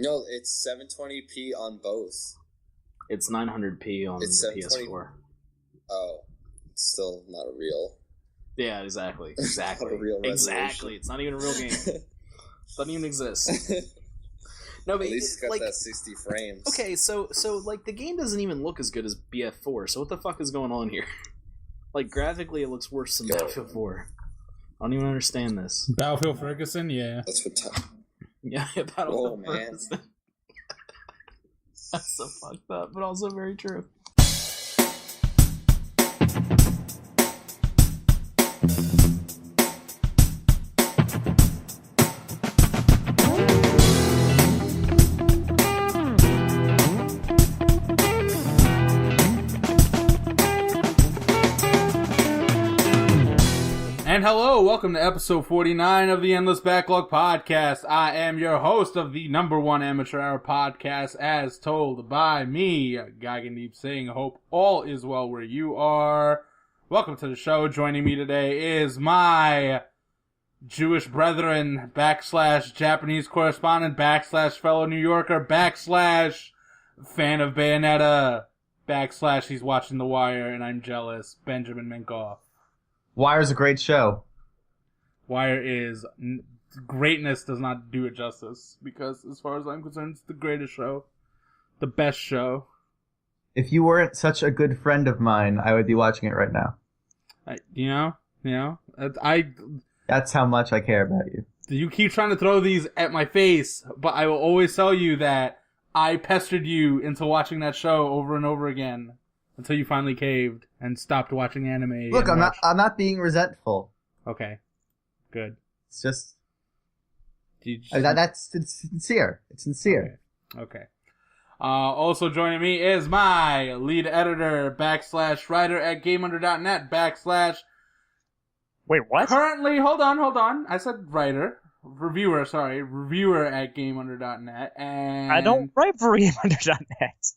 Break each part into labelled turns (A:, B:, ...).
A: No, it's 720p on both.
B: It's 900p on
A: It's
B: the
A: 720...
B: PS4.
A: Oh, it's still not a real...
B: Yeah, exactly.
A: Not a real resolution.
B: It's not even a real game. It doesn't even exist. No, but
A: at least it's got that 60 frames.
B: Okay, so like the game doesn't even look as good as BF4. So what the fuck is going on here? Like graphically, it looks worse than Battlefield 4. I don't even understand this.
C: Battlefield Ferguson, yeah.
A: That's what time.
B: Yeah, Battlefield
A: man.
B: Ferguson. That's so fucked up, but also very true.
C: And hello, welcome to episode 49 of the Endless Backlog Podcast. I am your host of the #1 amateur hour podcast, as told by me, Gagandeep Singh. Hope all is well where you are. Welcome to the show. Joining me today is my Jewish brethren, / Japanese correspondent, / fellow New Yorker, / fan of Bayonetta, / he's watching The Wire and I'm jealous, Benjamin Minkoff.
D: Wire's a great show.
C: Wire is... greatness does not do it justice, because as far as I'm concerned, it's the greatest show. The best show.
D: If you weren't such a good friend of mine, I would be watching it right now. That's how much I care about you.
C: You keep trying to throw these at my face, but I will always tell you that I pestered you into watching that show over and over again. Until you finally caved and stopped watching anime.
D: Look, I'm not being resentful.
C: Okay, good.
D: It's just it's sincere. It's sincere.
C: Okay. Also joining me is my lead editor / writer at GameUnder.net /
E: Wait, what?
C: Currently, hold on. I said writer. Reviewer at GameUnder.net. And
E: I don't write for GameUnder.net.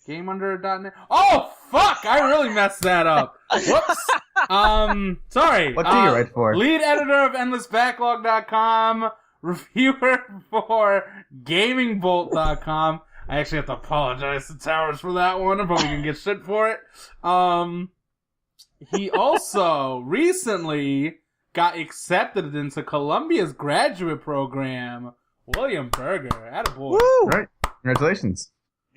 C: GameUnder.net. Oh, fuck! I really messed that up. Whoops. Sorry.
D: What do you write for?
C: Lead editor of EndlessBacklog.com. Reviewer for GamingBolt.com. I actually have to apologize to Towers for that one. I'm probably gonna get shit for it. He also recently got accepted into Columbia's graduate program. William Berger. Attaboy.
E: Woo!
D: Right. Congratulations.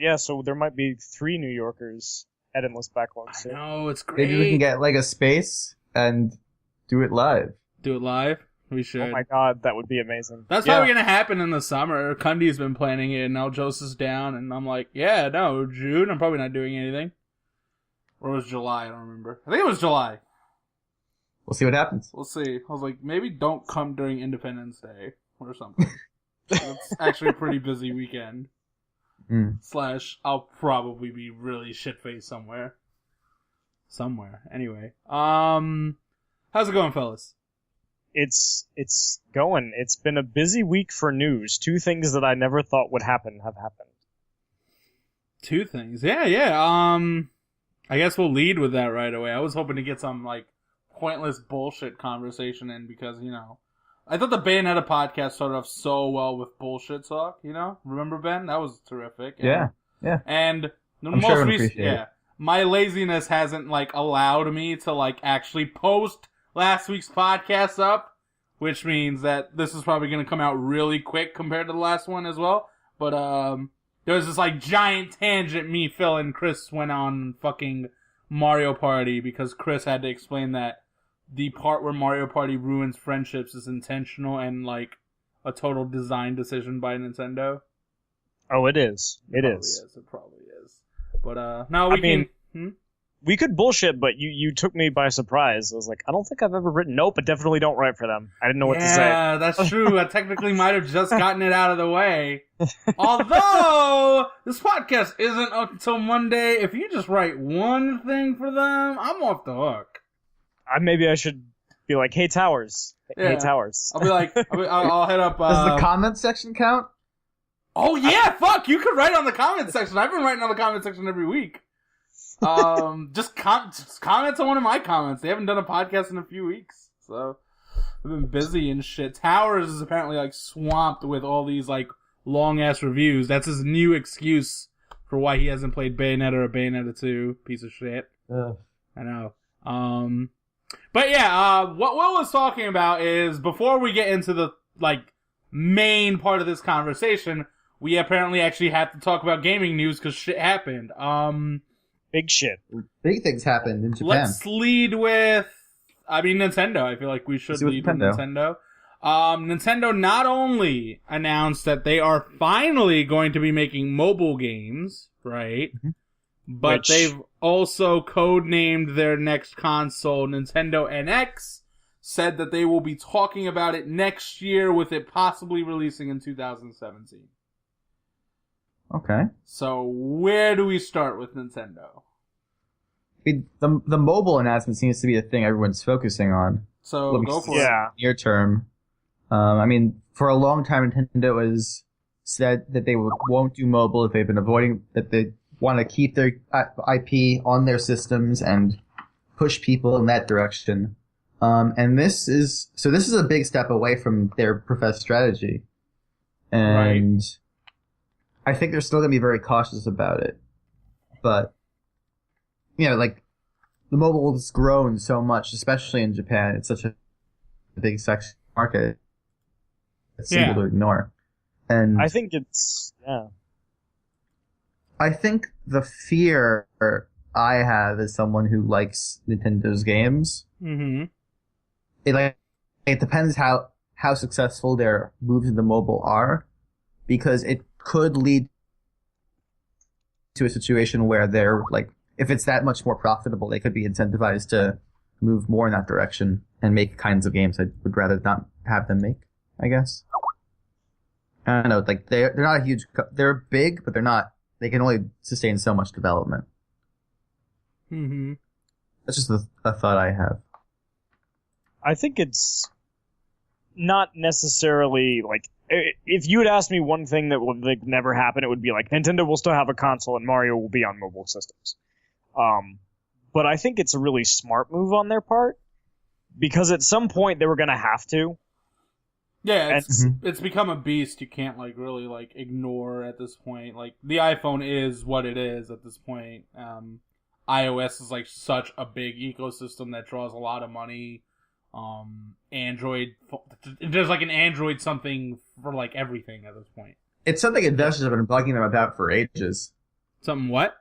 E: Yeah, so there might be 3 New Yorkers at Endless Backlog soon.
C: No, it's great.
D: Maybe we can get like a space and do it live.
C: Do it live? We should.
E: Oh my god, that would be amazing.
C: That's probably going to happen in the summer. Cundy's been planning it, and now Joseph's down, and I'm like, yeah, no, June, I'm probably not doing anything. Or it was July, I don't remember. I think it was July.
D: We'll see what happens.
C: We'll see. I was like, maybe don't come during Independence Day or something. It's actually a pretty busy weekend. / I'll probably be really shit-faced somewhere. Anyway. How's it going, fellas?
E: It's going. It's been a busy week for news. 2 things that I never thought would happen have happened. 2
C: things? Yeah. I guess we'll lead with that right away. I was hoping to get some, like, pointless bullshit conversation in because, you know, I thought the Bayonetta podcast started off so well with bullshit talk, you know? Remember, Ben? That was terrific.
D: Yeah.
C: And the
D: I'm sure appreciate it.
C: My laziness hasn't, like, allowed me to, like, actually post last week's podcast up, which means that this is probably going to come out really quick compared to the last one as well. But, there was this, like, giant tangent me, Phil, and Chris went on fucking Mario Party because Chris had to explain that the part where Mario Party ruins friendships is intentional and, like, a total design decision by Nintendo.
E: Oh, it is. It
C: probably is. But, no,
E: we could bullshit, but you took me by surprise. I was like, I don't think I've ever written... Nope, but definitely don't write for them. I didn't know what to say.
C: Yeah, that's true. I technically might have just gotten it out of the way. Although, this podcast isn't up until Monday. If you just write one thing for them, I'm off the hook.
E: Maybe I should be like, hey, Towers.
C: Yeah.
E: Hey, Towers.
C: I'll be like, I'll hit up...
D: Does the comment section count?
C: Oh, yeah, fuck! You could write on the comment section. I've been writing on the comment section every week. Just comment on one of my comments. They haven't done a podcast in a few weeks, so I've been busy and shit. Towers is apparently, like, swamped with all these, like, long-ass reviews. That's his new excuse for why he hasn't played Bayonetta or Bayonetta 2. Piece of shit.
D: Ugh.
C: I know. But yeah, what Will was talking about is, before we get into the, main part of this conversation, we apparently actually have to talk about gaming news because shit happened.
E: Big shit.
D: Big things happened in Japan.
C: Let's lead with, Nintendo. I feel like we should lead with Nintendo. Nintendo not only announced that they are finally going to be making mobile games, right? Mm-hmm. But they've also codenamed their next console Nintendo NX, said that they will be talking about it next year, with it possibly releasing in 2017.
D: Okay.
C: So where do we start with Nintendo?
D: The mobile announcement seems to be the thing everyone's focusing on.
C: So go for it.
D: Near term. For a long time, Nintendo has said that they won't do mobile, if they've been avoiding, that they want to keep their IP on their systems and push people in that direction. And this is a big step away from their professed strategy. And right. I think they're still going to be very cautious about it. But, the mobile has grown so much, especially in Japan. It's such a big section market. It's simple to ignore. And
E: I think it's,
D: I think the fear I have as someone who likes Nintendo's games,
C: mm-hmm.
D: It depends how successful their moves into mobile are, because it could lead to a situation where they're if it's that much more profitable, they could be incentivized to move more in that direction and make kinds of games I would rather not have them make, I guess. I don't know, they're not a huge, they're big, but they can only sustain so much development.
C: Mm-hmm.
D: That's just a thought I have.
E: I think it's not necessarily, if you had asked me one thing that would never happen, it would be Nintendo will still have a console and Mario will be on mobile systems. But I think it's a really smart move on their part, because at some point they were going to have to.
C: Yeah, it's become a beast you can't really ignore at this point. The iPhone is what it is at this point. iOS is such a big ecosystem that draws a lot of money. Android, there's an Android something for everything at this point.
D: It's something investors have been bugging them about for ages.
C: Something what?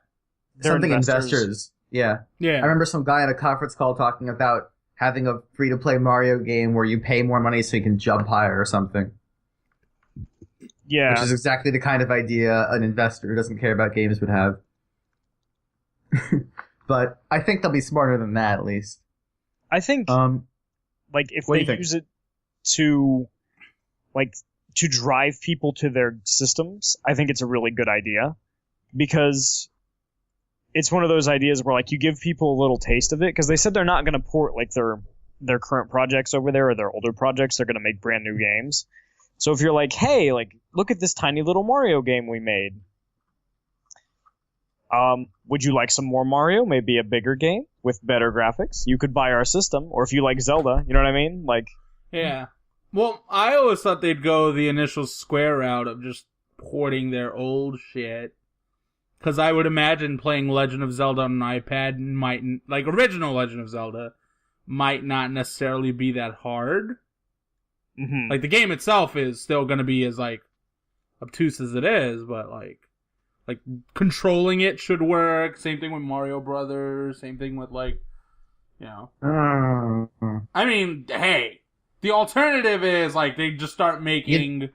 D: Something investors. Yeah.
C: I
D: remember some guy at a conference call talking about having a free-to-play Mario game where you pay more money so you can jump higher or something.
E: Yeah.
D: Which is exactly the kind of idea an investor who doesn't care about games would have. But I think they'll be smarter than that, at least.
E: I think, if they use it to drive people to their systems, I think it's a really good idea. Because it's one of those ideas where you give people a little taste of it, because they said they're not going to port their current projects over there or their older projects. They're going to make brand new games. So if you're hey, look at this tiny little Mario game we made. Would you like some more Mario? Maybe a bigger game with better graphics? You could buy our system, or if you like Zelda, you know what I mean?
C: Yeah. Well, I always thought they'd go the initial Square route of just porting their old shit. Because I would imagine playing Legend of Zelda on an iPad might, original Legend of Zelda, might not necessarily be that hard.
E: Mm-hmm.
C: The game itself is still going to be as, obtuse as it is, but, controlling it should work. Same thing with Mario Brothers. Same thing with, hey, the alternative is, they just start making...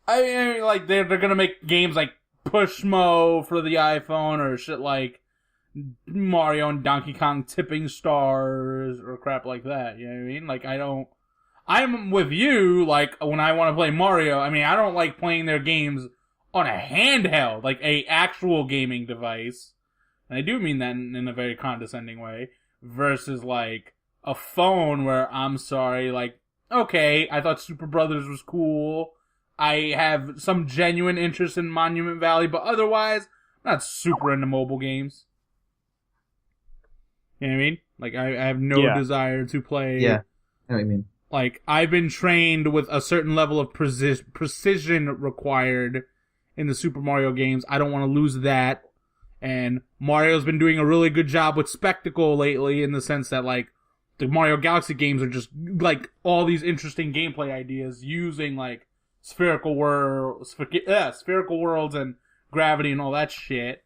C: they're going to make games Pushmo for the iPhone, or shit Mario and Donkey Kong Tipping Stars, or crap like that, you know what I mean? I'm with you, when I want to play Mario, I don't like playing their games on a handheld, a actual gaming device, and I do mean that in a very condescending way, versus, a phone where, I'm sorry, okay, I thought Super Brothers was cool, I have some genuine interest in Monument Valley, but otherwise, I'm not super into mobile games. You know what I mean? I have no desire to play...
D: Yeah, I know what you mean.
C: like, I've been trained with a certain level of precision required in the Super Mario games. I don't want to lose that. And Mario's been doing a really good job with spectacle lately in the sense that, like, the Mario Galaxy games are just, like, all these interesting gameplay ideas using, like, spherical worlds and gravity and all that shit.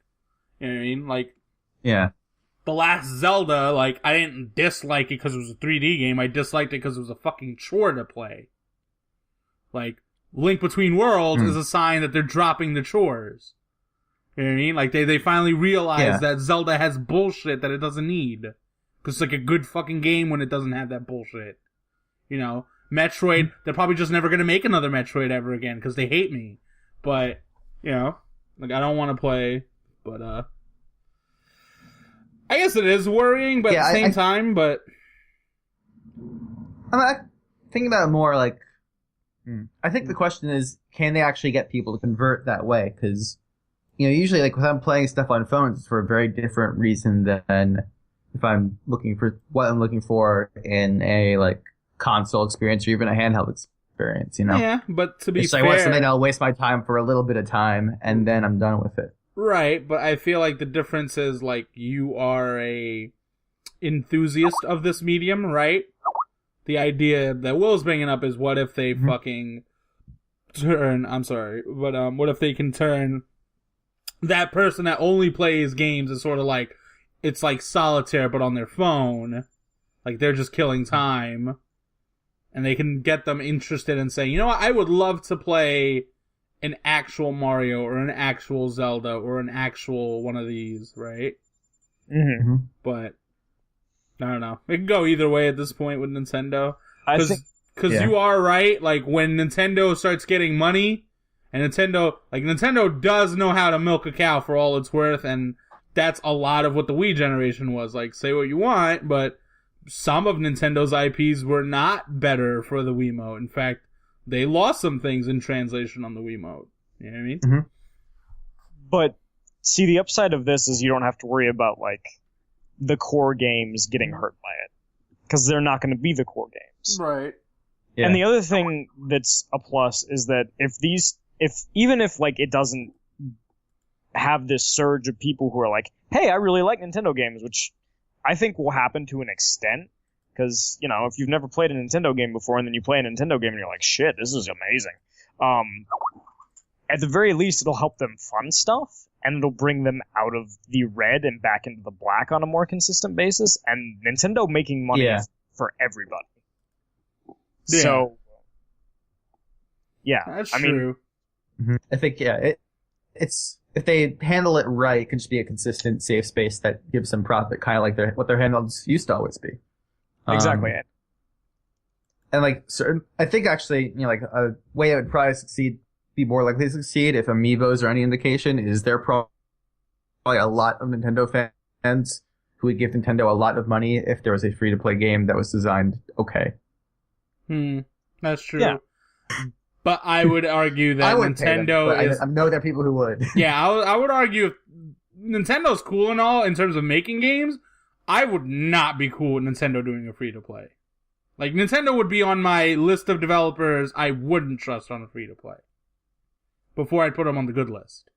C: You know what I mean? Like,
D: Yeah.
C: the last Zelda, like, I didn't dislike it because it was a 3D game. I disliked it because it was a fucking chore to play. Like, Link Between Worlds is a sign that they're dropping the chores. You know what I mean? Like, they finally realize that Zelda has bullshit that it doesn't need. Because it's like a good fucking game when it doesn't have that bullshit. You know? Metroid, they're probably just never gonna make another Metroid ever again because they hate me. But, you know, like, I don't want to play, but, I guess it is worrying, but at the same time, but...
D: I'm thinking about it more like... I think the question is, can they actually get people to convert that way? Because, you know, usually, like, when I'm playing stuff on phones, it's for a very different reason than if I'm looking for what I'm looking for in a, like, console experience or even a handheld experience, you know?
C: Yeah, but to be fair...
D: I want something that'll waste my time for a little bit of time, and then I'm done with it.
C: Right, but I feel like the difference is, like, you are a enthusiast of this medium, right? The idea that Will's bringing up is what if they fucking turn... I'm sorry, but what if they can turn that person that only plays games is sort of like... It's like solitaire, but on their phone. Like, they're just killing time. And they can get them interested in saying, you know what, I would love to play an actual Mario or an actual Zelda or an actual one of these, right?
E: Mm-hmm.
C: But, I don't know. It can go either way at this point with Nintendo. Because you are right, like, when Nintendo starts getting money, and Nintendo does know how to milk a cow for all it's worth, and that's a lot of what the Wii generation was. Like, say what you want, but some of Nintendo's IPs were not better for the Wiimote. In fact, they lost some things in translation on the Wiimote. You know what I mean?
D: Mm-hmm.
E: But, see, the upside of this is you don't have to worry about, like, the core games getting hurt by it. Because they're not going to be the core games.
C: Right.
E: Yeah. And the other thing that's a plus is that even if, like, it doesn't have this surge of people who are like, hey, I really like Nintendo games, which I think will happen to an extent, because, you know, if you've never played a Nintendo game before and then you play a Nintendo game and you're like, shit, this is amazing. At the very least, it'll help them fund stuff, and it'll bring them out of the red and back into the black on a more consistent basis, and Nintendo making money for everybody.
C: Yeah.
E: So, yeah.
C: That's
E: true.
D: I think, it's... If they handle it right, it can just be a consistent, safe space that gives them profit, kind of like what their handhelds used to always be.
E: Exactly.
D: And like, I think actually, you know, like a way it would probably be more likely to succeed if Amiibos are any indication is there probably a lot of Nintendo fans who would give Nintendo a lot of money if there was a free-to-play game that was designed okay.
C: That's true.
E: Yeah.
C: But I would argue that Nintendo is...
D: I know there are people who would.
C: Yeah, I would argue if Nintendo's cool and all in terms of making games, I would not be cool with Nintendo doing a free-to-play. Like, Nintendo would be on my list of developers I wouldn't trust on a free-to-play. Before I'd put them on the good list.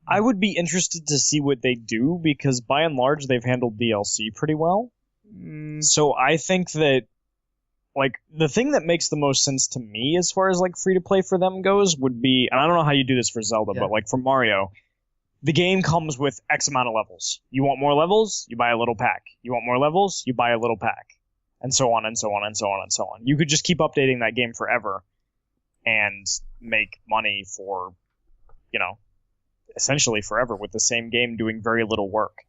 E: I would be interested to see what they do, because by and large, they've handled DLC pretty well. So I think that, like, the thing that makes the most sense to me as far as, like, free-to-play for them goes would be, and I don't know how you do this for Zelda, but, like, for Mario, the game comes with X amount of levels. You want more levels? You buy a little pack. You want more levels? You buy a little pack. And so on and so on and so on and so on. You could just keep updating that game forever and make money for, you know, essentially forever with the same game doing very little work.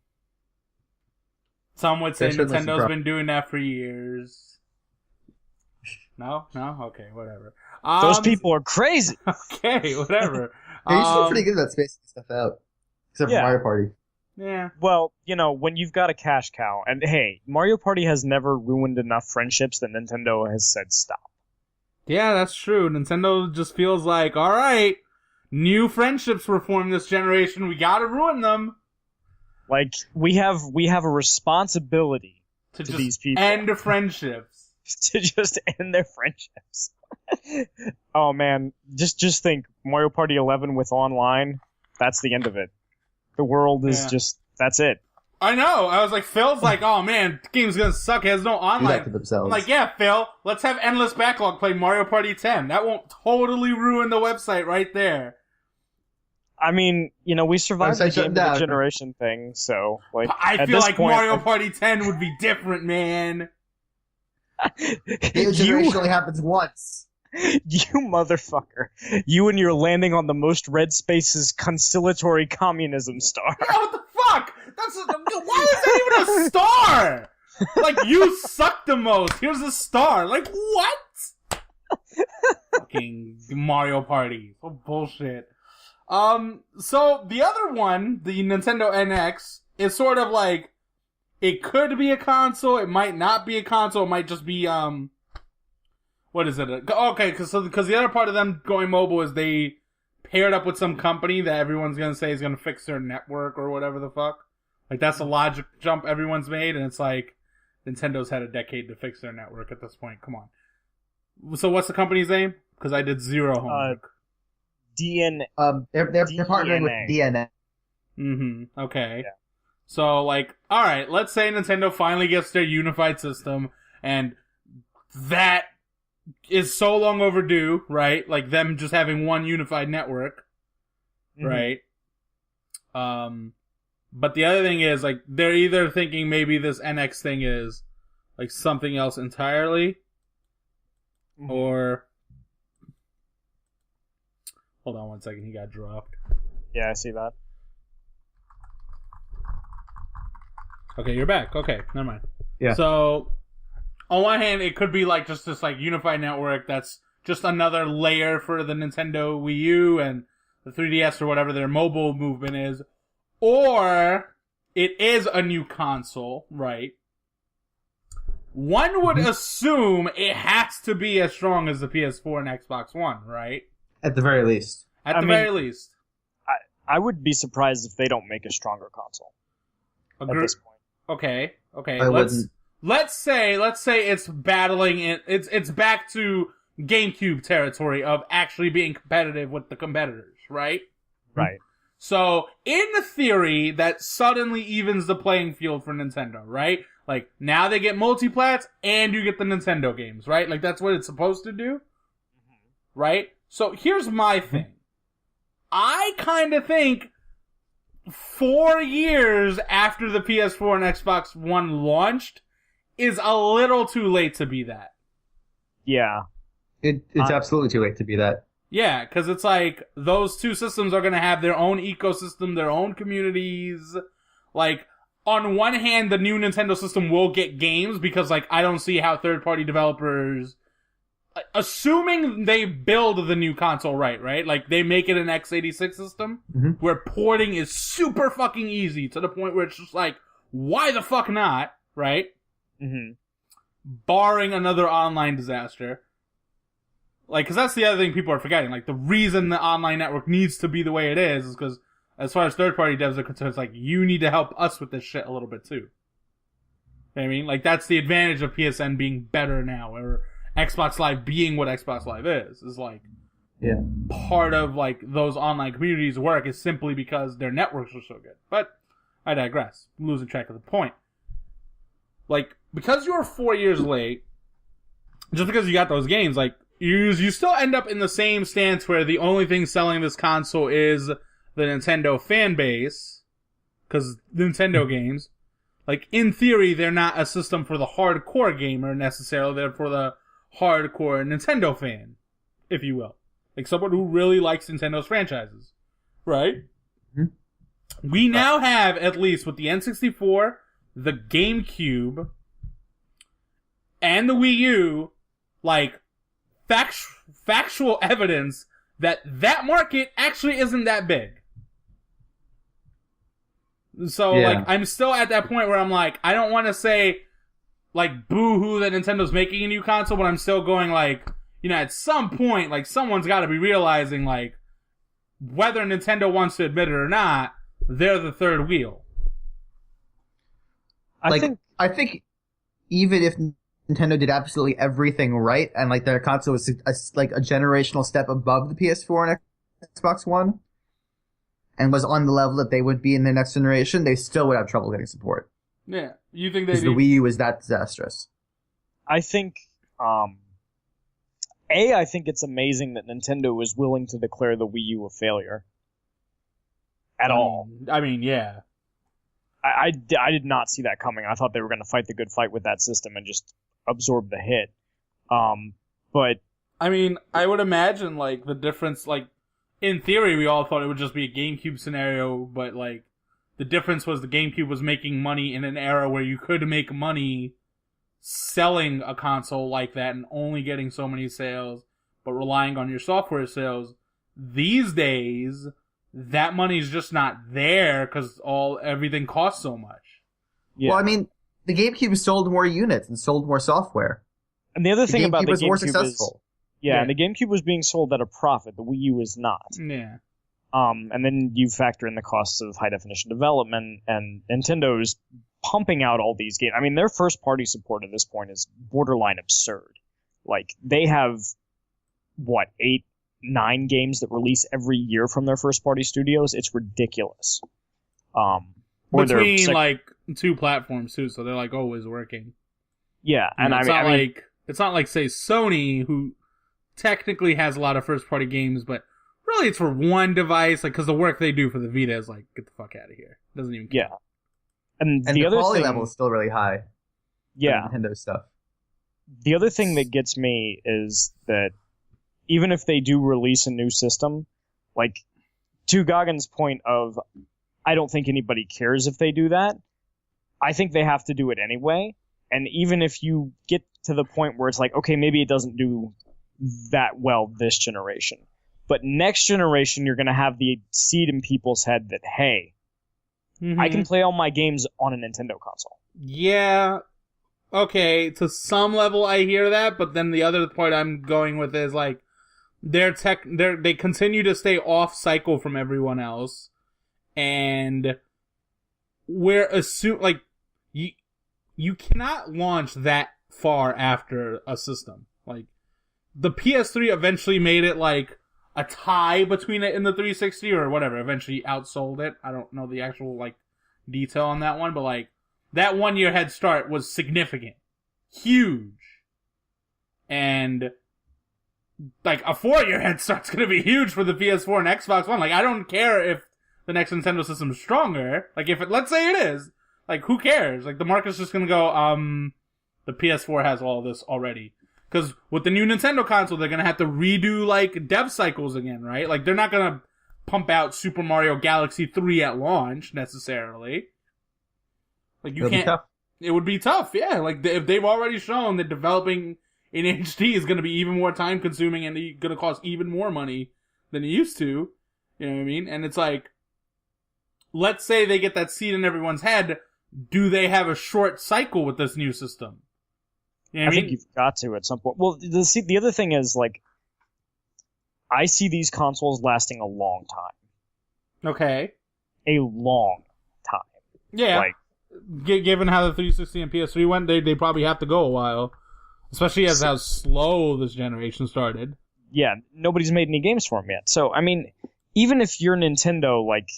C: Some would say Nintendo's been doing that for years. No? Okay, whatever.
E: Those people are crazy.
C: Okay, whatever.
D: They're usually pretty good at spacing stuff out. Except for Mario Party.
C: Yeah.
E: Well, you know, when you've got a cash cow, and hey, Mario Party has never ruined enough friendships that Nintendo has said stop.
C: Yeah, that's true. Nintendo just feels like, alright, new friendships were formed this generation, we gotta ruin them.
E: Like, we have a responsibility to these people.
C: End friendships.
E: To just end their friendships. Oh man, just think, Mario Party 11 with online, that's the end of it. The world is just, that's it.
C: I know. I was like, Phil's like, oh man, the game's gonna suck. It has no online. I'm like, yeah, Phil, let's have Endless Backlog play Mario Party 10. That won't totally ruin the website right there.
E: I mean, we survived the game of the generation thing, so like.
C: I feel like Mario Party 10 would be different, man.
D: Game generation only happens once.
E: You motherfucker! You and your landing on the most red spaces conciliatory communism star.
C: Yeah, what the fuck? Why is that even a star? Like, you suck the most. Here's a star. Like, what? Fucking Mario Party. So bullshit. So the other one, the Nintendo NX, is sort of like, it could be a console, it might not be a console, it might just be, what is it? Okay, because the other part of them going mobile is they paired up with some company that everyone's gonna say is gonna fix their network or whatever the fuck. Like, that's a logic jump everyone's made, and it's like, Nintendo's had a decade to fix their network at this point, come on. So what's the company's name? Because I did zero homework.
D: They're partnering with DNA.
C: Mm-hmm, okay. Yeah. So, like, alright, let's say Nintendo finally gets their unified system, and that is so long overdue, right? Like, them just having one unified network, right? But the other thing is, like, they're either thinking maybe this NX thing is, like, something else entirely, or... Hold on one second, he got dropped.
E: Yeah, I see that.
C: Okay, you're back. Okay, never mind.
D: Yeah.
C: So, on one hand, it could be like just this like unified network that's just another layer for the Nintendo Wii U and the 3DS or whatever their mobile movement is. Or, it is a new console, right? One would assume it has to be as strong as the PS4 and Xbox One, right?
D: At the very least.
C: At the very least.
E: I would be surprised if they don't make a stronger console. At this point.
C: Okay. Let's say it's battling it's back to GameCube territory of actually being competitive with the competitors, right?
E: Right.
C: So, in theory, that suddenly evens the playing field for Nintendo, right? Like, now they get multiplats and you get the Nintendo games, right? Like, that's what it's supposed to do, right? So, here's my thing. I kind of think 4 years after the PS4 and Xbox One launched is a little too late to be that.
E: Yeah.
D: It's absolutely too late to be that.
C: Yeah, because it's like, those two systems are going to have their own ecosystem, their own communities. Like, on one hand, the new Nintendo system will get games, because, like, I don't see how third-party developers... Assuming they build the new console right? Like, they make it an x86 system, where porting is super fucking easy, to the point where it's just like, why the fuck not, right? Barring another online disaster. Like, because that's the other thing people are forgetting. Like, the reason the online network needs to be the way it is because, as far as third-party devs are concerned, it's like, you need to help us with this shit a little bit, too. You know what I mean? Like, that's the advantage of PSN being better now, or Xbox Live being what Xbox Live is like, part of, like, those online communities' work is simply because their networks are so good. But, I digress. I'm losing track of the point. Like, because you were 4 years late, just because you got those games, like, you still end up in the same stance where the only thing selling this console is the Nintendo fan base, because Nintendo games, like, in theory, they're not a system for the hardcore gamer necessarily, they're for the hardcore Nintendo fan, if you will. Like, someone who really likes Nintendo's franchises. Right? We now have, at least with the N64, the GameCube, and the Wii U, like, factual evidence that market actually isn't that big. So, like, I'm still at that point where I'm like, I don't want to say, like, boo-hoo that Nintendo's making a new console, but I'm still going, like, you know, at some point, like, someone's got to be realizing, like, whether Nintendo wants to admit it or not, they're the third wheel.
D: I think even if Nintendo did absolutely everything right and like their console was like a generational step above the PS4 and Xbox One and was on the level that they would be in their next generation, they still would have trouble getting support.
C: Yeah, you think they?
D: Because the Wii U is that disastrous.
E: I think, I think it's amazing that Nintendo was willing to declare the Wii U a failure. At all.
C: I mean, yeah.
E: I did not see that coming. I thought they were going to fight the good fight with that system and just absorb the hit. But
C: I mean, I would imagine like the difference. Like in theory, we all thought it would just be a GameCube scenario, but like the difference was the GameCube was making money in an era where you could make money selling a console like that and only getting so many sales, but relying on your software sales. These days, that money's just not there because everything costs so much.
E: yeah.
D: Well, I mean, the GameCube sold more units and sold more software.
E: And the other thing about the
D: was more
E: GameCube
D: successful.
E: and the GameCube was being sold at a profit. The Wii U is not.
C: Yeah.
E: And then you factor in the costs of high definition development, and Nintendo's pumping out all these games. I mean, their first party support at this point is borderline absurd. Like, they have, 8-9 games that release every year from their first party studios? It's ridiculous.
C: Between, like, 2 platforms, too, so they're, like, always working.
E: Yeah, and
C: it's not like, say, Sony, who technically has a lot of first party games, but really it's for one device, like, because the work they do for the Vita is like, get the fuck out of here. Doesn't even care.
E: Yeah. And
D: the
E: other
D: quality
E: thing,
D: level is still really high.
E: Yeah.
D: For Nintendo stuff.
E: The other thing that gets me is that even if they do release a new system, like, to Goggin's point of, I don't think anybody cares if they do that, I think they have to do it anyway. And even if you get to the point where it's like, okay, maybe it doesn't do that well this generation, but next generation, you're going to have the seed in people's head that, hey, I can play all my games on a Nintendo console.
C: Yeah. Okay, to some level I hear that, but then the other point I'm going with is like they continue to stay off cycle from everyone else, and we're like you cannot launch that far after a system. Like the PS3 eventually made it like a tie between it and the 360 or whatever. Eventually outsold it. I don't know the actual like detail on that one, but like that 1 year head start was significant. Huge. And like a 4-year head start's gonna be huge for the PS4 and Xbox One. Like I don't care if the next Nintendo system's stronger. Like if it, let's say it is, like who cares? Like the market's just gonna go, the PS4 has all this already. Because with the new Nintendo console, they're gonna have to redo like dev cycles again, right? Like they're not gonna pump out Super Mario Galaxy 3 at launch necessarily. Like you can't. It would be tough, yeah. Like if they've already shown that developing in HD is gonna be even more time consuming and gonna cost even more money than it used to. You know what I mean? And it's like, let's say they get that seed in everyone's head. Do they have a short cycle with this new system? You know what I mean?
E: think you've got to at some point. Well, the other thing is, like, I see these consoles lasting a long time.
C: Okay.
E: A long time.
C: Yeah.
E: Like,
C: given how the 360 and PS3 went, they probably have to go a while. Especially as how slow this generation started.
E: Yeah, nobody's made any games for them yet. So, I mean, even if you're Nintendo, like,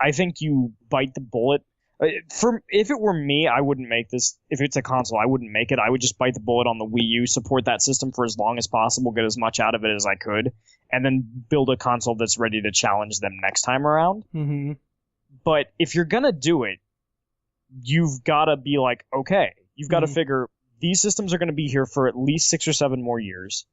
E: I think you bite the bullet. If it were me, I wouldn't make this. If it's a console, I wouldn't make it. I would just bite the bullet on the Wii U, support that system for as long as possible, get as much out of it as I could, and then build a console that's ready to challenge them next time around.
C: Mm-hmm.
E: But if you're gonna do it, you've got to be like, okay, you've got to figure these systems are going to be here for at least 6 or 7 more years.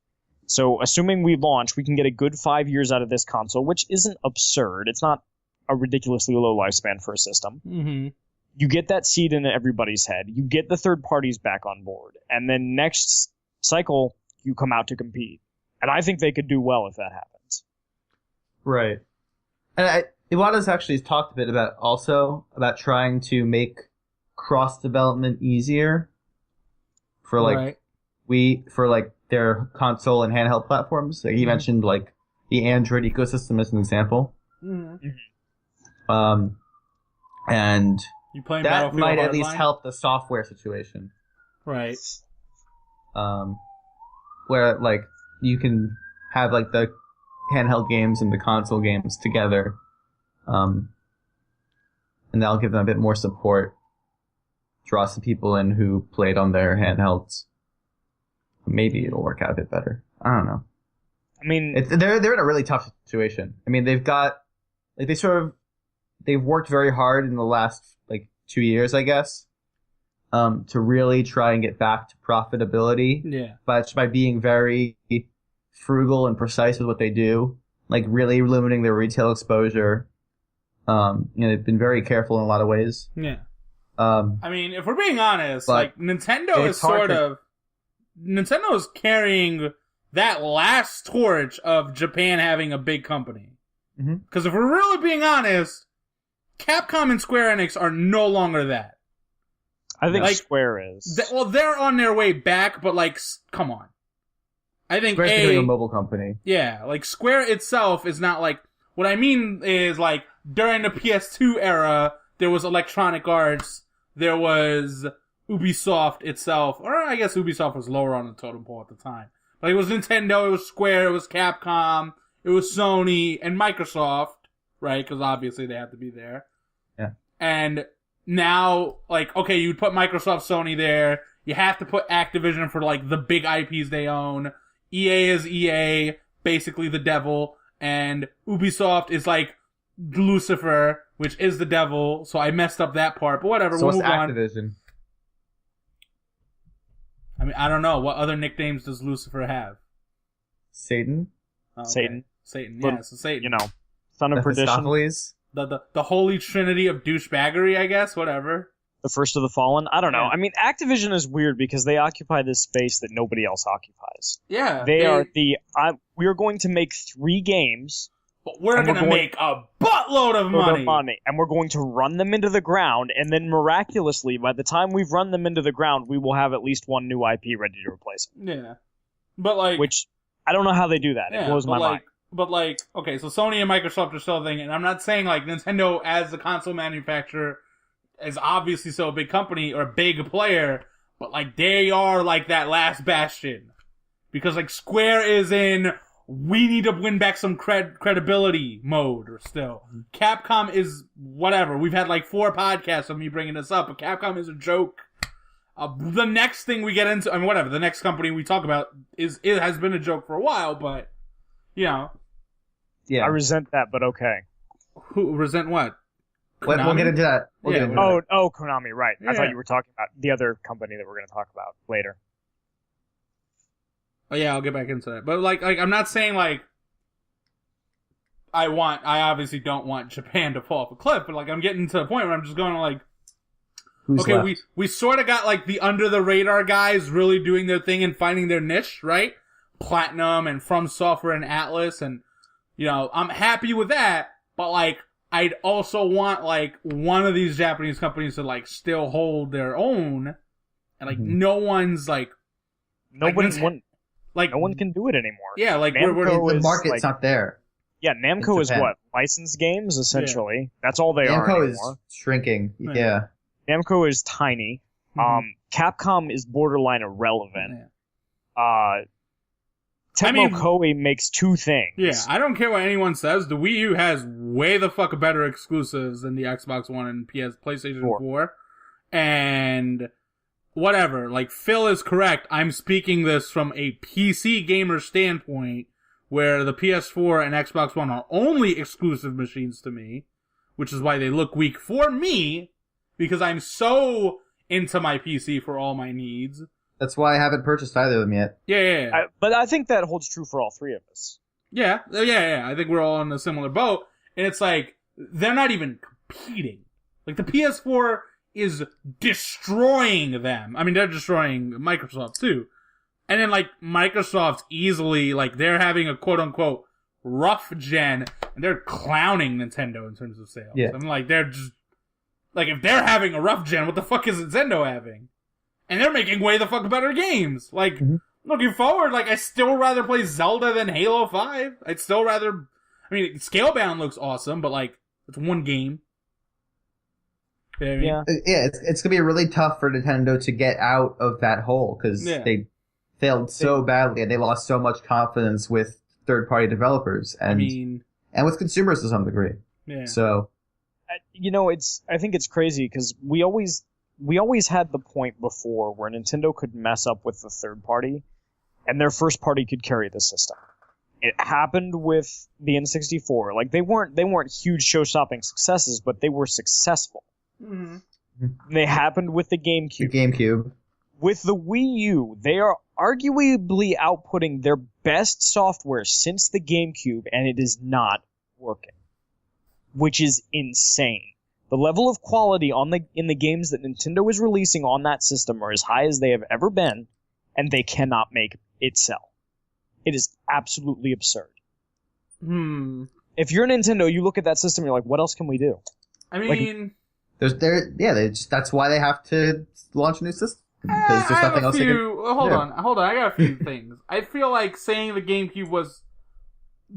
E: So assuming we launch, we can get a good 5 years out of this console, which isn't absurd. It's not a ridiculously low lifespan for a system.
C: Mm-hmm.
E: You get that seed in everybody's head. You get the third parties back on board. And then next cycle, you come out to compete. And I think they could do well if that happens.
D: Right. And Iwata's actually talked a bit about trying to make cross-development easier for their console and handheld platforms. Like he mentioned like the Android ecosystem as an example.
C: Mm-hmm.
D: And
C: you playing
D: that
C: Battlefield
D: might at
C: Hardline?
D: least help the software situation.
C: Right.
D: Where like you can have like the handheld games and the console games together, and that'll give them a bit more support. Draw some people in who played on their handhelds. Maybe it'll work out a bit better. I don't know.
E: I mean,
D: they're in a really tough situation. I mean, they've got like they've worked very hard in the last like 2 years, I guess, to really try and get back to profitability.
C: Yeah.
D: But by being very frugal and precise with what they do, like really limiting their retail exposure. They've been very careful in a lot of ways.
C: Yeah. I mean, if we're being honest, like Nintendo is carrying that last torch of Japan having a big company. Because if we're really being honest, Capcom and Square Enix are no longer that.
E: I think Square is.
C: They're on their way back, but like, come on. I think
D: Square's becoming a mobile company.
C: Yeah, like Square itself is not like. What I mean is like during the PS2 era, there was Electronic Arts, there was Ubisoft itself, or I guess Ubisoft was lower on the totem pole at the time. Like it was Nintendo, it was Square, it was Capcom, it was Sony, and Microsoft, right? Because obviously they have to be there.
D: Yeah.
C: And now, like, okay, you'd put Microsoft, Sony there. You have to put Activision for like the big IPs they own. EA is EA, basically the devil, and Ubisoft is like Lucifer, which is the devil. So I messed up that part, but whatever.
D: So
C: we'll
D: what's
C: move on.
D: Activision?
C: I mean, I don't know. What other nicknames does Lucifer have?
D: Satan?
C: Oh, okay.
E: Satan.
C: Yeah, so Satan.
E: You know, son of perdition.
D: Mephistopheles?
C: The holy trinity of douchebaggery, I guess. Whatever.
E: The first of the fallen. I don't know.
C: Yeah.
E: I mean, Activision is weird because they occupy this space that nobody else occupies.
C: Yeah.
E: They are the. We are going to make 3 games.
C: But we're going to make a buttload of money.
E: And we're going to run them into the ground, and then miraculously, by the time we've run them into the ground, we will have at least one new IP ready to replace them.
C: Yeah. But like...
E: Which, I don't know how they do that.
C: Yeah,
E: it blows my mind.
C: But like, okay, so Sony and Microsoft are still a thing, and I'm not saying like Nintendo as the console manufacturer is obviously still a big company or a big player, but like they are like that last bastion. Because like Square is in... we need to win back some credibility mode or still. Capcom is whatever. We've had like 4 podcasts of me bringing this up, but Capcom is a joke. The next thing we get into, I mean, whatever, the next company we talk about has been a joke for a while, but, you know.
D: Yeah.
E: I resent that, but okay.
C: Who resent what?
D: We'll get into that.
E: Oh, Konami, right.
C: Yeah.
E: I thought you were talking about the other company that we're going to talk about later.
C: Oh yeah, I'll get back into that. But like I'm not saying like I obviously don't want Japan to fall off a cliff, but like I'm getting to the point where I'm just going like,
D: Who's
C: okay,
D: left?
C: we sort of got like the under the radar guys really doing their thing and finding their niche, right? Platinum and From Software and Atlas, and you know, I'm happy with that, but like I'd also want like one of these Japanese companies to like still hold their own, and like no one's like
E: no one can do it anymore.
C: Yeah, like
D: the market's not there.
E: Yeah, Namco is what? Licensed games, essentially. Yeah. That's all they are
D: Namco
E: anymore.
D: Is shrinking. Yeah.
E: Namco is tiny. Capcom is borderline irrelevant.
C: Yeah.
E: Tecmo Koei makes 2 things.
C: Yeah, I don't care what anyone says. The Wii U has way the fuck better exclusives than the Xbox One and PlayStation 4. And whatever, like Phil is correct. I'm speaking this from a PC gamer standpoint, where the PS4 and Xbox One are only exclusive machines to me, which is why they look weak for me, because I'm so into my PC for all my needs.
D: That's why I haven't purchased either of them yet.
C: Yeah.
E: But I think that holds true for all 3 of us.
C: Yeah. I think we're all in a similar boat. And it's like, they're not even competing. Like, the PS4 is destroying them. I mean, they're destroying Microsoft, too. And then, like, Microsoft's easily, like, they're having a quote-unquote rough gen, and they're clowning Nintendo in terms of sales.
D: Yeah.
C: I'm like, they're just... like, if they're having a rough gen, what the fuck is Nintendo having? And they're making way the fuck better games. Like, looking forward, like, I still rather play Zelda than Halo 5. I'd still rather... I mean, Scalebound looks awesome, but, like, it's one game. You know what I mean?
E: Yeah.
D: It's gonna be really tough for Nintendo to get out of that hole because they failed so badly and they lost so much confidence with third-party developers and with consumers to some degree.
C: Yeah.
D: So,
E: I think it's crazy because we always had the point before where Nintendo could mess up with the third party, and their first party could carry the system. It happened with the N64. Like they weren't huge show-stopping successes, but they were successful.
C: Mm-hmm.
E: They happened with the GameCube.
D: The GameCube.
E: With the Wii U, they are arguably outputting their best software since the GameCube, and it is not working, which is insane. The level of quality in the games that Nintendo is releasing on that system are as high as they have ever been, and they cannot make it sell. It is absolutely absurd. If you're Nintendo, you look at that system, and you're like, what else can we do?
C: I mean...
D: that's why they have to launch a new system. Because there's nothing else they can do.
C: Hold on. I got a few things. I feel like saying the GameCube was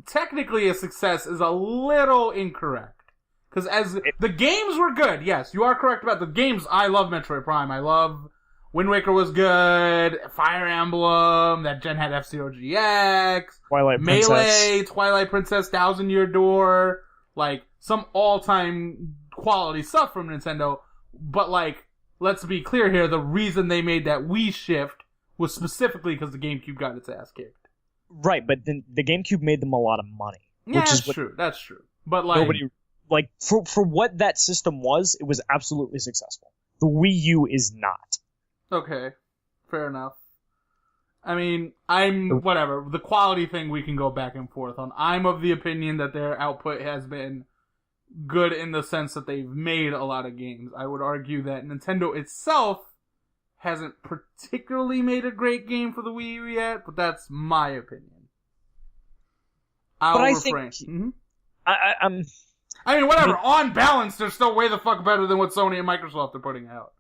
C: technically a success is a little incorrect. Because the games were good, yes, you are correct about the games. I love Metroid Prime. I love Wind Waker was good. Fire Emblem, that gen had F-Zero GX. Melee, Twilight Princess, Thousand Year Door. Like, some all-time quality stuff from Nintendo. But, like, let's be clear here, the reason they made that Wii shift was specifically because the GameCube got its ass kicked.
E: Right, but the GameCube made them a lot of money.
C: Yeah, that's true. But, like...
E: Nobody... Like, for what that system was, it was absolutely successful. The Wii U is not.
C: Okay, fair enough. I mean, whatever. The quality thing we can go back and forth on. I'm of the opinion that their output has been good in the sense that they've made a lot of games. I would argue that Nintendo itself hasn't particularly made a great game for the Wii U yet, but that's my opinion. I think... I mean, whatever. On balance, they're still way the fuck better than what Sony and Microsoft are putting out.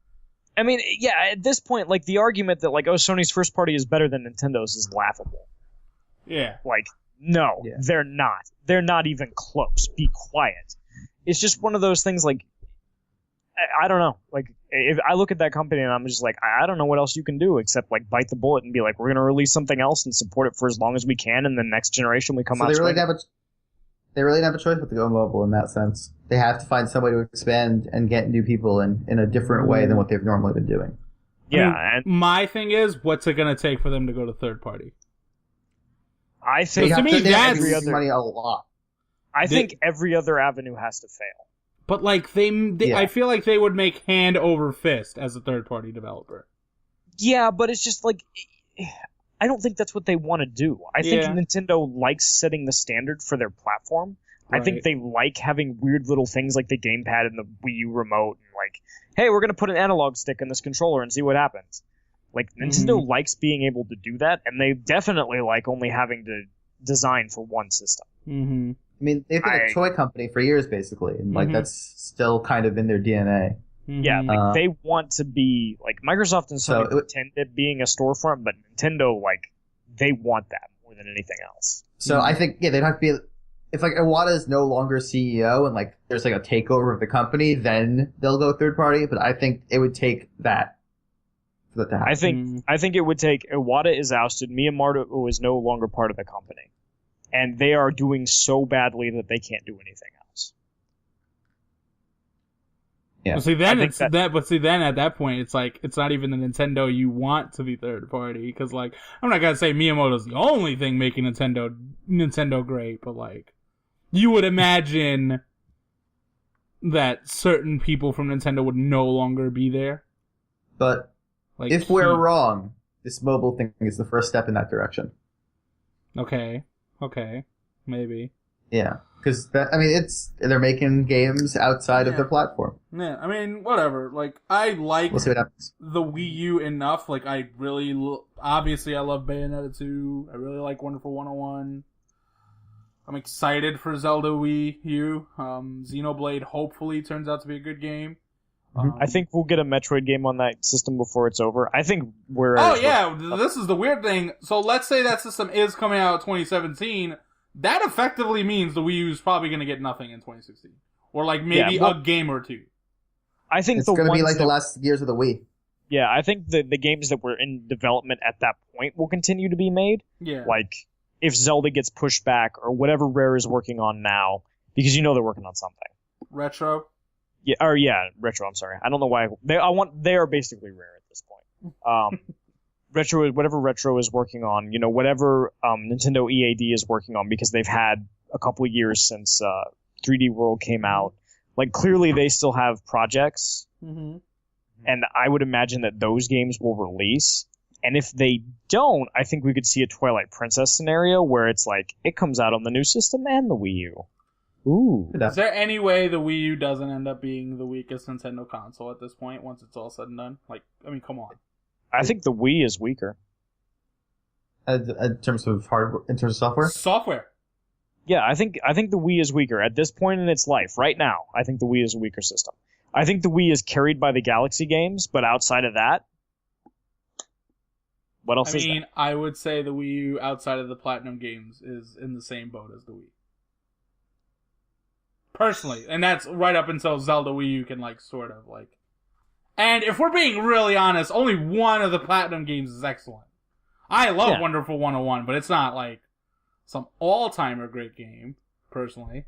E: I mean, yeah, at this point, like, the argument that, like, Sony's first party is better than Nintendo's is laughable.
C: Yeah.
E: Like, no, they're not. They're not even close. Be quiet. It's just one of those things, like, I don't know. Like, if I look at that company and I'm just like, I don't know what else you can do except, like, bite the bullet and be like, we're going to release something else and support it for as long as we can, and the next generation we come out
D: They really don't have a choice but to go mobile in that sense. They have to find some way to expand and get new people in a different way than what they've normally been doing.
E: Yeah.
C: And my thing is, what's it going to take for them to go to third party?
E: I think
D: money a lot.
E: I think every other avenue has to fail.
C: But like I feel like they would make hand over fist as a third party developer.
E: Yeah, but it's just like... I don't think that's what they want to do. I think Nintendo likes setting the standard for their platform. Right. I think they like having weird little things like the gamepad and the Wii U remote, and like, hey, we're going to put an analog stick in this controller and see what happens. Like, Nintendo likes being able to do that, and they definitely like only having to design for one system.
C: Mm-hmm.
D: I mean, they've been a toy company for years, basically, and like that's still kind of in their DNA.
E: Yeah, like they want to be like Microsoft and Sony pretend it being a storefront, but Nintendo, like, they want that more than anything else.
D: So I think they'd have to be if like Iwata is no longer CEO and like there's like a takeover of the company, then they'll go third party. But I think it would take that for that to happen.
E: I think it would take Iwata is ousted, Miyamoto is no longer part of the company, and they are doing so badly that they can't do anything else.
D: Yeah.
C: But see, then at that point, it's like it's not even the Nintendo you want to be third party, because like I'm not gonna say Miyamoto's the only thing making Nintendo great, but like you would imagine that certain people from Nintendo would no longer be there.
D: But
C: like,
D: if we're wrong, this mobile thing is the first step in that direction.
C: Okay, maybe.
D: Yeah. Because, they're making games outside of their platform.
C: Yeah, I mean, whatever. Like, I like
D: we'll see what happens.
C: The Wii U enough. Like, I really, obviously, I love Bayonetta 2. I really like Wonderful 101. I'm excited for Zelda Wii U. Xenoblade hopefully turns out to be a good game.
E: I think we'll get a Metroid game on that system before it's over. I think
C: this is the weird thing. So let's say that system is coming out in 2017. That effectively means the Wii U is probably going to get nothing in 2016. Or, like, maybe a game or two.
E: I think
D: It's
E: the
D: going to be
E: ones
D: like the last years of the Wii.
E: Yeah, I think the games that were in development at that point will continue to be made.
C: Yeah.
E: Like, if Zelda gets pushed back, or whatever Rare is working on now, because you know they're working on something.
C: Retro.
E: Yeah, Retro, I'm sorry. I don't know why. They are basically Rare at this point. Retro, whatever Retro is working on, whatever Nintendo EAD is working on, because they've had a couple of years since 3D World came out. Like, clearly they still have projects.
C: Mm-hmm.
E: And I would imagine that those games will release. And if they don't, I think we could see a Twilight Princess scenario where it's like, it comes out on the new system and the Wii U. Ooh.
C: Is there any way the Wii U doesn't end up being the weakest Nintendo console at this point once it's all said and done? Like, I mean, come on.
E: I think the Wii is weaker.
D: In terms of hardware, in terms of software?
C: Software.
E: Yeah, I think the Wii is weaker. At this point in its life, right now, I think the Wii is a weaker system. I think the Wii is carried by the Galaxy games, but outside of that, what else is there?
C: I would say the Wii U outside of the Platinum games is in the same boat as the Wii. Personally. And that's right up until Zelda Wii U can, sort of. And if we're being really honest, only one of the Platinum games is excellent. I love Wonderful 101, but it's not, some all-timer great game, personally.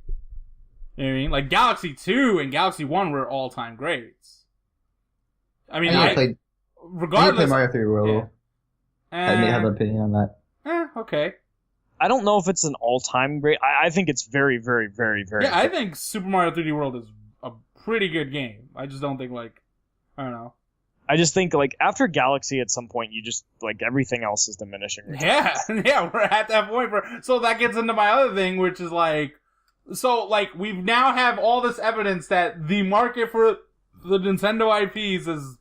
C: You know what I mean? Like, Galaxy 2 and Galaxy 1 were all-time greats. I mean, regardless...
D: I played Mario 3 World.
C: Yeah.
D: I may have an opinion on that.
C: Okay.
E: I don't know if it's an all-time great. I think it's very, very, very, very
C: Yeah, I think Super Mario 3D World is a pretty good game. I just don't think, I don't know.
E: I just think, after Galaxy at some point, you just, everything else is diminishing.
C: Yeah, we're at that point. So that gets into my other thing, which is, we now have all this evidence that the market for the Nintendo IPs is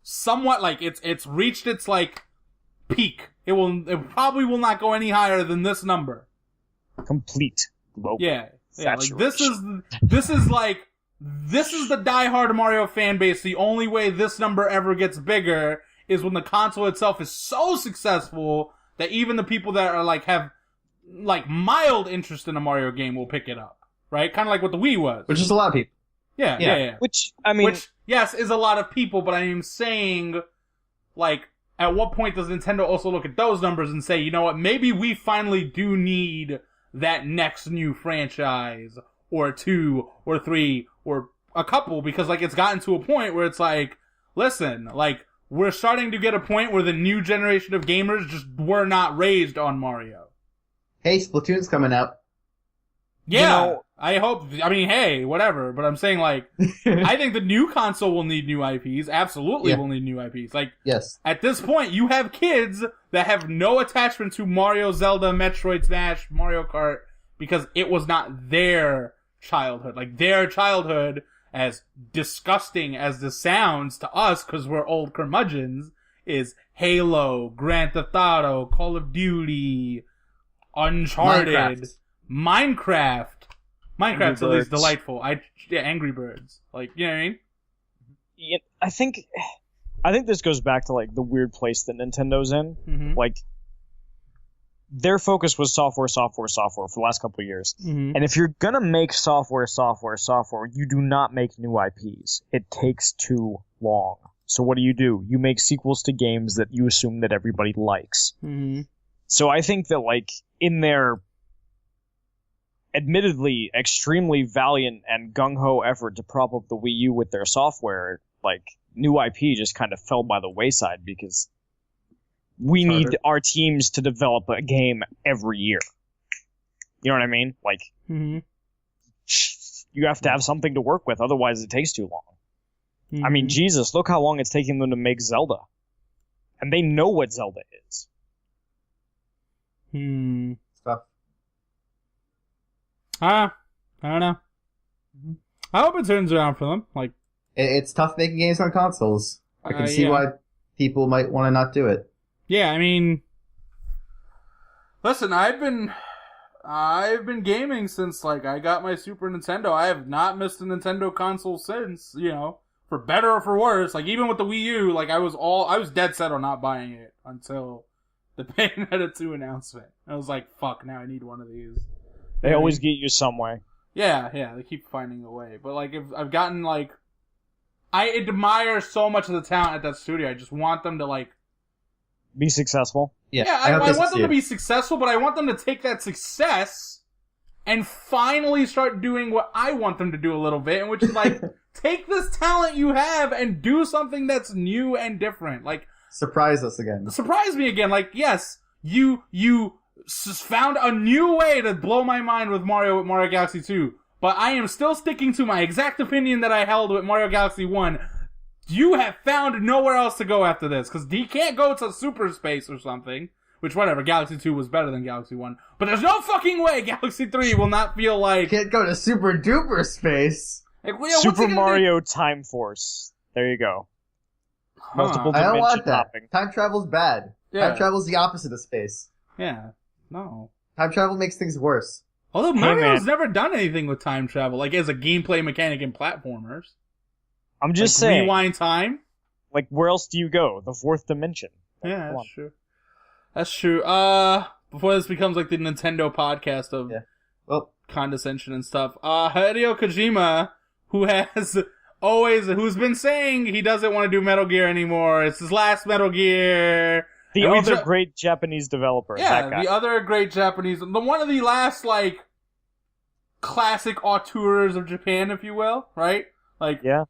C: somewhat, it's reached its, peak. It probably will not go any higher than this number.
E: Complete. Global.
C: Yeah, this is the diehard Mario fan base. The only way this number ever gets bigger is when the console itself is so successful that even the people that are have mild interest in a Mario game will pick it up. Right? Kind of like what the Wii was.
D: Which is a lot of people.
C: Yeah.
E: Which,
C: yes, is a lot of people, but I am saying, at what point does Nintendo also look at those numbers and say, you know what, maybe we finally do need that next new franchise, or 2, or 3, or a couple, because, it's gotten to a point where it's listen, we're starting to get a point where the new generation of gamers just were not raised on Mario.
D: Hey, Splatoon's coming out.
C: Yeah, I hope, hey, whatever, but I'm saying, I think the new console will need new IPs, absolutely will need new IPs.
D: Yes.
C: At this point, you have kids that have no attachment to Mario, Zelda, Metroid, Smash, Mario Kart, because it was not their childhood. Their childhood, as disgusting as this sounds to us, because we're old curmudgeons, is Halo, Grand Theft Auto, Call of Duty, Uncharted, Minecraft at least delightful. Angry Birds. You know what I mean?
E: Yeah, I think this goes back to the weird place that Nintendo's in.
C: Mm-hmm.
E: Their focus was software for the last couple of years.
C: Mm-hmm.
E: And if you're gonna make software, you do not make new IPs. It takes too long. So what do? You make sequels to games that you assume that everybody likes.
C: Mm-hmm.
E: So I think that in their admittedly extremely valiant and gung-ho effort to prop up the Wii U with their software, new IP just kind of fell by the wayside because we need our teams to develop a game every year. You know what I mean?
C: Mm-hmm.
E: You have to have something to work with, otherwise it takes too long.
C: Mm-hmm.
E: I mean, Jesus, look how long it's taking them to make Zelda. And they know what Zelda is.
D: Stuff.
C: I don't know. I hope it turns around for them.
D: It's tough making games on consoles. I can see why people might want to not do it.
C: Yeah, I mean, listen, I've been gaming since I got my Super Nintendo. I have not missed a Nintendo console since, for better or for worse. Even with the Wii U, I was dead set on not buying it until the Bayonetta 2 announcement. I was fuck, now I need one of these.
E: They always get you some way.
C: Yeah, they keep finding a way. But if I've gotten I admire so much of the talent at that studio. I just want them to, like...
E: Be successful.
C: Yeah, I want them to be successful, but I want them to take that success and finally start doing what I want them to do a little bit, and which is, like, take this talent you have and do something that's new and different. Like...
D: Surprise us again.
C: Surprise me again. Like, yes, you found a new way to blow my mind with Mario Galaxy 2, but I am still sticking to my exact opinion that I held with Mario Galaxy 1. You have found nowhere else to go after this, because he can't go to super space or something, which, whatever, Galaxy 2 was better than Galaxy 1, but there's no fucking way Galaxy 3 will not feel like...
D: Can't go to super duper space.
C: Like,
E: Super Mario Time Force. There you go. Multiple
D: I
E: dimension
D: don't want that.
E: hopping.
D: Time travel's bad.
C: Yeah.
D: Time travel's the opposite of space.
C: Yeah, no.
D: Time travel makes things worse.
C: Although Mario's never done anything with time travel, like as a gameplay mechanic in platformers.
E: I'm just
C: like,
E: saying.
C: Rewind time?
E: Like, where else do you go? The fourth dimension.
C: Yeah, that's true. That's true. Before this becomes like the Nintendo podcast of condescension and stuff, Hideo Kojima, who's been saying he doesn't want to do Metal Gear anymore. It's his last Metal Gear.
E: The other great Japanese developer.
C: Yeah,
E: that guy.
C: the other great Japanese, one of the last, like, classic auteurs of Japan, if you will, right? Like,
E: yeah.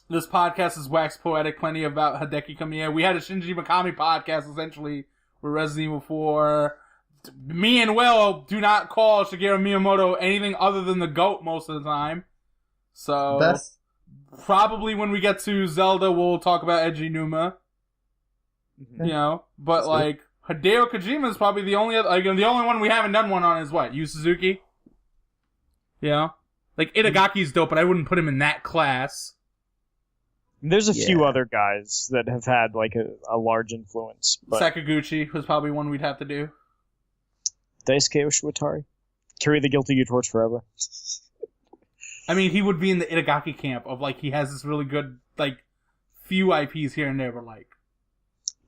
C: This podcast is wax poetic plenty about Hideki Kamiya. We had a Shinji Mikami podcast, essentially, with Resident Evil 4. Me and Will do not call Shigeru Miyamoto anything other than the GOAT most of the time. So,
D: Best.
C: Probably when we get to Zelda, we'll talk about Eiji Numa. You know, but like Hideo Kojima is probably the only other, like, the only one we haven't done one on is what, Yu Suzuki? You know, like Itagaki's dope, but I wouldn't put him in that class.
E: There's a few other guys that have had like a large influence. But...
C: Sakaguchi was probably one we'd have to do.
E: Daisuke Oshiwatari, carry the guilty you torch forever.
C: I mean, he would be in the Itagaki camp of like he has this really good like few IPs here and there, but like.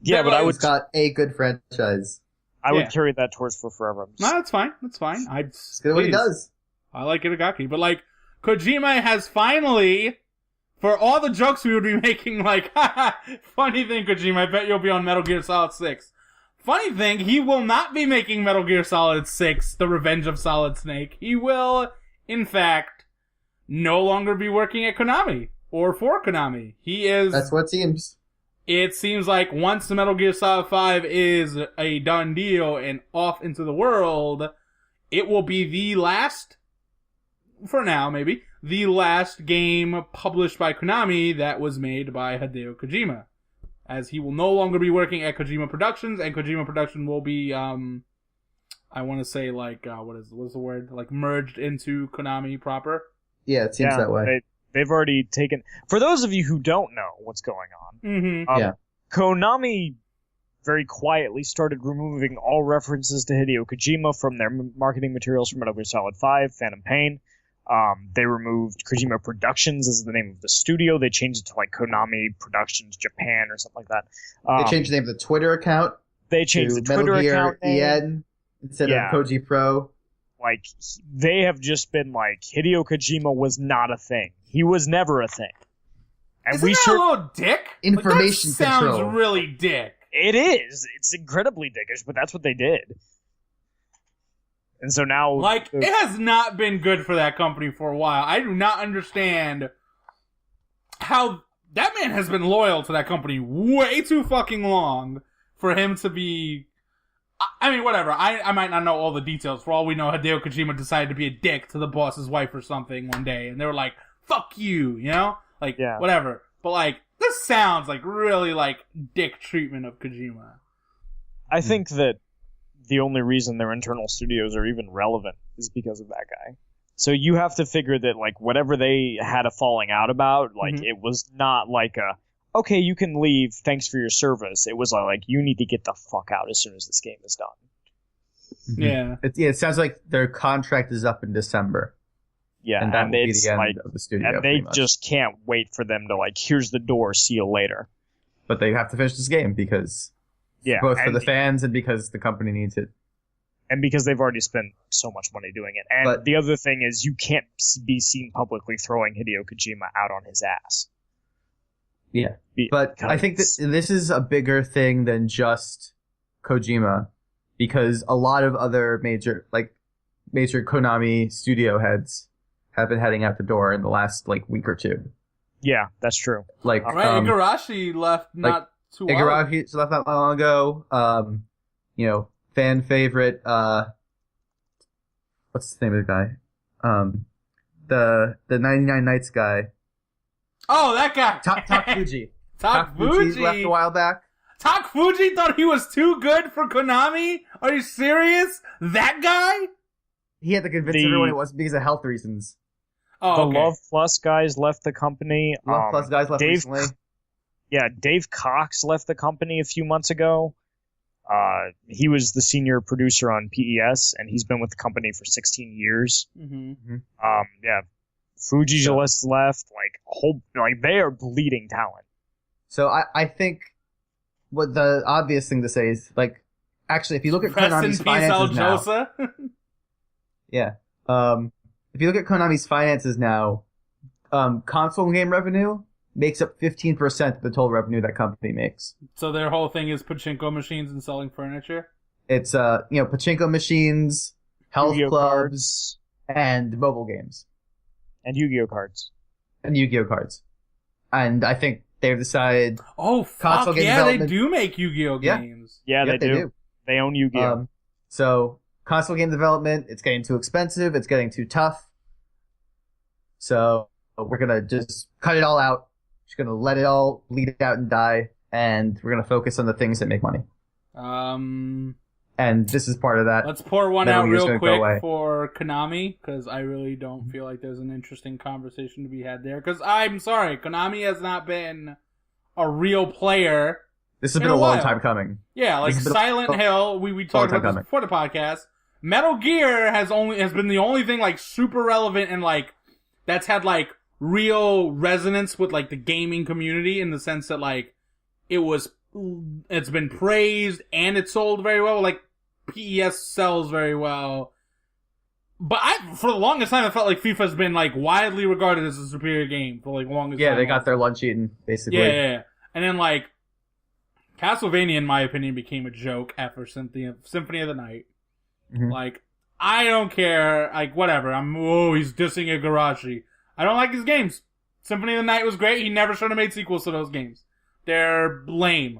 E: Yeah, but I would
D: got a good franchise.
E: I would carry that torch for forever.
C: No, that's fine. That's fine.
D: It's good what he does.
C: I like Itagaki, but like Kojima has finally, for all the jokes we would be making, like, funny thing, Kojima, I bet you'll be on Metal Gear Solid 6. Funny thing, he will not be making Metal Gear Solid 6, The Revenge of Solid Snake. He will, in fact, no longer be working at Konami or for Konami. He is.
D: That's what it seems.
C: It seems like once the Metal Gear Solid 5 is a done deal and off into the world, it will be the last, for now maybe, the last game published by Konami that was made by Hideo Kojima. As he will no longer be working at Kojima Productions, and Kojima Production will be, I want to say like, what's the word? Like merged into Konami proper?
D: Yeah, it seems that way.
E: They've already taken... For those of you who don't know what's going on, Konami very quietly started removing all references to Hideo Kojima from their marketing materials for Metal Gear Solid 5, Phantom Pain. They removed Kojima Productions as the name of the studio. They changed it to like Konami Productions Japan or something like that.
D: They changed the name of the Twitter account.
E: They changed the Twitter
D: Metal Gear
E: account
D: EN instead of Koji Pro.
E: Like, they have just been like, Hideo Kojima was not a thing. He was never a thing. And
C: Isn't that a little dick?
D: Information
C: like, that
D: control.
C: sounds really dick.
E: It is. It's incredibly dickish, but that's what they did. And so now...
C: Like, it has not been good for that company for a while. I do not understand how... That man has been loyal to that company way too fucking long for him to be... I mean, whatever. I might not know all the details. For all we know, Hideo Kojima decided to be a dick to the boss's wife or something one day, and they were like, fuck you, you know? Like, whatever. But, like, this sounds like really, like, dick treatment of Kojima.
E: I think that the only reason their internal studios are even relevant is because of that guy. So you have to figure that, like, whatever they had a falling out about, like, it was not like a, okay, you can leave, thanks for your service. It was like, you need to get the fuck out as soon as this game is done.
C: Yeah.
D: It sounds like their contract is up in December.
E: Yeah,
D: and that will be the end of the studio.
E: And they just can't wait for them to, like, here's the door, see you later.
D: But they have to finish this game because, both for the fans and because the company needs it.
E: And because they've already spent so much money doing it. And the other thing is you can't be seen publicly throwing Hideo Kojima out on his ass.
D: Yeah. But I think that this is a bigger thing than just Kojima, because a lot of other major Konami studio heads have been heading out the door in the last week or two.
E: Yeah, that's true.
C: Igarashi left not too long.
D: Igarashi left not long ago. Fan favorite. What's the name of the guy? The 99 Nights guy.
C: Oh, that guy.
D: Tak Fuji.
C: Tak
D: Fuji
C: Fuji
D: left a while back.
C: Tak Fuji thought he was too good for Konami? Are you serious? That guy?
D: He had to convince everyone it wasn't because of health reasons.
C: Oh,
E: the Love Plus guys left the company.
D: Love Plus guys left recently.
E: Yeah, Dave Cox left the company a few months ago. He was the senior producer on PES, and he's been with the company for 16 years.
C: Mm-hmm.
E: Yeah, Fuji just left. They are bleeding talent.
D: So I think what the obvious thing to say is actually, if you look at Konami's finances now, yeah. If you look at Konami's finances now, console game revenue makes up 15% of the total revenue that company makes.
C: So their whole thing is pachinko machines and selling furniture?
D: It's pachinko machines, health
E: Yu-Gi-Oh
D: clubs, and mobile games.
E: And Yu-Gi-Oh cards.
D: And I think they've decided...
C: Oh, fuck, they do make Yu-Gi-Oh games.
E: Yeah, they do. They own Yu-Gi-Oh.
D: So, console game development, it's getting too expensive, it's getting too tough. So, we're gonna just cut it all out. Just gonna let it all bleed out and die, and we're gonna focus on the things that make money. And this is part of that.
C: Let's pour one out real quick for Konami, because I really don't feel like there's an interesting conversation to be had there. Because I'm sorry, Konami has not been a real player.
D: This has been a long time coming.
C: Yeah, Silent Hill, we talked about this before the podcast. Metal Gear has been the only thing super relevant and that's had real resonance with the gaming community, in the sense that it's been praised and it sold very well. PES sells very well. But for the longest time, I felt like FIFA's been widely regarded as a superior game for the longest time.
D: Yeah, they got their lunch eaten, basically.
C: Yeah. And then Castlevania, in my opinion, became a joke after Symphony of the Night.
D: Mm-hmm.
C: I don't care. Whatever. He's dissing Igarashi. I don't like his games. Symphony of the Night was great. He never should have made sequels to those games. They're lame.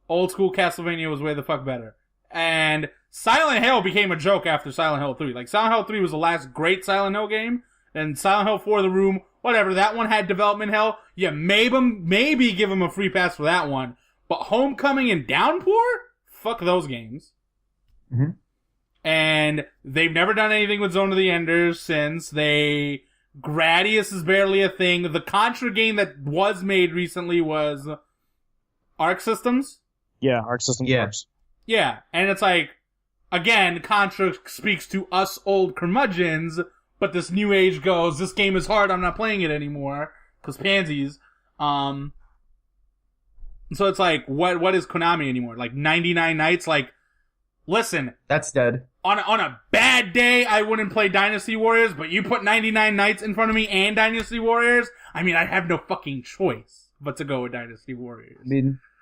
C: Old school Castlevania was way the fuck better. And Silent Hill became a joke after Silent Hill 3. Silent Hill 3 was the last great Silent Hill game. And Silent Hill 4, The Room, whatever. That one had development hell. Yeah, maybe give him a free pass for that one. But Homecoming and Downpour? Fuck those games.
D: Mm-hmm.
C: And they've never done anything with Zone of the Enders since. Gradius is barely a thing. The Contra game that was made recently was Arc Systems.
E: Yeah, Arc Systems works.
C: Yeah, and it's again, Contra speaks to us old curmudgeons, but this new age goes, this game is hard, I'm not playing it anymore, because pansies. So it's what is Konami anymore? 99 Nights? Listen.
D: That's dead.
C: On a bad day, I wouldn't play Dynasty Warriors, but you put 99 Nights in front of me and Dynasty Warriors, I have no fucking choice but to go with Dynasty Warriors.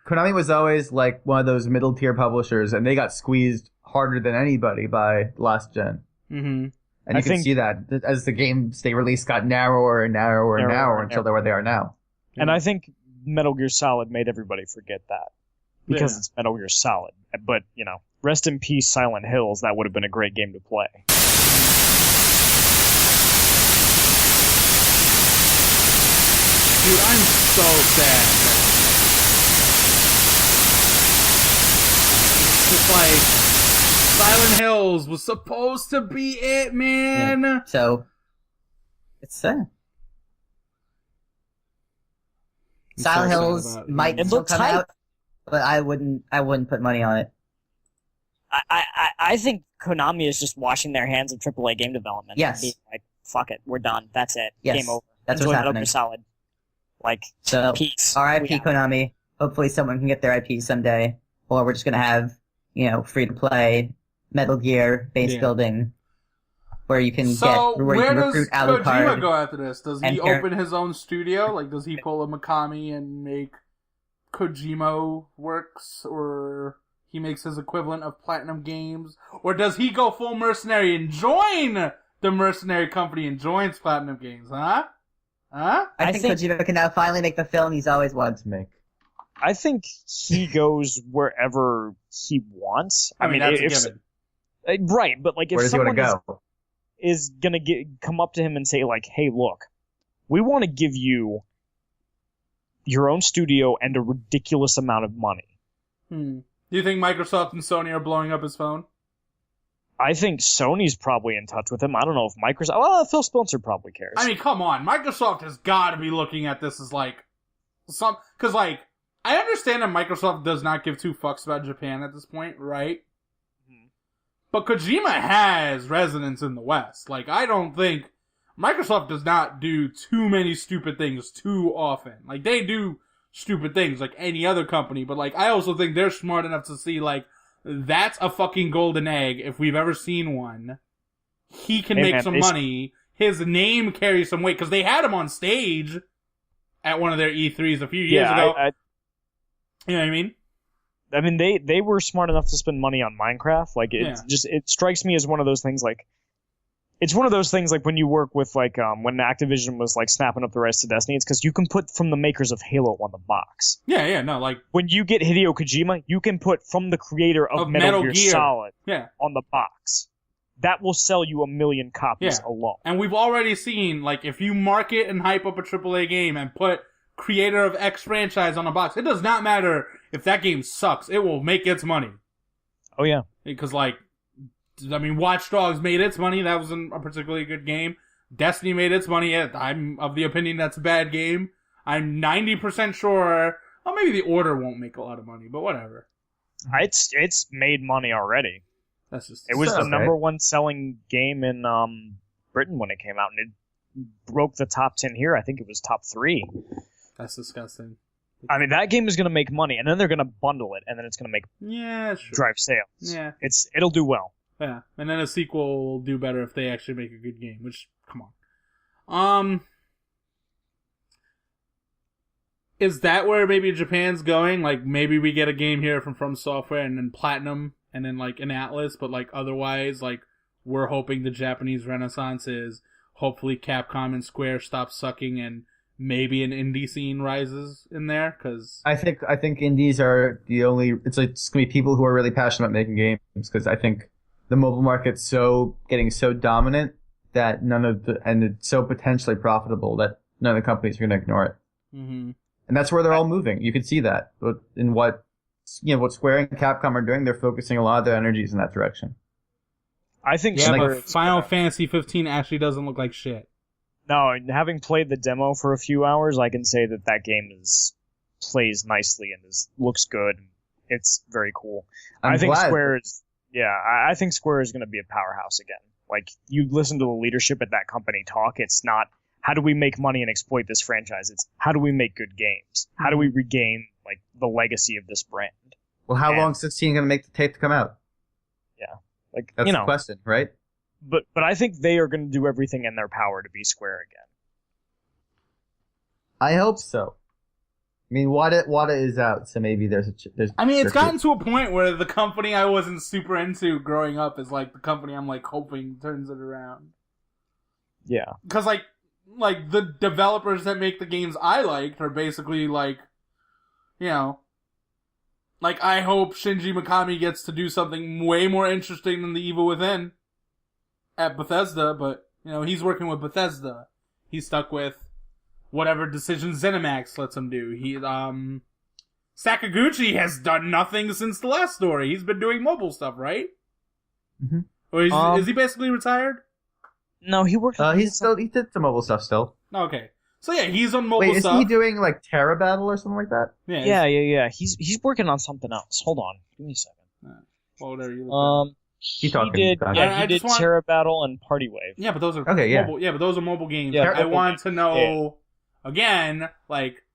D: Konami was always one of those middle tier publishers, and they got squeezed harder than anybody by last gen.
C: Mm-hmm.
D: And you can see that as the games they released got narrower and narrower and narrower until they're where they are now.
E: And I think Metal Gear Solid made everybody forget that. Because it's Metal Gear Solid. But, rest in peace, Silent Hills. That would have been a great game to play.
C: Dude, I'm so sad. It's Silent Hills was supposed to be it, man.
F: Yeah. So, it's sad. Silent Hills might still come out, but I wouldn't put money on it.
G: I think Konami is just washing their hands of AAA game development.
F: Yes.
G: Being fuck it, we're done. That's it.
F: Yes.
G: Game over.
F: That's
G: Enjoy
F: what's
G: Metal
F: happening.
G: Gear Solid.
F: So,
G: peace.
F: RIP Konami. Hopefully someone can get their IP someday, or we're just gonna have, free to play Metal Gear base building where you can
C: where does
F: recruit
C: Kojima
F: Alucard.
C: go after this? Does he open his own studio? Like, does he pull a Mikami and make Kojima works, or he makes his equivalent of Platinum Games, or does he go full mercenary and join the mercenary company and joins Platinum Games? Huh?
F: I think Kojima can now finally make the film he's always wanted to make.
E: I think he goes wherever he wants.
C: I mean, that's a given.
E: Right, but like if
D: Where does he want
E: someone
D: to go?
E: is gonna come up to him and say like, "Hey, look, we want to give you your own studio and a ridiculous amount of money."
C: Do you think Microsoft and Sony are blowing up his phone?
E: I think Sony's probably in touch with him. I don't know if Microsoft... Well, Phil Spencer probably cares.
C: I mean, come on. Microsoft has got to be looking at this as, like, some... Because, like, I understand that Microsoft does not give two fucks about Japan at this point, right? Mm-hmm. But Kojima has resonance in the West. Like, I don't think... Microsoft does not do too many stupid things too often. Like, they do stupid things like any other company, but, like, I also think they're smart enough to see, like, that's a fucking golden egg if we've ever seen one. He can make some money. His name carries some weight, because they had him on stage at one of their E3s a few years ago. You know what I mean?
E: I mean, they were smart enough to spend money on Minecraft. Like, it strikes me as one of those things, like, it's one of those things like when you work with like when Activision was like snapping up the rights to Destiny, it's because you can put from the makers of Halo on the box.
C: Like
E: when you get Hideo Kojima, you can put from the creator of Metal Gear Solid on the box. That will sell you 1 million copies alone.
C: And we've already seen, like, if you market and hype up a AAA game and put creator of X franchise on a box, it does not matter if that game sucks. It will make its money.
E: Oh yeah,
C: because like. I mean, Watch Dogs made its money. That wasn't a particularly good game. Destiny made its money. I'm of the opinion that's a bad game. I'm 90% sure. Well, maybe The Order won't make a lot of money, but whatever.
E: It's made money already.
C: That's just
E: it was the number one selling game in Britain when it came out, and it broke the top 10 here. I think it was top 3.
C: That's disgusting.
E: I mean, that game is going to make money, and then they're going to bundle it, and then it's going to make drive sales.
C: Yeah,
E: it'll do well.
C: Yeah, and then a sequel will do better if they actually make a good game, which, come on. Is that where maybe Japan's going? Like, maybe we get a game here from Software and then Platinum and then, like, an Atlas, but, like, otherwise, like, we're hoping the Japanese renaissance is hopefully Capcom and Square stop sucking and maybe an indie scene rises in there, because...
D: I think indies are the only... It's going to be people who are really passionate about making games, because I think... The mobile market's getting so dominant that and it's so potentially profitable that none of the companies are going to ignore it.
C: Mm-hmm.
D: And that's where they're all moving. You can see that. But in what Square and Capcom are doing, they're focusing a lot of their energies in that direction.
E: I think
C: but Final Fantasy 15 actually doesn't look like shit.
E: No, having played the demo for a few hours, I can say that game plays nicely and looks good. It's very cool. I think Square is... Yeah, I think Square is going to be a powerhouse again. Like, you listen to the leadership at that company talk, it's not, how do we make money and exploit this franchise? It's, how do we make good games? How do we regain, like, the legacy of this brand?
D: Well, how long is 16 going to take to come out?
E: Yeah. Like,
D: that's the question, right?
E: But I think they are going to do everything in their power to be Square again.
D: I hope so. I mean, Wada is out, so maybe there's.
C: I mean, it's gotten to a point where the company I wasn't super into growing up is like the company I'm like hoping turns it around.
E: Yeah,
C: because like the developers that make the games I liked are basically like, you know, like I hope Shinji Mikami gets to do something way more interesting than The Evil Within at Bethesda, but you know he's working with Bethesda. He's stuck with whatever decision ZeniMax lets him do. Sakaguchi has done nothing since the last story. He's been doing mobile stuff, right?
D: Mm-hmm.
C: Or is he basically retired?
E: No, he worked.
D: He did some mobile stuff still.
C: Okay, so yeah, he's on mobile stuff.
D: Wait, is he doing like Terra Battle or something like that?
E: Yeah. He's working on something else. Hold on, give me a second.
C: Well, whatever you
E: he did Terra Battle and Party Wave.
C: Yeah, but those are
D: mobile.
C: Yeah, but those are mobile games.
E: Yeah,
C: I want to know. Again, like,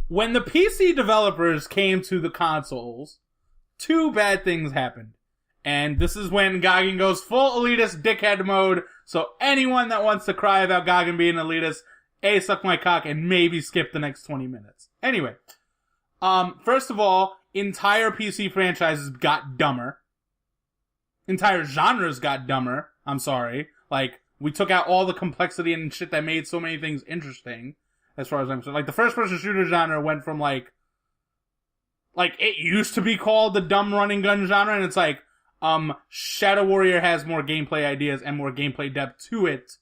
C: when the PC developers came to the consoles, 2 bad things happened. And this is when Goggin goes full elitist dickhead mode. So anyone that wants to cry about Goggin being elitist, A, suck my cock and maybe skip the next 20 minutes. Anyway, first of all, entire PC franchises got dumber. Entire genres got dumber. I'm sorry. Like, we took out all the complexity and shit that made so many things interesting, as far as I'm concerned. Like, the first-person shooter genre went from, like, it used to be called the dumb running gun genre, and it's like, Shadow Warrior has more gameplay ideas and more gameplay depth to it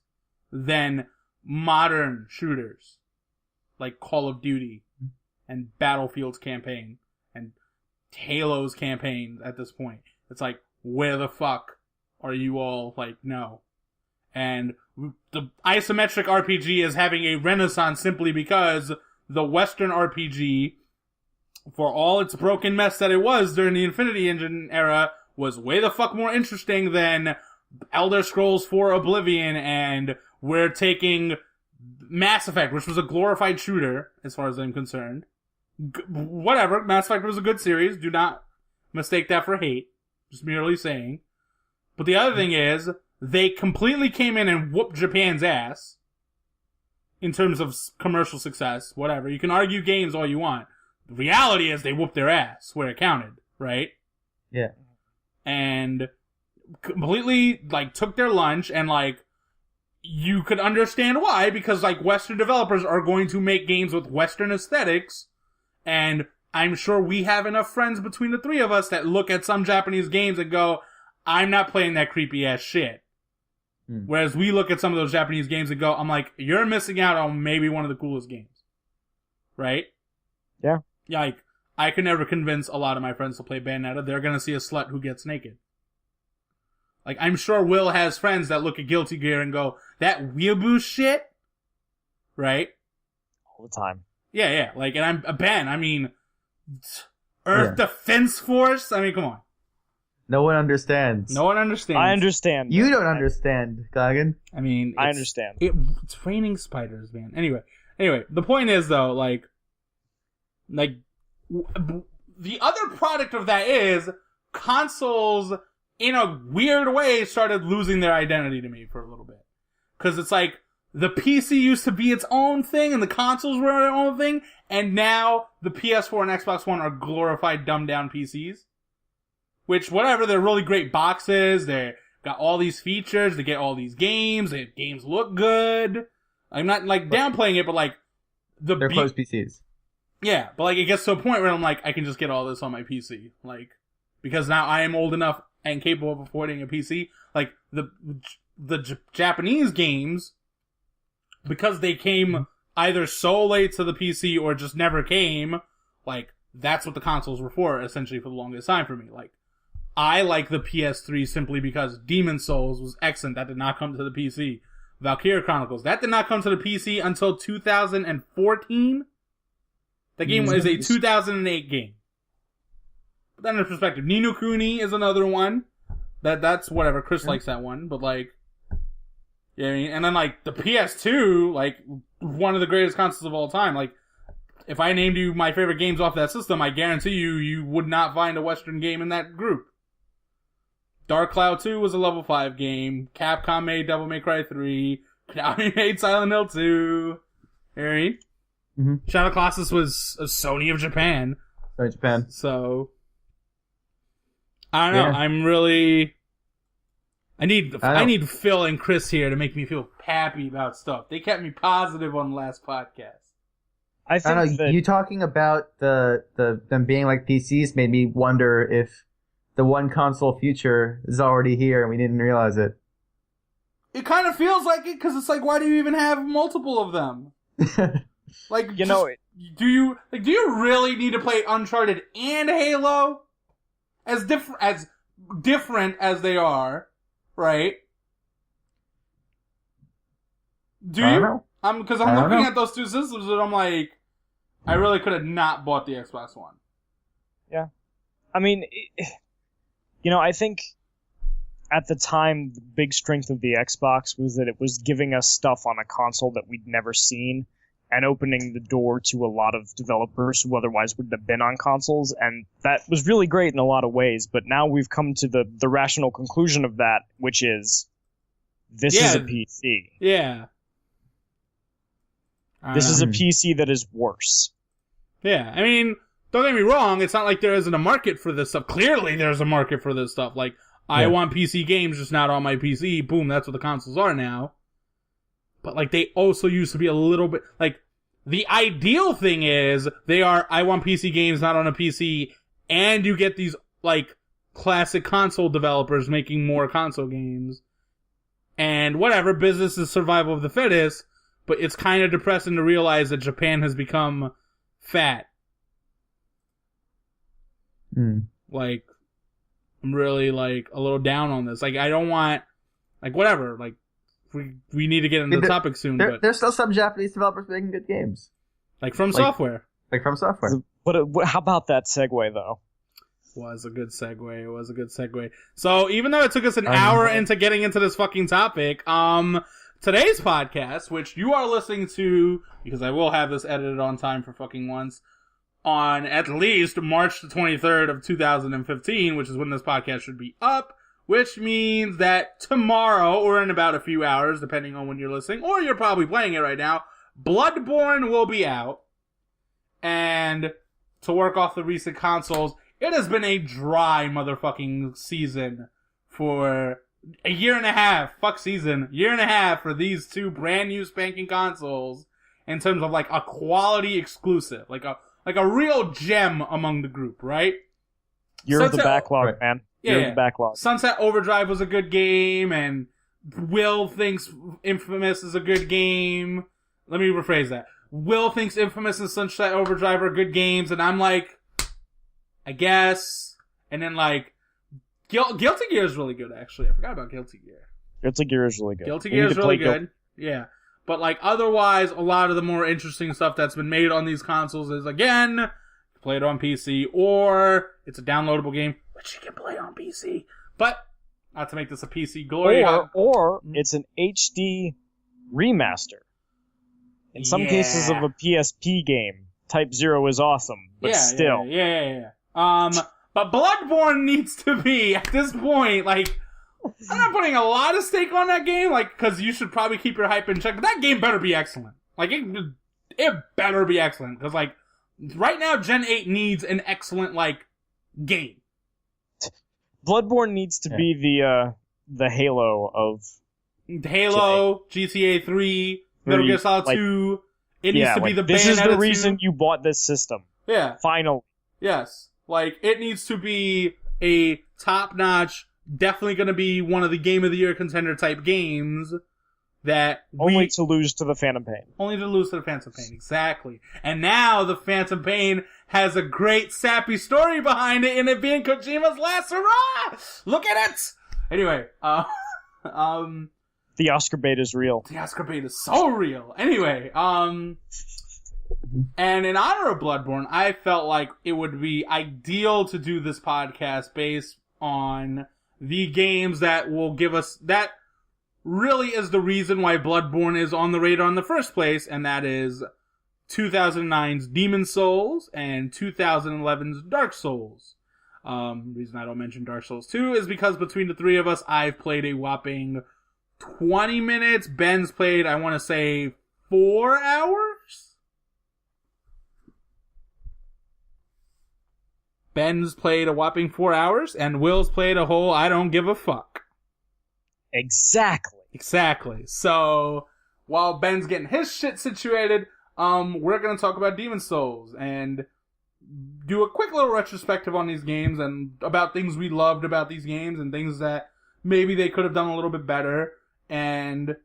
C: than modern shooters. Like Call of Duty and Battlefield's campaign and Halo's campaign at this point. It's like, where the fuck are you all? Like, no. And the isometric RPG is having a renaissance simply because the Western RPG, for all its broken mess that it was during the Infinity Engine era, was way the fuck more interesting than Elder Scrolls 4 Oblivion, and we're taking Mass Effect, which was a glorified shooter, as far as I'm concerned. Whatever, Mass Effect was a good series, do not mistake that for hate, just merely saying. But the other thing is, they completely came in and whooped Japan's ass, in terms of commercial success, whatever. You can argue games all you want. The reality is they whooped their ass where it counted, right?
D: Yeah.
C: And completely, like, took their lunch, and, like, you could understand why, because, like, Western developers are going to make games with Western aesthetics, and I'm sure we have enough friends between the three of us that look at some Japanese games and go, I'm not playing that creepy-ass shit. Whereas we look at some of those Japanese games and go, I'm like, you're missing out on maybe one of the coolest games. Right?
E: Yeah.
C: Yeah, like, I could never convince a lot of my friends to play Bayonetta. They're gonna see a slut who gets naked. Like, I'm sure Will has friends that look at Guilty Gear and go, that weeaboo shit? Right?
E: All the time.
C: Yeah. Like, and I'm Ben. I mean, Earth Defense Force? I mean, come on.
D: No one understands.
C: No one understands.
E: I understand.
D: You don't understand, Goggin.
C: I mean,
E: I understand.
C: It's raining spiders, man. Anyway, the point is, though, like, the other product of that is consoles, in a weird way, started losing their identity to me for a little bit. Because it's like, the PC used to be its own thing, and the consoles were their own thing, and now the PS4 and Xbox One are glorified, dumbed-down PCs. Which, whatever, they're really great boxes, they got all these features, they get all these games, the games look good. I'm not, like, downplaying it, but, like,
D: they're closed PCs.
C: Yeah, but, like, it gets to a point where I'm like, I can just get all this on my PC. Like, because now I am old enough and capable of affording a PC. Like, the Japanese games, because they came either so late to the PC or just never came, like, that's what the consoles were for, essentially, for the longest time for me. Like, I like the PS3 simply because Demon's Souls was excellent. That did not come to the PC. Valkyria Chronicles, that did not come to the PC until 2014. The game is a 2008 game. But then in perspective, Ni no Kuni is another one. That's whatever. Chris likes that one, but like, yeah, I mean, and then like the PS2, like one of the greatest consoles of all time. Like, if I named you my favorite games off that system, I guarantee you would not find a Western game in that group. Dark Cloud 2 was a level 5 game. Capcom made Devil May Cry 3. Konami made Silent Hill 2. You know what I mean?
D: Mm-hmm.
C: Shadow Colossus was a Sony of Japan.
D: Sony Japan.
C: So, I don't know. I'm really... I need Phil and Chris here to make me feel happy about stuff. They kept me positive on the last podcast.
E: I think
D: you talking about them being like PCs made me wonder if the one console future is already here and we didn't realize it.
C: It kind of feels like it, because it's like, why do you even have multiple of them? Like, do you really need to play Uncharted and Halo? As different as they are, right? Do you?
D: Know.
C: Because I'm looking at those two systems and I'm like, I really could have not bought the Xbox One.
E: Yeah. I mean, I think at the time, the big strength of the Xbox was that it was giving us stuff on a console that we'd never seen. and opening the door to a lot of developers who otherwise wouldn't have been on consoles, and that was really great in a lot of ways, but now we've come to the rational conclusion of that, which is, this is a PC.
C: Yeah.
E: This is a PC that is worse.
C: Yeah, I mean, don't get me wrong, it's not like there isn't a market for this stuff. Clearly there's a market for this stuff. Like, I want PC games, just not on my PC. Boom, that's what the consoles are now. But, like, they also used to be a little bit... Like, the ideal thing is, they are, I want PC games, not on a PC, and you get these, like, classic console developers making more console games. And whatever, business is survival of the fittest, but it's kind of depressing to realize that Japan has become fat. Like, I'm really, like, a little down on this. Like, I don't want... Like, whatever, like... We need to get into the topic soon, but...
D: There's still some Japanese developers making good games.
C: Like From Software.
D: Like From Software.
E: But how about that segue, though?
C: Was a good segue. So, even though it took us an hour into getting into this fucking topic, today's podcast, which you are listening to, because I will have this edited on time for fucking once, on at least March the 23rd of 2015, which is when this podcast should be up, which means that tomorrow, or in about a few hours, depending on when you're listening, or you're probably playing it right now, Bloodborne will be out. And to work off the recent consoles, it has been a dry motherfucking season for a year and a half. Year and a half for these two brand new spanking consoles in terms of like a quality exclusive. Like a real gem among the group, right?
E: You're the backlog, man.
C: Yeah,
E: the backlog.
C: Sunset Overdrive was a good game, and Will thinks Infamous is a good game. Let me rephrase that. Will thinks Infamous and Sunset Overdrive are good games, and I'm like, I guess. And then, like, Guilty Gear is really good, actually. I forgot about Guilty Gear.
E: Guilty Gear is really good.
C: Guilty Gear is really good. Yeah. But, like, otherwise, a lot of the more interesting stuff that's been made on these consoles is, again, play it on PC, or it's a downloadable game, which you can play on PC. But, not to make this a PC glory.
E: Or it's an HD remaster. In some cases of a PSP game, Type 0 is awesome, but still.
C: Yeah. But Bloodborne needs to be, at this point, like, I'm not putting a lot of stake on that game, like, because you should probably keep your hype in check, but that game better be excellent. Like, it better be excellent, because, like, right now, Gen 8 needs an excellent, like, game.
E: Bloodborne needs to be the Halo of...
C: Halo, GTA 3, Metal Gear Solid 2. It needs to be the Bayonetta 2.
E: This is the reason you bought this system.
C: Yeah.
E: Finally.
C: Yes. Like, it needs to be a top-notch, definitely going to be one of the Game of the Year contender type games that
E: only to lose to the Phantom Pain.
C: Only to lose to the Phantom Pain, exactly. And now the Phantom Pain has a great sappy story behind it, in it being Kojima's last hurrah! Look at it! Anyway,
E: the Oscar bait is real.
C: The Oscar bait is so real. Anyway, and in honor of Bloodborne, I felt like it would be ideal to do this podcast based on the games that will give us, that really is the reason why Bloodborne is on the radar in the first place, and that is 2009's Demon's Souls and 2011's Dark Souls. The reason I don't mention Dark Souls 2 is because between the three of us, I've played a whopping 20 minutes. Ben's played, I want to say, 4 hours? Ben's played a whopping 4 hours, and Will's played a whole I don't give a fuck. Exactly. So, while Ben's getting his shit situated, we're gonna talk about Demon's Souls, and do a quick little retrospective on these games, and about things we loved about these games, and things that maybe they could have done a little bit better, and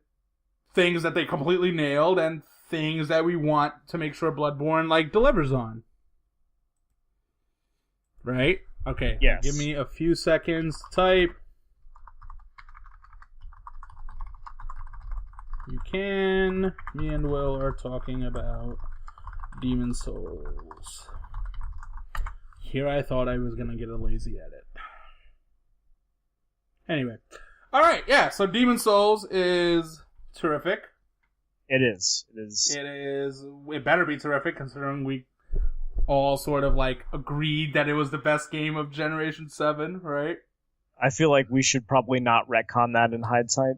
C: things that they completely nailed, and things that we want to make sure Bloodborne, like, delivers on. Right? Okay.
E: Yes.
C: Give me a few seconds to type. You can. Me and Will are talking about Demon's Souls. Here I thought I was gonna get a lazy edit. Anyway. Alright, yeah, so Demon's Souls is terrific.
E: It is.
C: It better be terrific, considering we all sort of like agreed that it was the best game of Generation 7, right?
E: I feel like we should probably not retcon that in hindsight.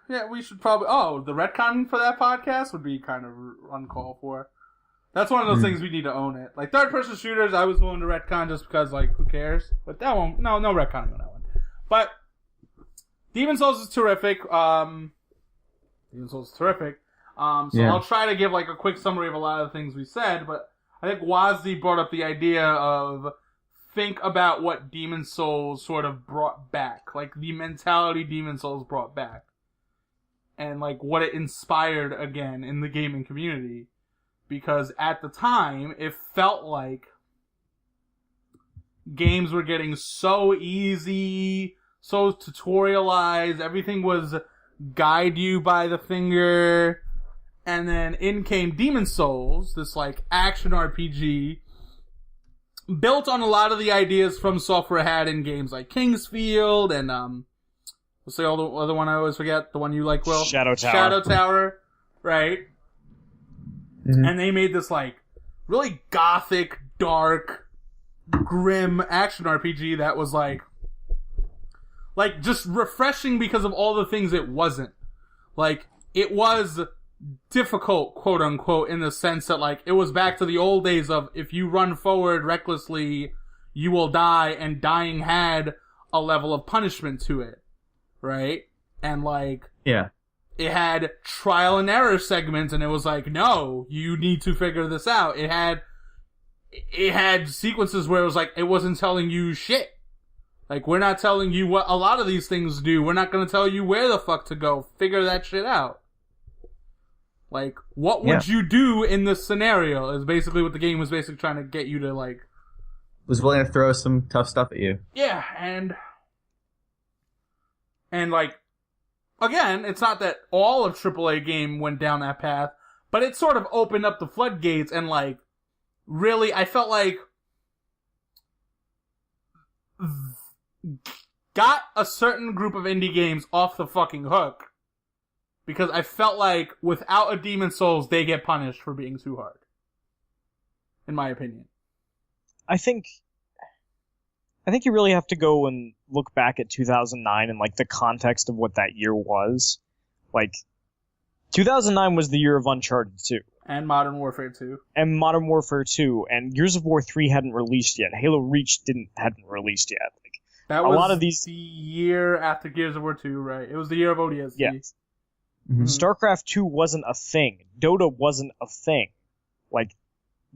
C: Yeah, we should probably... Oh, the retcon for that podcast would be kind of uncalled for. That's one of those things we need to own it. Like, third-person shooters, I was willing to retcon just because, like, who cares? But that one... No retconning on that one. But Demon's Souls is terrific. So I'll try to give, like, a quick summary of a lot of the things we said, but I think Wazzy brought up the idea of think about what Demon's Souls sort of brought back. Like, the mentality Demon's Souls brought back. And, like, what it inspired again in the gaming community. Because at the time, it felt like games were getting so easy, so tutorialized, everything was guide you by the finger, and then in came Demon's Souls, this like action RPG, built on a lot of the ideas From Software had in games like Kingsfield, and what's the other one I always forget, the one you like, Will?
E: Shadow
C: Tower, right? Mm-hmm. And they made this, like, really gothic, dark, grim action RPG that was, like, just refreshing because of all the things it wasn't. Like, it was difficult, quote-unquote, in the sense that, like, it was back to the old days of if you run forward recklessly, you will die, and dying had a level of punishment to it, right? And, like...
D: Yeah.
C: It had trial and error segments, and it was like, no, you need to figure this out. It had sequences where it was like, it wasn't telling you shit. Like, we're not telling you what a lot of these things do. We're not gonna tell you where the fuck to go. Figure that shit out. Like, what would you do in this scenario is basically what the game was basically trying to get you to, like...
D: Was willing to throw some tough stuff at you.
C: Yeah, and like, again, it's not that all of AAA game went down that path, but it sort of opened up the floodgates and, like, really, I felt like got a certain group of indie games off the fucking hook. Because I felt like without a Demon's Souls, they get punished for being too hard. In my opinion.
E: I think you really have to go and look back at 2009 and, like, the context of what that year was. Like, 2009 was the year of Uncharted 2.
C: And Modern Warfare 2.
E: And Gears of War 3 hadn't released yet. Halo Reach hadn't released yet. Like,
C: that was a lot of these... the year after Gears of War 2, right? It was the year of ODST.
E: Yes. Mm-hmm. StarCraft 2 wasn't a thing. Dota wasn't a thing. Like,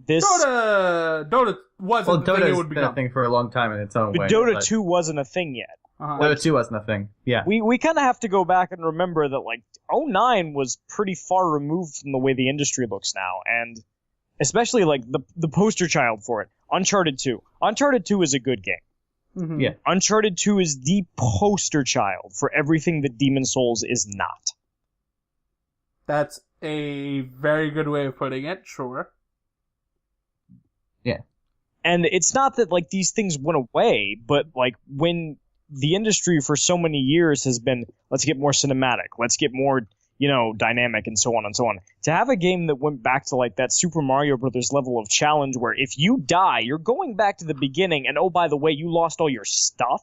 E: this...
C: Dota wasn't the thing it would become.
D: Been a thing for a long time in its own way.
E: But Dota 2 wasn't a thing yet.
D: Dota 2 wasn't a thing, yeah.
E: We kind of have to go back and remember that, like, 2009 was pretty far removed from the way the industry looks now, and especially, like, the poster child for it, Uncharted 2. Uncharted 2 is a good game.
C: Mm-hmm.
D: Yeah.
E: Uncharted 2 is the poster child for everything that Demon's Souls is not.
C: That's a very good way of putting it, sure.
D: Yeah.
E: And it's not that, like, these things went away, but, like, when the industry for so many years has been, let's get more cinematic, let's get more, dynamic, and so on and so on. To have a game that went back to, like, that Super Mario Brothers level of challenge where if you die, you're going back to the beginning, and oh, by the way, you lost all your stuff?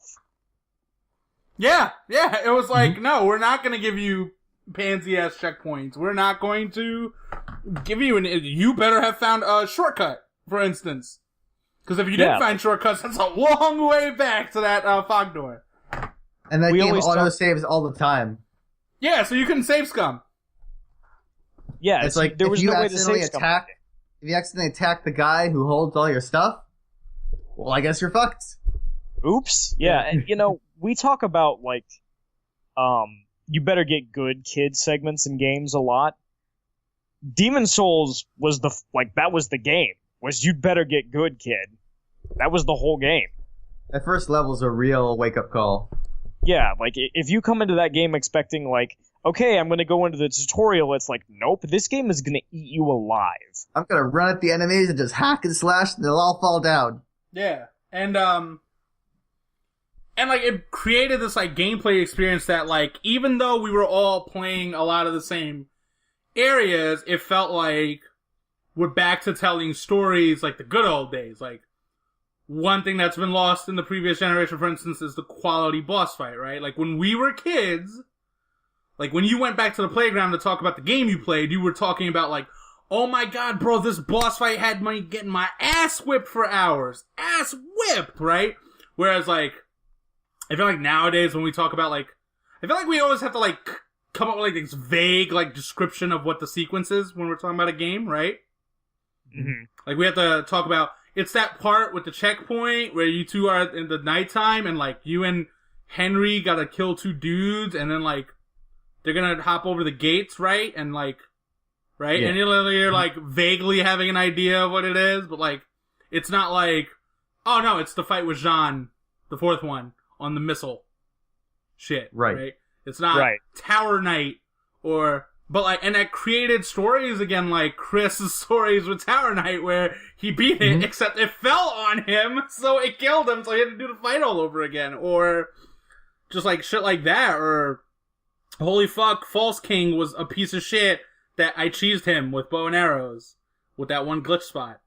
C: Yeah, it was like, no, we're not going to give you pansy-ass checkpoints. We're not going to give you you better have found a shortcut, for instance. Because if you didn't find shortcuts, that's a long way back to that fog door.
D: And that game auto-saves all the time.
C: Yeah, so you can save scum.
E: Yeah,
D: it's like, there was no way to save scum. If you accidentally attack the guy who holds all your stuff, well, I guess you're fucked.
E: Oops. Yeah, and, we talk about, like, you better get good kid segments in games a lot. Demon's Souls was that was the game. Was you'd better get good, kid. That was the whole game.
D: That first level's a real wake-up call.
E: Yeah, like, if you come into that game expecting, like, okay, I'm gonna go into the tutorial, it's like, nope, this game is gonna eat you alive.
D: I'm gonna run at the enemies and just hack and slash, and they'll all fall down.
C: Yeah, and like, it created this, like, gameplay experience that, like, even though we were all playing a lot of the same areas, it felt like we're back to telling stories like the good old days. Like, one thing that's been lost in the previous generation, for instance, is the quality boss fight, right? Like, when we were kids, like, when you went back to the playground to talk about the game you played, you were talking about, like, oh my god, bro, this boss fight had me getting my ass whipped for hours. Ass whipped, right? Whereas, like, I feel like nowadays when we talk about, like, I feel like we always have to, like, come up with, like, this vague, like, description of what the sequence is when we're talking about a game, right?
E: Mm-hmm.
C: Like, we have to talk about, it's that part with the checkpoint where you two are in the nighttime and, like, you and Henry gotta kill two dudes and then, like, they're gonna hop over the gates, right? And, like, right?
D: Yeah.
C: And you're, like, vaguely having an idea of what it is, but, like, it's not like, oh, no, it's the fight with Jean, the fourth one, on the missile shit, right? It's not Tower Knight or... But, like, and that created stories again, like Chris's stories with Tower Knight, where he beat it, except it fell on him, so it killed him, so he had to do the fight all over again. Or just, like, shit like that. Or, holy fuck, False King was a piece of shit that I cheesed him with bow and arrows with that one glitch spot.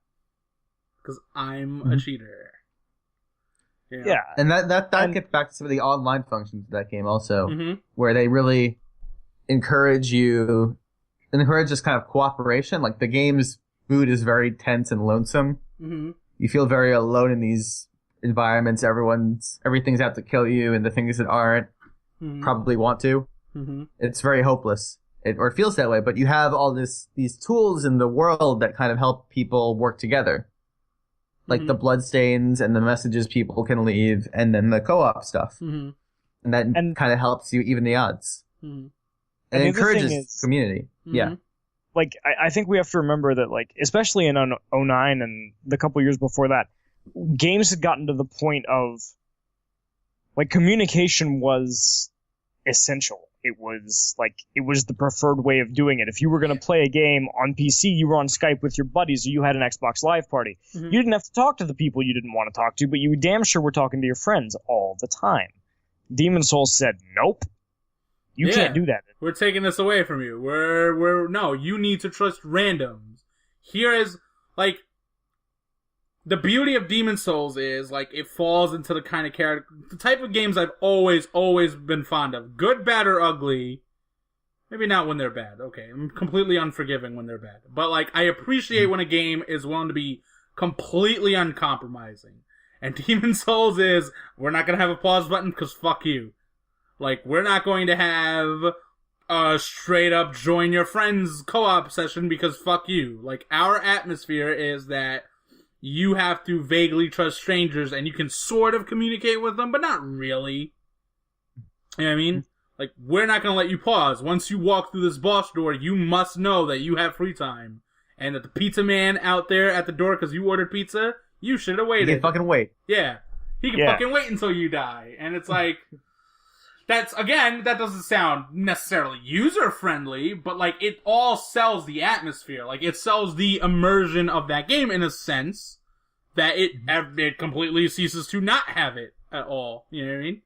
C: Because I'm a cheater.
E: Yeah.
D: And that gets back to some of the online functions of that game also, where they really... encourage this kind of cooperation. Like, the game's mood is very tense and lonesome. You feel very alone in these environments. Everything's out to kill you, and the things that aren't probably want to. It's very hopeless. It feels that way, but you have all these tools in the world that kind of help people work together. Like the bloodstains and the messages people can leave, and then the co-op stuff. And that kind of helps you even the odds. And it encourages community. Yeah.
E: Like, I think we have to remember that, like, especially in 09 and the couple years before that, games had gotten to the point of, like, communication was essential. It was the preferred way of doing it. If you were going to play a game on PC, you were on Skype with your buddies, or you had an Xbox Live party. You didn't have to talk to the people you didn't want to talk to, but you damn sure were talking to your friends all the time. Demon's Souls said, nope. You can't do that.
C: We're taking this away from you. No, you need to trust randoms. Here is, like, the beauty of Demon's Souls is, like, it falls into the kind of character, the type of games I've always been fond of. Good, bad, or ugly. Maybe not when they're bad. Okay, I'm completely unforgiving when they're bad. But, like, I appreciate when a game is willing to be completely uncompromising. And Demon's Souls is, we're not gonna have a pause button because fuck you. Like, we're not going to have a straight-up join-your-friends co-op session because fuck you. Like, our atmosphere is that you have to vaguely trust strangers and you can sort of communicate with them, but not really. You know what I mean? Like, we're not going to let you pause. Once you walk through this boss door, you must know that you have free time. And that the pizza man out there at the door because you ordered pizza, you should have waited.
D: He can fucking wait.
C: Yeah. He can fucking wait until you die. And it's like... That's, again, that doesn't sound necessarily user-friendly, but, like, it all sells the atmosphere. Like, it sells the immersion of that game in a sense that it completely ceases to not have it at all. You know what I mean?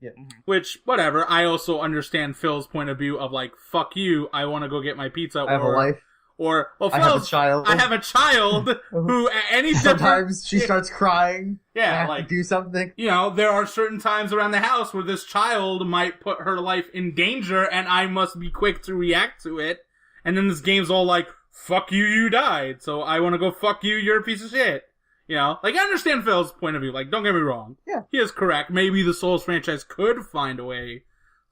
D: Yeah.
C: Which, whatever, I also understand Phil's point of view of, like, fuck you, I want to go get my pizza.
D: I have a life.
C: Or, well,
D: I have a child.
C: I have a child who at any
D: sometimes she starts crying.
C: Yeah,
D: I have
C: like,
D: to do something.
C: You know, there are certain times around the house where this child might put her life in danger, and I must be quick to react to it. And then this game's all like, "Fuck you, you died." So I want to go, "Fuck you, you're a piece of shit." You know, like, I understand Phil's point of view. Like, don't get me wrong.
D: Yeah,
C: he is correct. Maybe the Souls franchise could find a way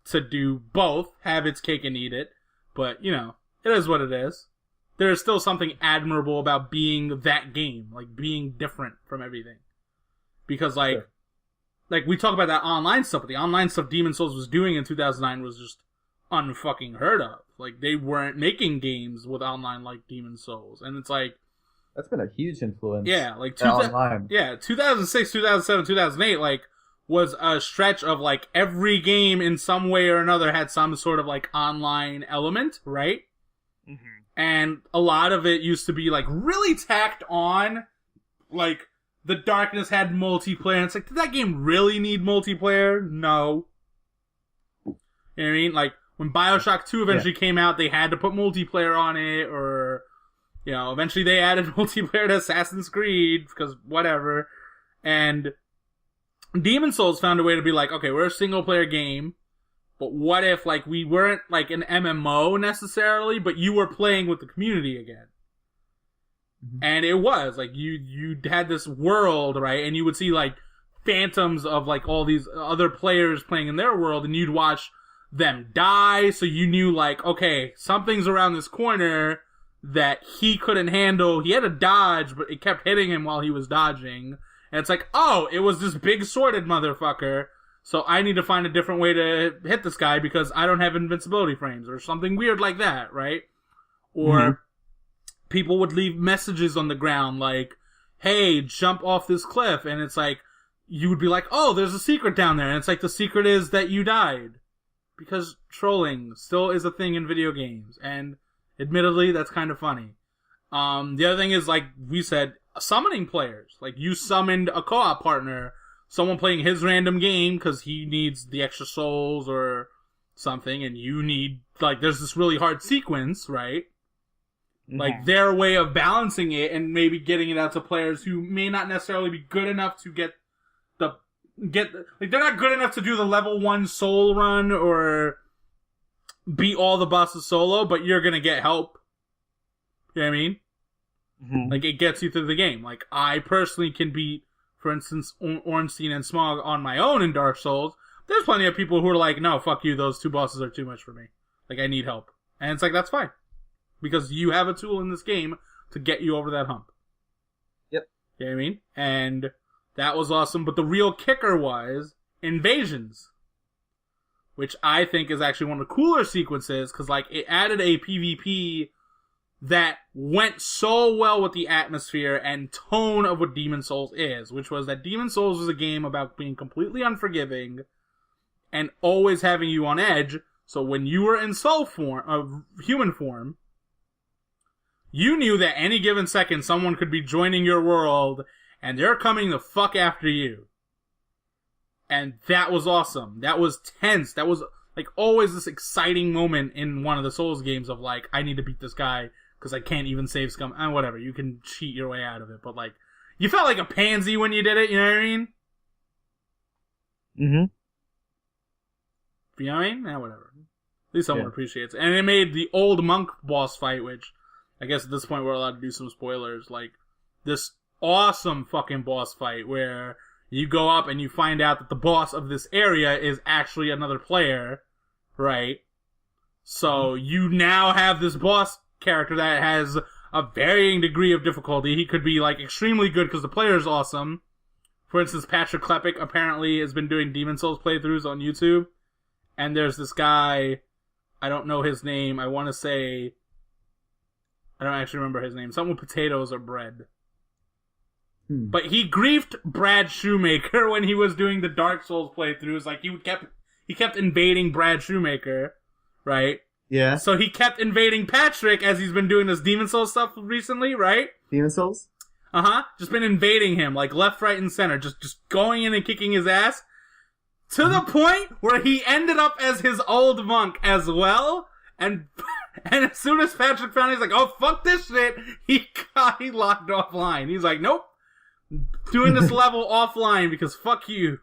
C: to do both, have its cake and eat it. But you know, it is what it is. There is still something admirable about being that game, like being different from everything. Because like we talk about that online stuff, but the online stuff Demon's Souls was doing in 2009 was just unfucking heard of. Like, they weren't making games with online like Demon's Souls, and it's like
D: that's been a huge influence.
C: Yeah, like
D: online.
C: Yeah, 2006, 2007, 2008, like was a stretch of like every game in some way or another had some sort of like online element, right? And a lot of it used to be, like, really tacked on. Like, The Darkness had multiplayer. And it's like, did that game really need multiplayer? No. You know what I mean? Like, when Bioshock 2 eventually came out, they had to put multiplayer on it, or, you know, eventually they added multiplayer to Assassin's Creed, because whatever. And Demon's Souls found a way to be like, okay, we're a single-player game, but what if, like, we weren't, like, an MMO necessarily, but you were playing with the community again? And it was, like, you had this world, right, and you would see, like, phantoms of, like, all these other players playing in their world, and you'd watch them die, so you knew, like, okay, something's around this corner that he couldn't handle. He had to dodge, but it kept hitting him while he was dodging. And it's like, oh, it was this big sworded motherfucker, so I need to find a different way to hit this guy because I don't have invincibility frames, or something weird like that, right? Or people would leave messages on the ground like, hey, jump off this cliff, and it's like, you would be like, oh, there's a secret down there, and it's like, the secret is that you died. Because trolling still is a thing in video games, and admittedly, that's kind of funny. The other thing is, like we said, summoning players. Like, you summoned a co-op partner, someone playing his random game because he needs the extra souls or something, and you need, like, there's this really hard sequence, right? Like, their way of balancing it and maybe getting it out to players who may not necessarily be good enough to like, they're not good enough to do the level 1 soul run or beat all the bosses solo, but you're gonna get help. You know what I mean? Like, it gets you through the game. Like, I personally can beat, for instance, Ornstein and Smog on my own in Dark Souls. There's plenty of people who are like, no, fuck you, those 2 bosses are too much for me. Like, I need help. And it's like, that's fine. Because you have a tool in this game to get you over that hump.
D: Yep.
C: You know what I mean? And that was awesome. But the real kicker was invasions. Which I think is actually one of the cooler sequences, because, like, it added a PvP that went so well with the atmosphere and tone of what Demon's Souls is, which was that Demon's Souls was a game about being completely unforgiving and always having you on edge. So when you were in soul form, human form, you knew that any given second someone could be joining your world and they're coming the fuck after you. And that was awesome. That was tense. That was, like, always this exciting moment in one of the Souls games of, like, I need to beat this guy because I can't even save scum. And whatever, you can cheat your way out of it. But, like, you felt like a pansy when you did it, you know what I mean? You know what I mean? Whatever. At least someone appreciates it. And it made the old monk boss fight, which I guess at this point we're allowed to do some spoilers, like, this awesome fucking boss fight where you go up and you find out that the boss of this area is actually another player, right? So you now have this boss character that has a varying degree of difficulty. He could be, like, extremely good because the player is awesome. For instance, Patrick Klepek apparently has been doing Demon's Souls playthroughs on YouTube. And there's this guy, I don't know his name, I want to say, I don't actually remember his name, something with potatoes or bread. But he griefed Brad Shoemaker when he was doing the Dark Souls playthroughs. Like, he kept invading Brad Shoemaker, right?
D: Yeah.
C: So he kept invading Patrick as he's been doing this Demon's Souls stuff recently, right?
D: Demon's Souls?
C: Just been invading him, like, left, right, and center. Just going in and kicking his ass. To the point where he ended up as his old monk as well. And as soon as Patrick found it, he's like, oh, fuck this shit. He locked offline. He's like, nope. Doing this level offline because fuck you,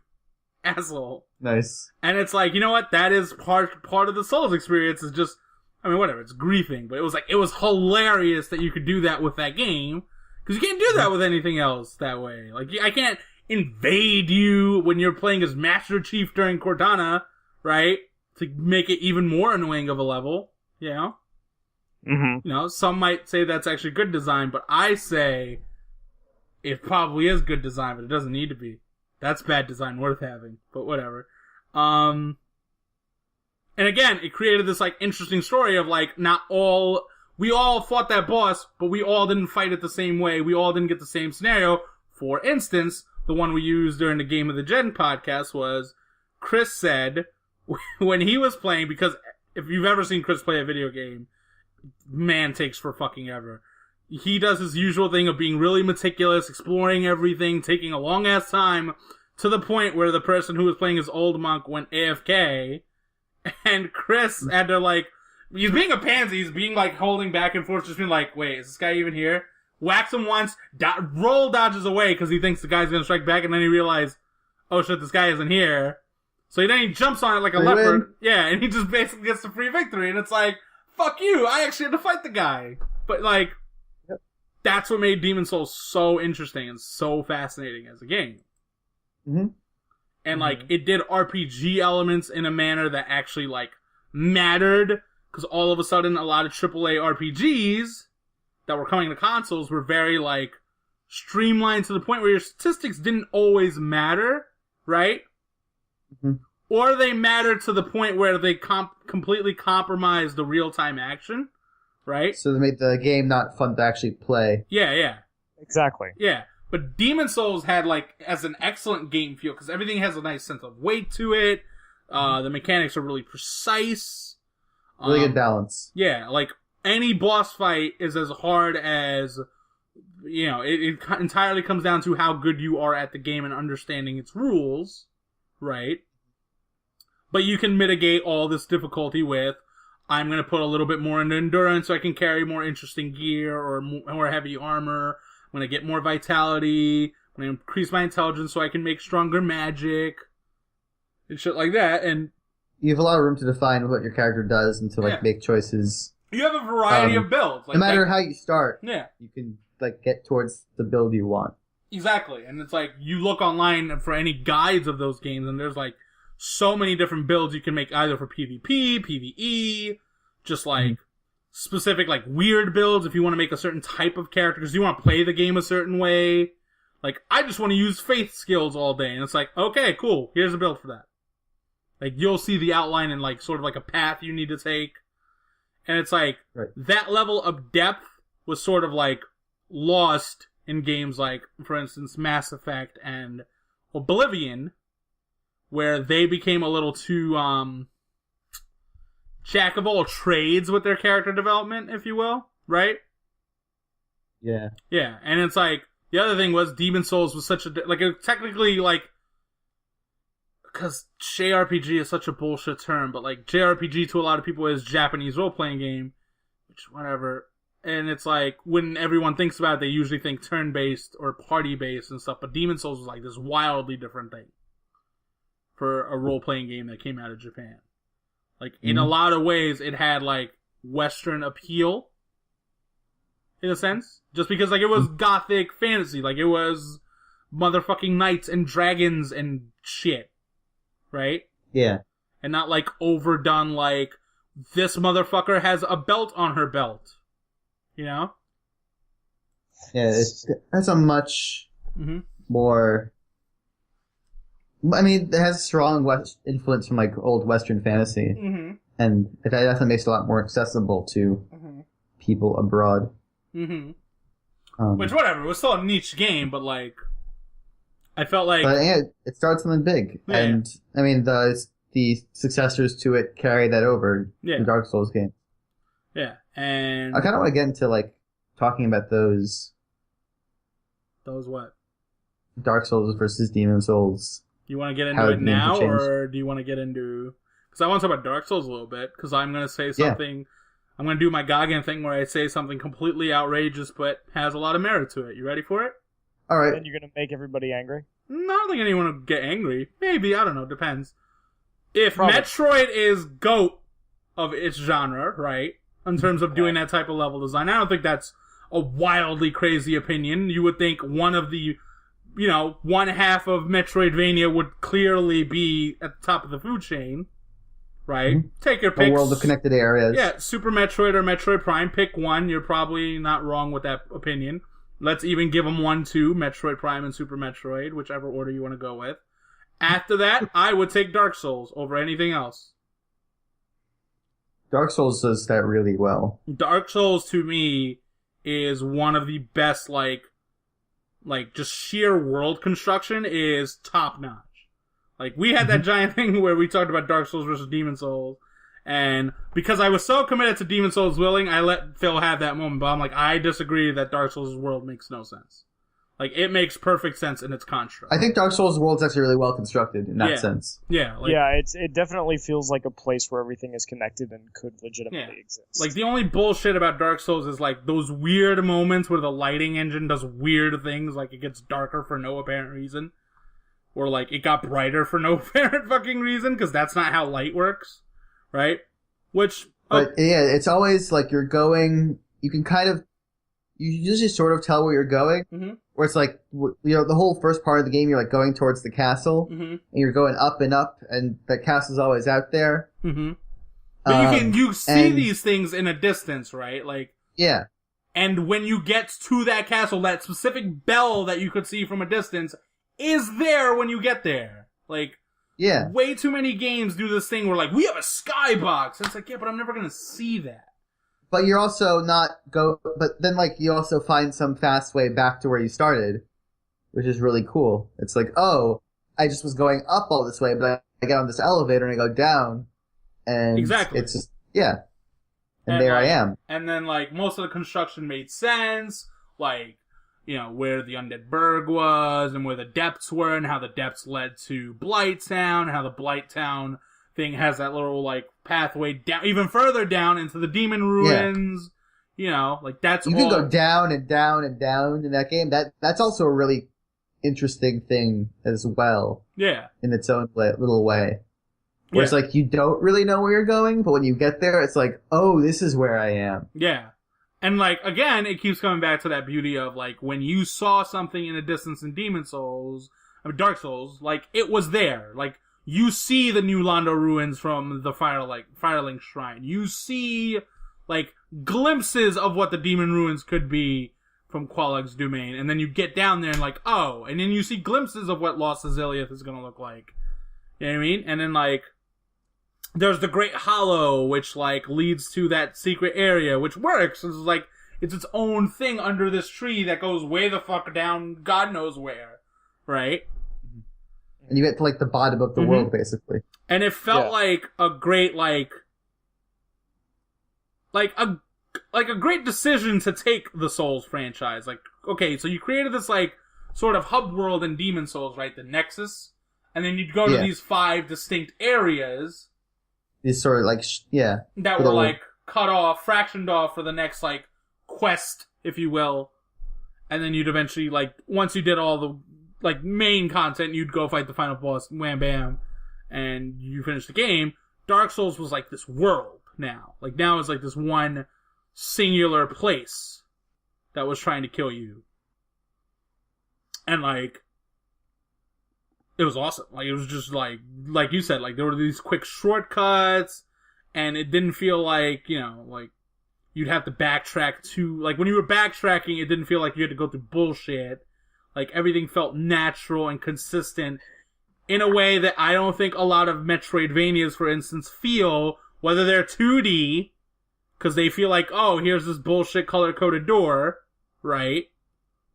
C: asshole.
D: Nice.
C: And it's like, you know what? That is part of the Souls experience is just, I mean, whatever, it's griefing, but it was like, it was hilarious that you could do that with that game, because you can't do that with anything else that way. Like, I can't invade you when you're playing as Master Chief during Cortana, right? To make it even more annoying of a level, you know? You know, some might say that's actually good design, but I say it probably is good design, but it doesn't need to be. That's bad design worth having, but whatever. And again, it created this, like, interesting story of, like, we all fought that boss, but we all didn't fight it the same way. We all didn't get the same scenario. For instance, the one we used during the Game of the Gen podcast was, Chris said, when he was playing, because if you've ever seen Chris play a video game, man takes for fucking ever. He does his usual thing of being really meticulous, exploring everything, taking a long-ass time, to the point where the person who was playing his old monk went AFK, And Chris had to, like, he's being a pansy, he's being, like, holding back and forth, just being like, wait, is this guy even here? Whacks him once, roll dodges away because he thinks the guy's gonna strike back, and then he realizes, oh shit, this guy isn't here. So then he jumps on it like a leopard. Win. Yeah, and he just basically gets the free victory, and it's like, fuck you, I actually had to fight the guy. But, like, that's what made Demon's Souls so interesting and so fascinating as a game.
D: Mm-hmm.
C: And, like, it did RPG elements in a manner that actually, like, mattered, because all of a sudden a lot of AAA RPGs that were coming to consoles were very, like, streamlined to the point where your statistics didn't always matter, right?
D: Mm-hmm.
C: Or they mattered to the point where they completely compromised the real-time action, right?
D: So they made the game not fun to actually play.
C: Yeah.
E: Exactly.
C: Yeah. But Demon's Souls had, like, as an excellent game feel, because everything has a nice sense of weight to it. The mechanics are really precise.
D: Really good balance.
C: Yeah, like, any boss fight is as hard as, you know, it entirely comes down to how good you are at the game and understanding its rules, right? But you can mitigate all this difficulty with, I'm going to put a little bit more into endurance so I can carry more interesting gear or more heavy armor. I'm going to get more vitality. I'm going to increase my intelligence so I can make stronger magic. And shit like that. And
D: you have a lot of room to define what your character does and to, like, make choices.
C: You have a variety of builds.
D: Like, no matter how you start,
C: you
D: can, like, get towards the build you want.
C: Exactly. And it's like, you look online for any guides of those games, and there's, like, so many different builds you can make either for PvP, PvE, just, like, specific, like, weird builds if you want to make a certain type of character, because you want to play the game a certain way. Like, I just want to use faith skills all day, and it's like, okay, cool, here's a build for that. Like, you'll see the outline and, like, sort of like a path you need to take. And it's like, that level of depth was sort of, like, lost in games like, for instance, Mass Effect and Oblivion, where they became a little too, jack of all trades with their character development, if you will, right?
D: Yeah.
C: Yeah, and it's like, the other thing was Demon's Souls was such a, like, it technically, like, because JRPG is such a bullshit term, but, like, JRPG to a lot of people is Japanese role-playing game, which, whatever, and it's like, when everyone thinks about it, they usually think turn-based or party-based and stuff, but Demon's Souls was, like, this wildly different thing for a role-playing game that came out of Japan. Like, in a lot of ways, it had, like, Western appeal, in a sense, just because, like, it was gothic fantasy, like, it was motherfucking knights and dragons and shit. Right?
D: Yeah.
C: And not, like, overdone, like, this motherfucker has a belt on her belt. You know?
D: Yeah, that's a much more... I mean, it has strong influence from, like, old Western fantasy.
C: Mm-hmm.
D: And it definitely makes it a lot more accessible to people abroad.
C: Mm-hmm. Which, whatever, it was still a niche game, but, like... I felt like...
D: But yeah, it started something big.
C: Yeah,
D: and, I mean, the successors to it carry that over the Dark Souls game.
C: Yeah, and...
D: I kind of want to get into, like, talking about those...
C: Those what?
D: Dark Souls versus Demon Souls.
C: You want to get into it now, or do you want to get into... Because I want to talk about Dark Souls a little bit, because I'm going to say something... I'm going to do my Goggin thing where I say something completely outrageous, but has a lot of merit to it. You ready for it?
D: All right.
E: And you're going to make everybody angry?
C: No, I don't think anyone will get angry. Maybe, I don't know, depends. If Metroid is GOAT of its genre, right, in terms of doing that type of level design, I don't think that's a wildly crazy opinion. You would think one of the, you know, one half of Metroidvania would clearly be at the top of the food chain, right? Take your pick.
D: A world of connected areas.
C: Yeah, Super Metroid or Metroid Prime, pick one. You're probably not wrong with that opinion. Let's even give them 1, 2, Metroid Prime and Super Metroid, whichever order you want to go with. After that, I would take Dark Souls over anything else.
D: Dark Souls does that really well.
C: Dark Souls, to me, is one of the best, like just sheer world construction is top-notch. Like, we had that giant thing where we talked about Dark Souls versus Demon Souls, and because I was so committed to Demon Souls willing, I let Phil have that moment, but I'm like, I disagree that Dark Souls' world makes no sense. Like, it makes perfect sense in its construct.
D: I think Dark Souls world's actually really well constructed in that sense.
C: Yeah. Like,
E: it definitely feels like a place where everything is connected and could legitimately exist.
C: Like, the only bullshit about Dark Souls is, like, those weird moments where the lighting engine does weird things, like it gets darker for no apparent reason. Or, like, it got brighter for no apparent fucking reason, because that's not how light works. Right? But,
D: it's always, like, you're going... You can kind of... You usually sort of tell where you're going, where it's like, the whole first part of the game, you're like going towards the castle, and you're going up, and the castle's always out there.
C: But you see these things in a distance, right? Like,
D: yeah.
C: And when you get to that castle, that specific bell that you could see from a distance is there when you get there. Like, way too many games do this thing where, like, we have a skybox. It's like, yeah, but I'm never gonna see that.
D: But you're also but then, like, you also find some fast way back to where you started, which is really cool. It's like, oh, I just was going up all this way, but I get on this elevator and I go down, and it's just, and there I am.
C: And then, like, most of the construction made sense, like, you know, where the Undead Burg was, and where the depths were, and how the depths led to Blighttown, and how the Blighttown thing has that little, like, pathway down, even further down into the demon ruins. You know, like, that's
D: you can go down and down and down in that game. That's also a really interesting thing as well.
C: Yeah.
D: In its own little way. Where it's like, you don't really know where you're going, but when you get there, it's like, oh, this is where I am.
C: Yeah. And, like, again, it keeps coming back to that beauty of, like, when you saw something in a distance in Dark Souls, like, it was there. Like, you see the New Londo ruins from the Firelink Shrine. You see, like, glimpses of what the demon ruins could be from Qualeg's domain. And then you get down there and, like, oh. And then you see glimpses of what Lost Azalea is gonna look like. You know what I mean? And then, like, there's the Great Hollow, which, like, leads to that secret area, which works. It's like, it's its own thing under this tree that goes way the fuck down God knows where. Right?
D: And you get to, like, the bottom of the world, basically.
C: And it felt like a great, like a great decision to take the Souls franchise. Like, okay, so you created this, like, sort of hub world in Demon Souls, right? The Nexus. And then you'd go to these 5 distinct areas.
D: These sort of, like,
C: that were, like, cut off, fractioned off for the next, like, quest, if you will. And then you'd eventually, like, once you did all the, like, main content, you'd go fight the final boss, wham bam, and you finish the game. Dark Souls was like this world now. Like, now it's like this one singular place that was trying to kill you. And, like, it was awesome. Like, it was just like you said, like, there were these quick shortcuts, and it didn't feel like, you know, like, you'd have to backtrack to, like, when you were backtracking, it didn't feel like you had to go through bullshit. Like, everything felt natural and consistent in a way that I don't think a lot of Metroidvanias, for instance, feel, whether they're 2D, because they feel like, oh, here's this bullshit color-coded door, right?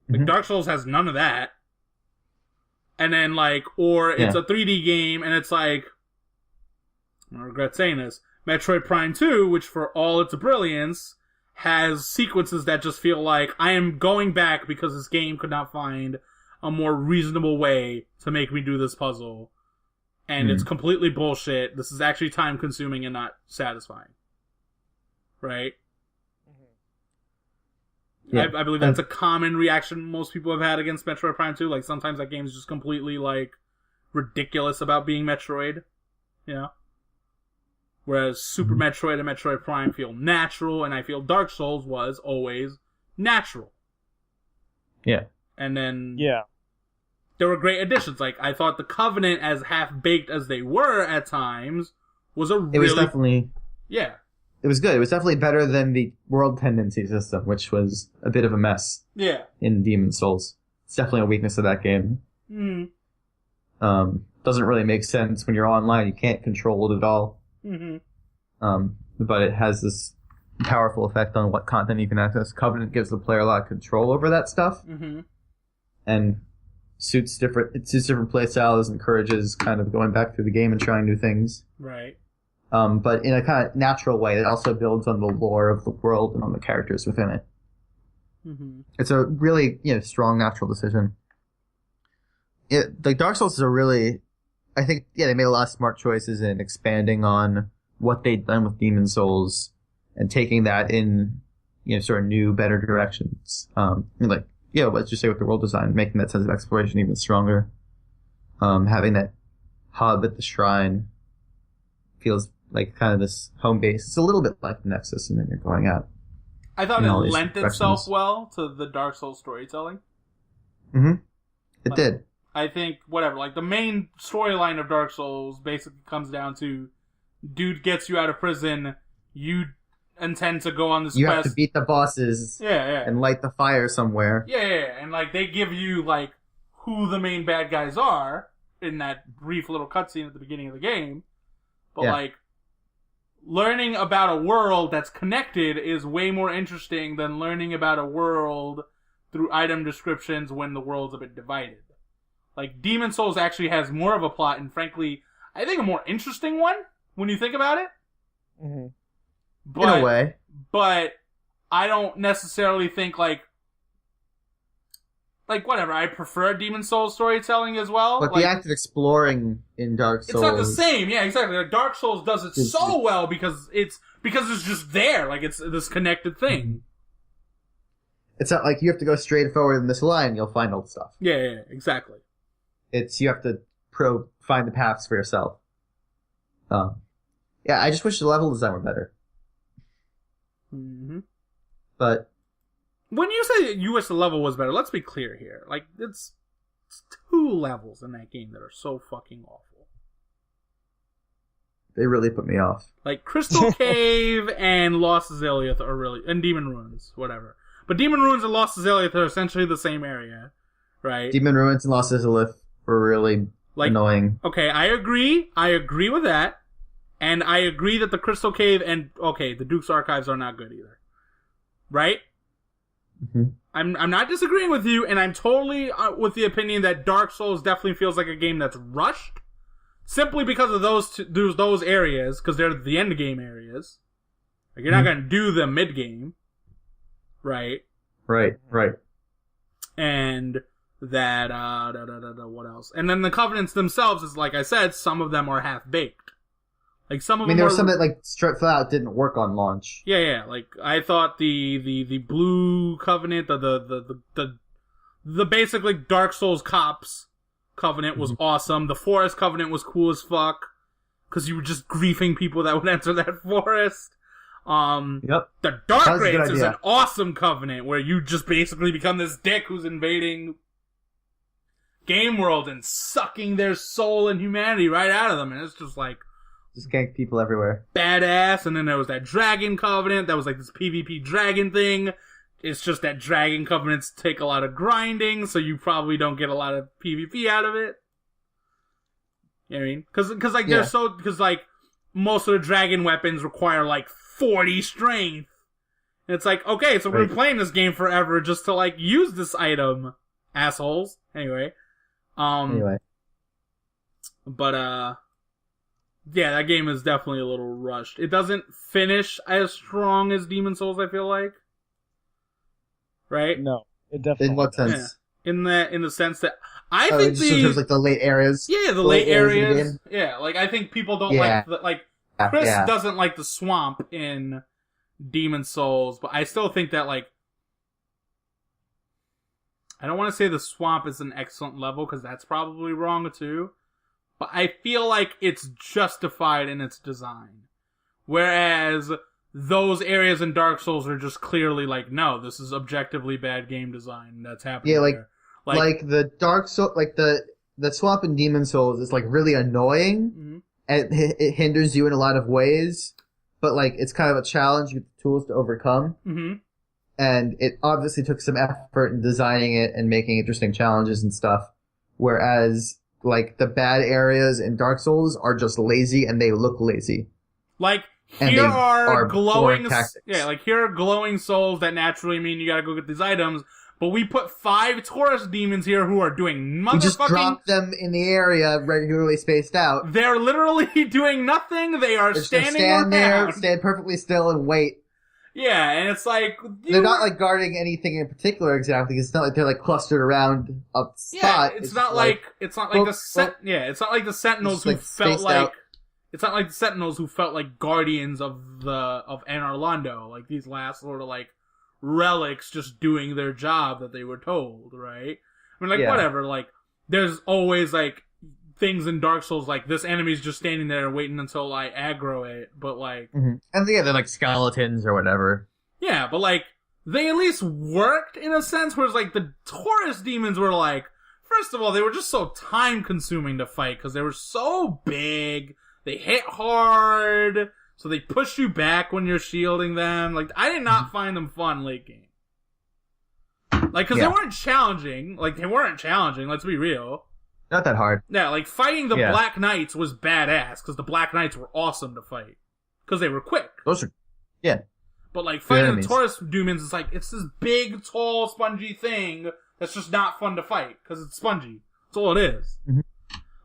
C: Like, Dark Souls has none of that. And then, like, or it's a 3D game, and it's like, I regret saying this, Metroid Prime 2, which for all its brilliance, has sequences that just feel like I am going back because this game could not find a more reasonable way to make me do this puzzle. And it's completely bullshit. This is actually time consuming and not satisfying. Right? Yeah. I believe that's a common reaction most people have had against Metroid Prime 2. Like, sometimes that game is just completely, like, ridiculous about being Metroid. You know? Whereas Super Metroid and Metroid Prime feel natural, and I feel Dark Souls was always natural.
D: Yeah.
C: And then... yeah. There were great additions. Like, I thought the Covenant, as half-baked as they were at times, was a really...
D: It was definitely...
C: Yeah.
D: It was good. It was definitely better than the World Tendency system, which was a bit of a mess.
C: Yeah.
D: In Demon Souls. It's definitely a weakness of that game. Doesn't really make sense when you're online. You can't control it at all. But it has this powerful effect on what content you can access. Covenant gives the player a lot of control over that stuff. And suits different playstyles, encourages kind of going back through the game and trying new things.
C: Right.
D: But in a kind of natural way that also builds on the lore of the world and on the characters within it.
B: Mm-hmm.
D: It's a really strong natural decision. Like Dark Souls is a really, I think they made a lot of smart choices in expanding on what they'd done with Demon Souls and taking that in sort of new, better directions. Let's just say with the world design, making that sense of exploration even stronger. Having that hub at the shrine feels like kind of this home base. It's a little bit like the Nexus, and then you're going out.
C: I thought it lent itself well to the Dark Souls storytelling.
D: Mm-hmm. It did.
C: I think, the main storyline of Dark Souls basically comes down to dude gets you out of prison, you intend to go on this quest.
D: You have to beat the bosses and light the fire somewhere.
C: Yeah, and they give you, who the main bad guys are in that brief little cutscene at the beginning of the game. But, learning about a world that's connected is way more interesting than learning about a world through item descriptions when the world's a bit divided. Demon Souls actually has more of a plot, and frankly, I think a more interesting one when you think about it.
E: Mm-hmm.
D: In a way.
C: But I don't necessarily think, I prefer Demon Souls storytelling as well.
D: But the act of exploring in Dark Souls...
C: It's not the same, yeah, exactly. Dark Souls does it so well because it's just there. It's this connected thing.
D: It's not like you have to go straight forward in this line, you'll find all the stuff.
C: Yeah, exactly.
D: You have to find the paths for yourself. I just wish the level design were better.
C: Mm-hmm.
D: But
C: when you say you wish the level was better, let's be clear here. It's 2 levels in that game that are so fucking awful.
D: They really put me off.
C: Crystal Cave and Lost Azalea are really... And Demon Ruins, whatever. But Demon Ruins and Lost Azalea are essentially the same area, right?
D: Demon Ruins and Lost Azalea were really annoying.
C: Okay, I agree. I agree with that. And I agree that the Crystal Cave and... Okay, the Duke's Archives are not good either. Right?
D: Mm-hmm.
C: I'm not disagreeing with you, and I'm totally with the opinion that Dark Souls definitely feels like a game that's rushed. Simply because of those areas, because they're the end game areas. You're not going to do them mid game. Right?
D: Right.
C: And that, what else? And then the Covenants themselves is, like I said, some of them are half-baked. Some of them
D: there were some that, straight out didn't work on launch.
C: Yeah. I thought the Blue Covenant, the basically Dark Souls Cops Covenant was awesome. The Forest Covenant was cool as fuck. Because you were just griefing people that would enter that forest.
D: Yep.
C: The Dark Rates is an awesome covenant where you just basically become this dick who's invading game world and sucking their soul and humanity right out of them. And it's just
D: just gank people everywhere.
C: Badass. And then there was that Dragon Covenant. That was this PvP dragon thing. It's just that Dragon Covenants take a lot of grinding, so you probably don't get a lot of PvP out of it. You know what I mean? Because most of the dragon weapons require 40 strength. And it's okay, so we're playing this game forever just to use this item, assholes. Anyway. But yeah, that game is definitely a little rushed. It doesn't finish as strong as Demon Souls, I feel like. Right?
E: No, it definitely.
D: In what sense?
C: Yeah. In the sense that I think
D: in terms of the late areas.
C: Yeah, the late areas. Yeah, I think people don't Chris doesn't like the swamp in Demon Souls, but I still think that I don't want to say the swamp is an excellent level because that's probably wrong too. But I feel like it's justified in its design. Whereas those areas in Dark Souls are just clearly no, this is objectively bad game design that's happening.
D: Yeah,
C: there.
D: The Dark Soul, the swamp in Demon Souls is really annoying,
C: mm-hmm.
D: and it hinders you in a lot of ways. But it's kind of a challenge with the tools to overcome.
C: Mm-hmm.
D: And it obviously took some effort in designing it and making interesting challenges and stuff. Whereas the bad areas in Dark Souls are just lazy and they look lazy.
C: Here are glowing here are glowing souls that naturally mean you gotta go get these items, but we put 5 Taurus demons here who are doing motherfucking... We
D: just drop them in the area regularly spaced out.
C: They're literally doing nothing. They are standing around.
D: Stand perfectly still and wait.
C: Yeah, and it's like
D: they're not like guarding anything in particular exactly. It's not like they're like clustered around a spot.
C: Yeah, it's not like the Sentinels who felt like out. It's not like the Sentinels who felt like guardians of Anor Londo, like these last sort of like relics just doing their job that they were told, right? I mean, like whatever, like there's always like things in Dark Souls like this enemy's just standing there waiting until I aggro it, but like
D: and they're like skeletons or whatever.
C: Yeah, but like they at least worked in a sense, whereas like the Taurus demons were like, first of all, they were just so time consuming to fight because they were so big, they hit hard, so they push you back when you're shielding them. Like I did not find them fun late game. Like because they weren't challenging. Like they weren't challenging. Let's be real.
D: Not that hard.
C: Yeah, like fighting the Black Knights was badass because the Black Knights were awesome to fight because they were quick.
D: Those are,
C: But like fighting the Taurus demons is like it's this big, tall, spongy thing that's just not fun to fight because it's spongy. That's all it is.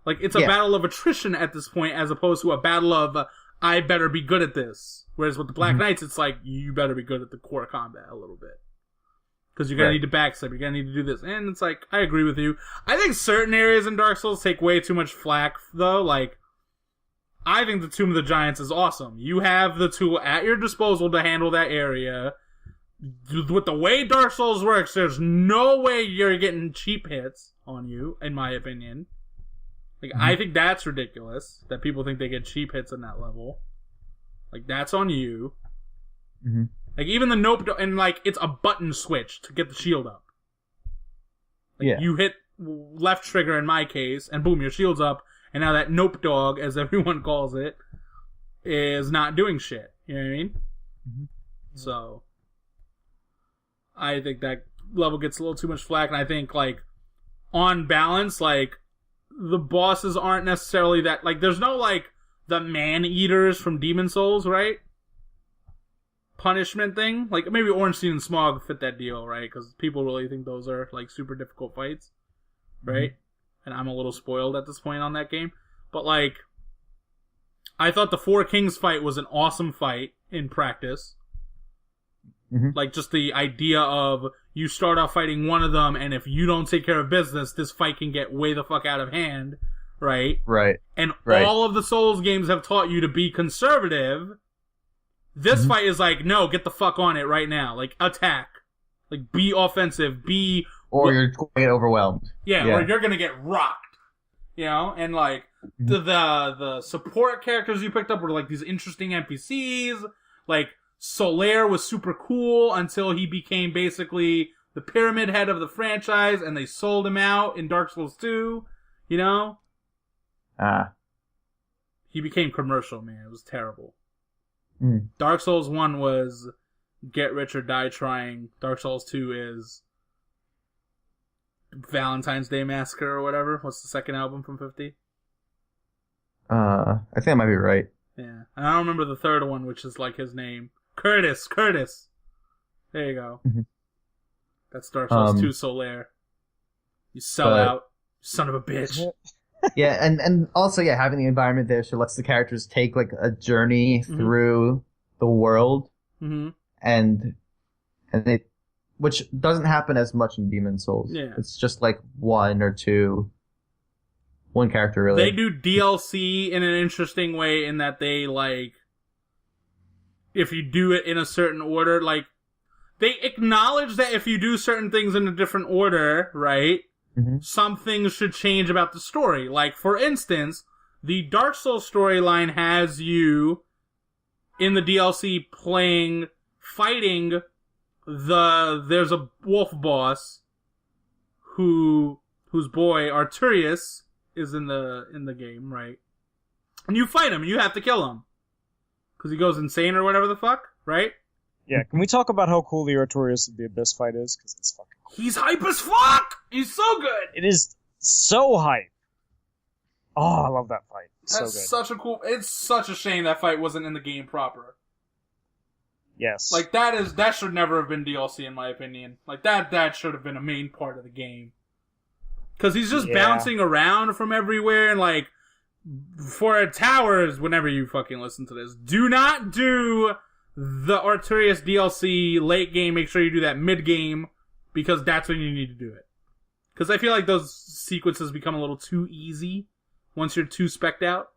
C: Like it's a battle of attrition at this point, as opposed to a battle of I better be good at this. Whereas with the Black Knights, it's like you better be good at the core combat a little bit. Because you're going to need to backstab, you're going to need to do this. And it's like, I agree with you. I think certain areas in Dark Souls take way too much flack, though. Like, I think the Tomb of the Giants is awesome. You have the tool at your disposal to handle that area. With the way Dark Souls works, there's no way you're getting cheap hits on you, in my opinion. Like, I think that's ridiculous, that people think they get cheap hits on that level. Like, that's on you. Like, even the nope, and like, it's a button switch to get the shield up. Like, you hit left trigger in my case, and boom, your shield's up, and now that nope dog, as everyone calls it, is not doing shit. You know what I mean? So, I think that level gets a little too much flack, and I think, like, on balance, like, the bosses aren't necessarily that, like, there's no, like, the man-eaters from Demon Souls, right? Punishment thing. Like, maybe Ornstein and Smog fit that deal, right? Because people really think those are, like, super difficult fights, right? And I'm a little spoiled at this point on that game. But, like, I thought the Four Kings fight was an awesome fight in practice. Like, just the idea of you start off fighting one of them, and if you don't take care of business, this fight can get way the fuck out of hand, right? And all of the Souls games have taught you to be conservative. This fight is like, no, get the fuck on it right now. Like, attack. Like, be offensive.
D: Or you're going to get overwhelmed.
C: Yeah, or you're going to get rocked. You know? And, like, the support characters you picked up were, like, these interesting NPCs. Like, Solaire was super cool until he became basically the pyramid head of the franchise, and they sold him out in Dark Souls 2. You know? He became commercial, man. It was terrible. Dark Souls 1 was get rich or die trying. Dark Souls 2 is Valentine's Day Massacre or whatever. What's the second album from 50?
D: I think I might be right.
C: Yeah. And I don't remember the third one, which is like his name. Curtis. There you go. That's Dark Souls 2 Solaire. You sell out, son of a bitch.
D: And also, having the environment there so lets the characters take, like, a journey through the world. And it, which doesn't happen as much in Demon Souls. Yeah. It's just, like, one character, really.
C: They do DLC in an interesting way in that they, like, if you do it in a certain order, like, they acknowledge that if you do certain things in a different order, right? Some things should change about the story. Like, for instance, the Dark Souls storyline has you in the DLC fighting there's a wolf boss whose boy Arturius is in the game, right? And you fight him, and you have to kill him because he goes insane or whatever the fuck, right?
E: Yeah, can we talk about how cool the Arturius of the Abyss fight is? Because it's fucking cool.
C: He's hype as fuck! He's so good!
E: It is so hype. Oh, I love that fight. It's
C: That's
E: so good.
C: It's such a shame that fight wasn't in the game proper.
E: Yes.
C: Like, that should never have been DLC, in my opinion. Like, that should have been a main part of the game. Because he's just bouncing around from everywhere, and, like, for towers, whenever you fucking listen to this, do not do the Artorias DLC late game, make sure you do that mid game, because that's when you need to do it. Because I feel like those sequences become a little too easy once you're too specced out.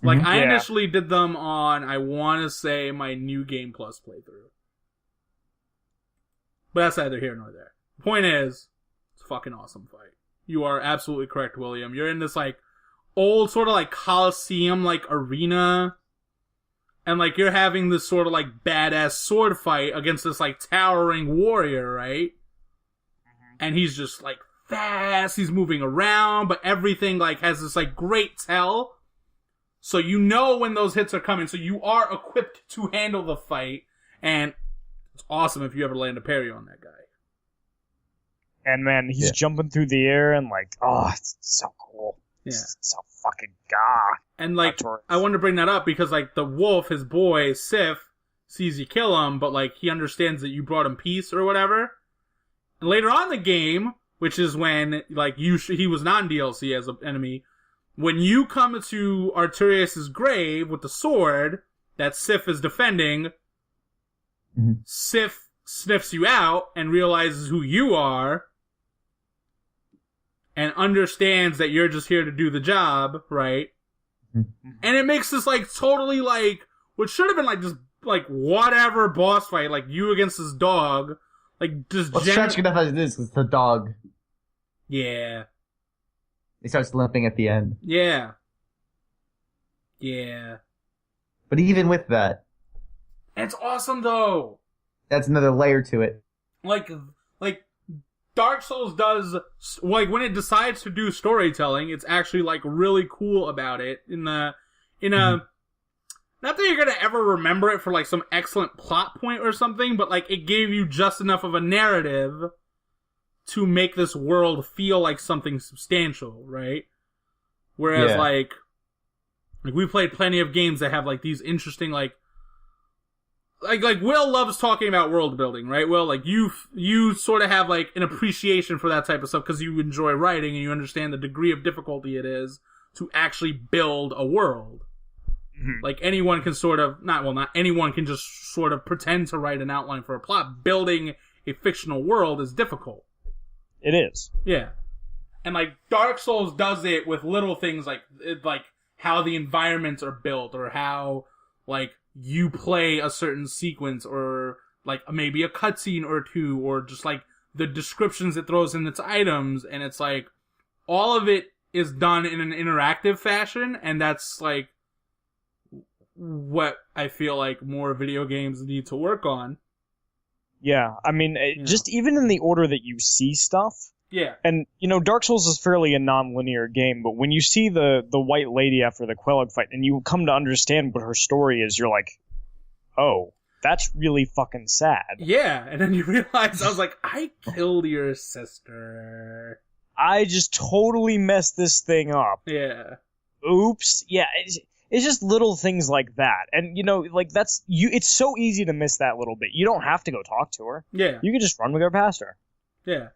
C: Like, I initially did them on, I want to say, my New Game Plus playthrough. But that's neither here nor there. Point is, it's a fucking awesome fight. You are absolutely correct, William. You're in this, like, old sort of, like, Coliseum, like, arena. And, like, you're having this sort of, like, badass sword fight against this, like, towering warrior, right? And he's just, like, fast. He's moving around. But everything, like, has this, like, great tell. So you know when those hits are coming. So you are equipped to handle the fight. And it's awesome if you ever land a parry on that guy.
E: And man, he's jumping through the air and like, oh, it's so cool.
C: Yeah.
E: It's so fucking god.
C: And like, I wanted to bring that up because like the wolf, his boy, Sif, sees you kill him, but like he understands that you brought him peace or whatever. And later on in the game, which is when like he was non-DLC as an enemy, when you come to Artorias' grave with the sword that Sif is defending, Sif sniffs you out and realizes who you are and understands that you're just here to do the job, right? And it makes this like totally like what should have been like just like whatever boss fight, like you against this dog, like just
D: what's tragic enough as it is the dog.
C: Yeah.
D: He starts limping at the end.
C: Yeah. Yeah.
D: But even with that,
C: it's awesome though.
D: That's another layer to it. Like
C: Dark Souls does, like, when it decides to do storytelling, it's actually, like, really cool about it not that you're gonna ever remember it for, like, some excellent plot point or something, but, like, it gave you just enough of a narrative to make this world feel like something substantial, right? Whereas, like, we played plenty of games that have, like, these interesting, like Will loves talking about world building, right? Will, like you sort of have like an appreciation for that type of stuff because you enjoy writing and you understand the degree of difficulty it is to actually build a world. Like anyone can not anyone can just sort of pretend to write an outline for a plot. Building a fictional world is difficult.
E: It is.
C: Yeah. And like Dark Souls does it with little things like how the environments are built or how like you play a certain sequence or like maybe a cutscene or two or just like the descriptions it throws in its items, and it's like all of it is done in an interactive fashion, and that's like what I feel like more video games need to work on.
E: Yeah, I mean, just even in the order that you see stuff.
C: Yeah.
E: And, Dark Souls is fairly a non-linear game, but when you see the white lady after the Quelog fight, and you come to understand what her story is, you're like, oh, that's really fucking sad.
C: Yeah, and then you realize, I was like, I killed your sister.
E: I just totally messed this thing up.
C: Yeah.
E: Oops. Yeah, it's just little things like that. And, it's so easy to miss that little bit. You don't have to go talk to her.
C: Yeah.
E: You can just run past her.
C: Yeah.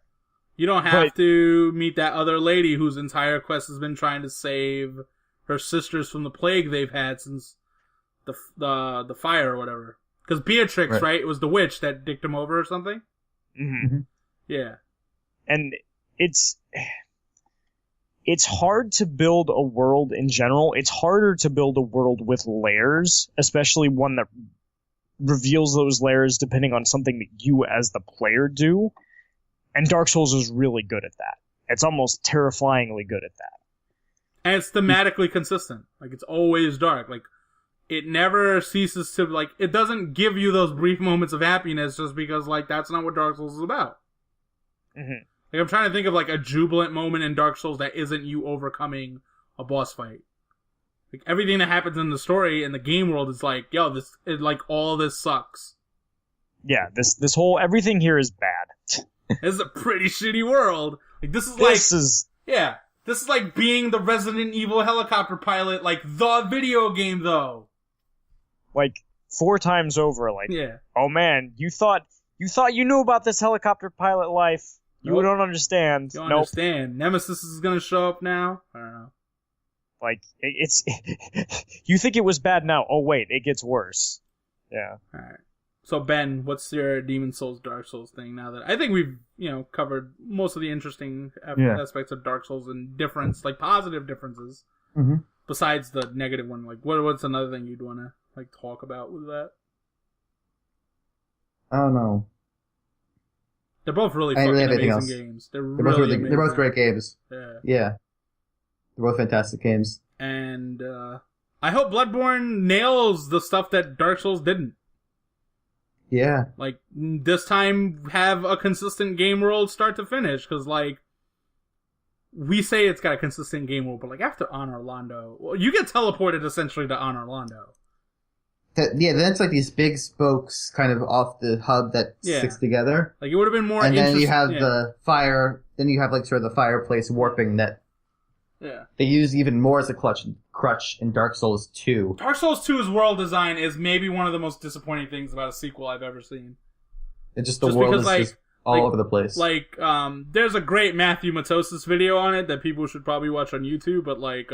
C: You don't have to meet that other lady whose entire quest has been trying to save her sisters from the plague they've had since the fire or whatever. Because Beatrix, right? It was the witch that dicked him over or something?
E: Mm-hmm.
C: Yeah.
E: And it's hard to build a world in general. It's harder to build a world with layers, especially one that reveals those layers depending on something that you as the player do. And Dark Souls is really good at that. It's almost terrifyingly good at that.
C: And it's thematically consistent. Like, it's always dark. Like, it never ceases to, like, it doesn't give you those brief moments of happiness just because, like, that's not what Dark Souls is about.
E: Mm-hmm.
C: Like, I'm trying to think of, like, a jubilant moment in Dark Souls that isn't you overcoming a boss fight. Like, everything that happens in the story in the game world is like, yo, all this sucks.
E: Yeah, this whole, everything here is bad.
C: This is a pretty shitty world. Like, this is like being the Resident Evil helicopter pilot, like, the video game, though.
E: Like, 4 times over, like,
C: yeah.
E: Oh man, you thought you knew about this helicopter pilot life. You don't understand.
C: You don't understand. Nemesis is gonna show up now? I don't know.
E: Like, it's... you think it was bad now. Oh wait, it gets worse. Yeah.
C: All right. So Ben, what's your Demon Souls, Dark Souls thing? Now that I think we've covered most of the interesting aspects of Dark Souls and difference, like positive differences, besides the negative one. Like, what's another thing you'd want to talk about with that?
D: I don't know.
C: They're both really fucking amazing games. They're
D: both great games. Yeah. They're both fantastic games.
C: And I hope Bloodborne nails the stuff that Dark Souls didn't.
D: Yeah.
C: Like, this time have a consistent game world start to finish, because, like, we say it's got a consistent game world, but, like, after Honor Orlando, well, you get teleported, essentially, to Honor Orlando.
D: Then it's like these big spokes kind of off the hub that sticks together.
C: Like, it would have been more
D: interesting. And then you have the fire, then you have, like, sort of the fireplace warping that they use even more as a crutch in Dark Souls 2.
C: Dark Souls 2's world design is maybe one of the most disappointing things about a sequel I've ever seen.
D: It's just world is just all over the place.
C: Like, there's a great Matthew Matosis video on it that people should probably watch on YouTube, but like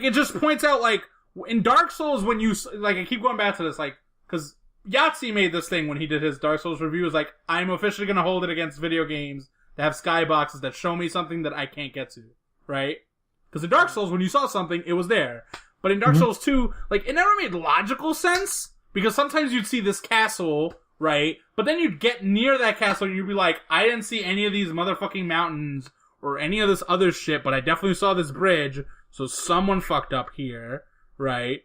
C: it just points out, like, in Dark Souls, when you, like, I keep going back to this, like, because Yahtzee made this thing when he did his Dark Souls review, is like, I'm officially going to hold it against video games that have skyboxes that show me something that I can't get to. Right? Because in Dark Souls, when you saw something, it was there. But in Dark Souls 2, like, it never made logical sense, because sometimes you'd see this castle, right? But then you'd get near that castle and you'd be like, I didn't see any of these motherfucking mountains or any of this other shit, but I definitely saw this bridge, so someone fucked up here, right?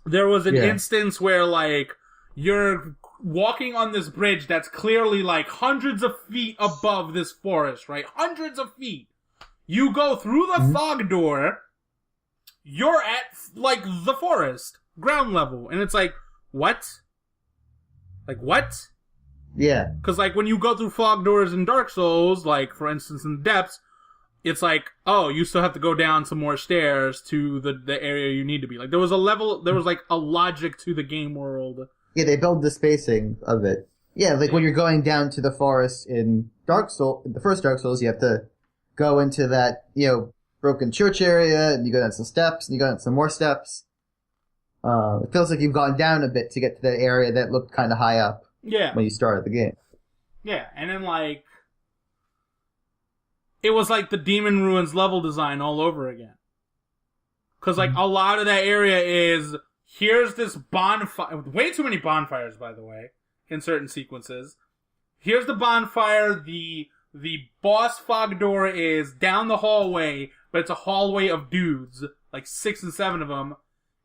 C: There was an instance where, like, you're walking on this bridge that's clearly, like, hundreds of feet above this forest, right? Hundreds of feet. You go through the fog door, you're at, like, the forest, ground level, and it's like, what? Like, what?
D: Yeah.
C: Because, like, when you go through fog doors in Dark Souls, like, for instance, in the depths, it's like, oh, you still have to go down some more stairs to the area you need to be. Like, there was like, a logic to the game world.
D: Yeah, they build the spacing of it. Yeah, like, when you're going down to the forest in the first Dark Souls, you have to go into that, broken church area, and you go down some steps, and you go down some more steps. It feels like you've gone down a bit to get to that area that looked kind of high up.
C: Yeah.
D: When you started the game.
C: Yeah, and then, like, it was like the Demon Ruins level design all over again. Because, like, a lot of that area is, here's this bonfire, way too many bonfires, by the way, in certain sequences. Here's the bonfire, the boss fog door is down the hallway, but it's a hallway of dudes, like 6 and 7 of them.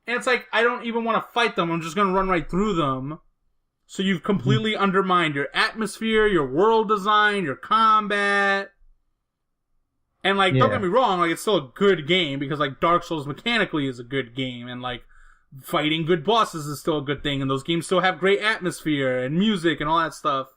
C: And it's like, I don't even want to fight them, I'm just going to run right through them. So you've completely undermined your atmosphere, your world design, your combat. And, like, don't get me wrong, like, it's still a good game, because, like, Dark Souls mechanically is a good game, and, like, fighting good bosses is still a good thing, and those games still have great atmosphere and music and all that stuff.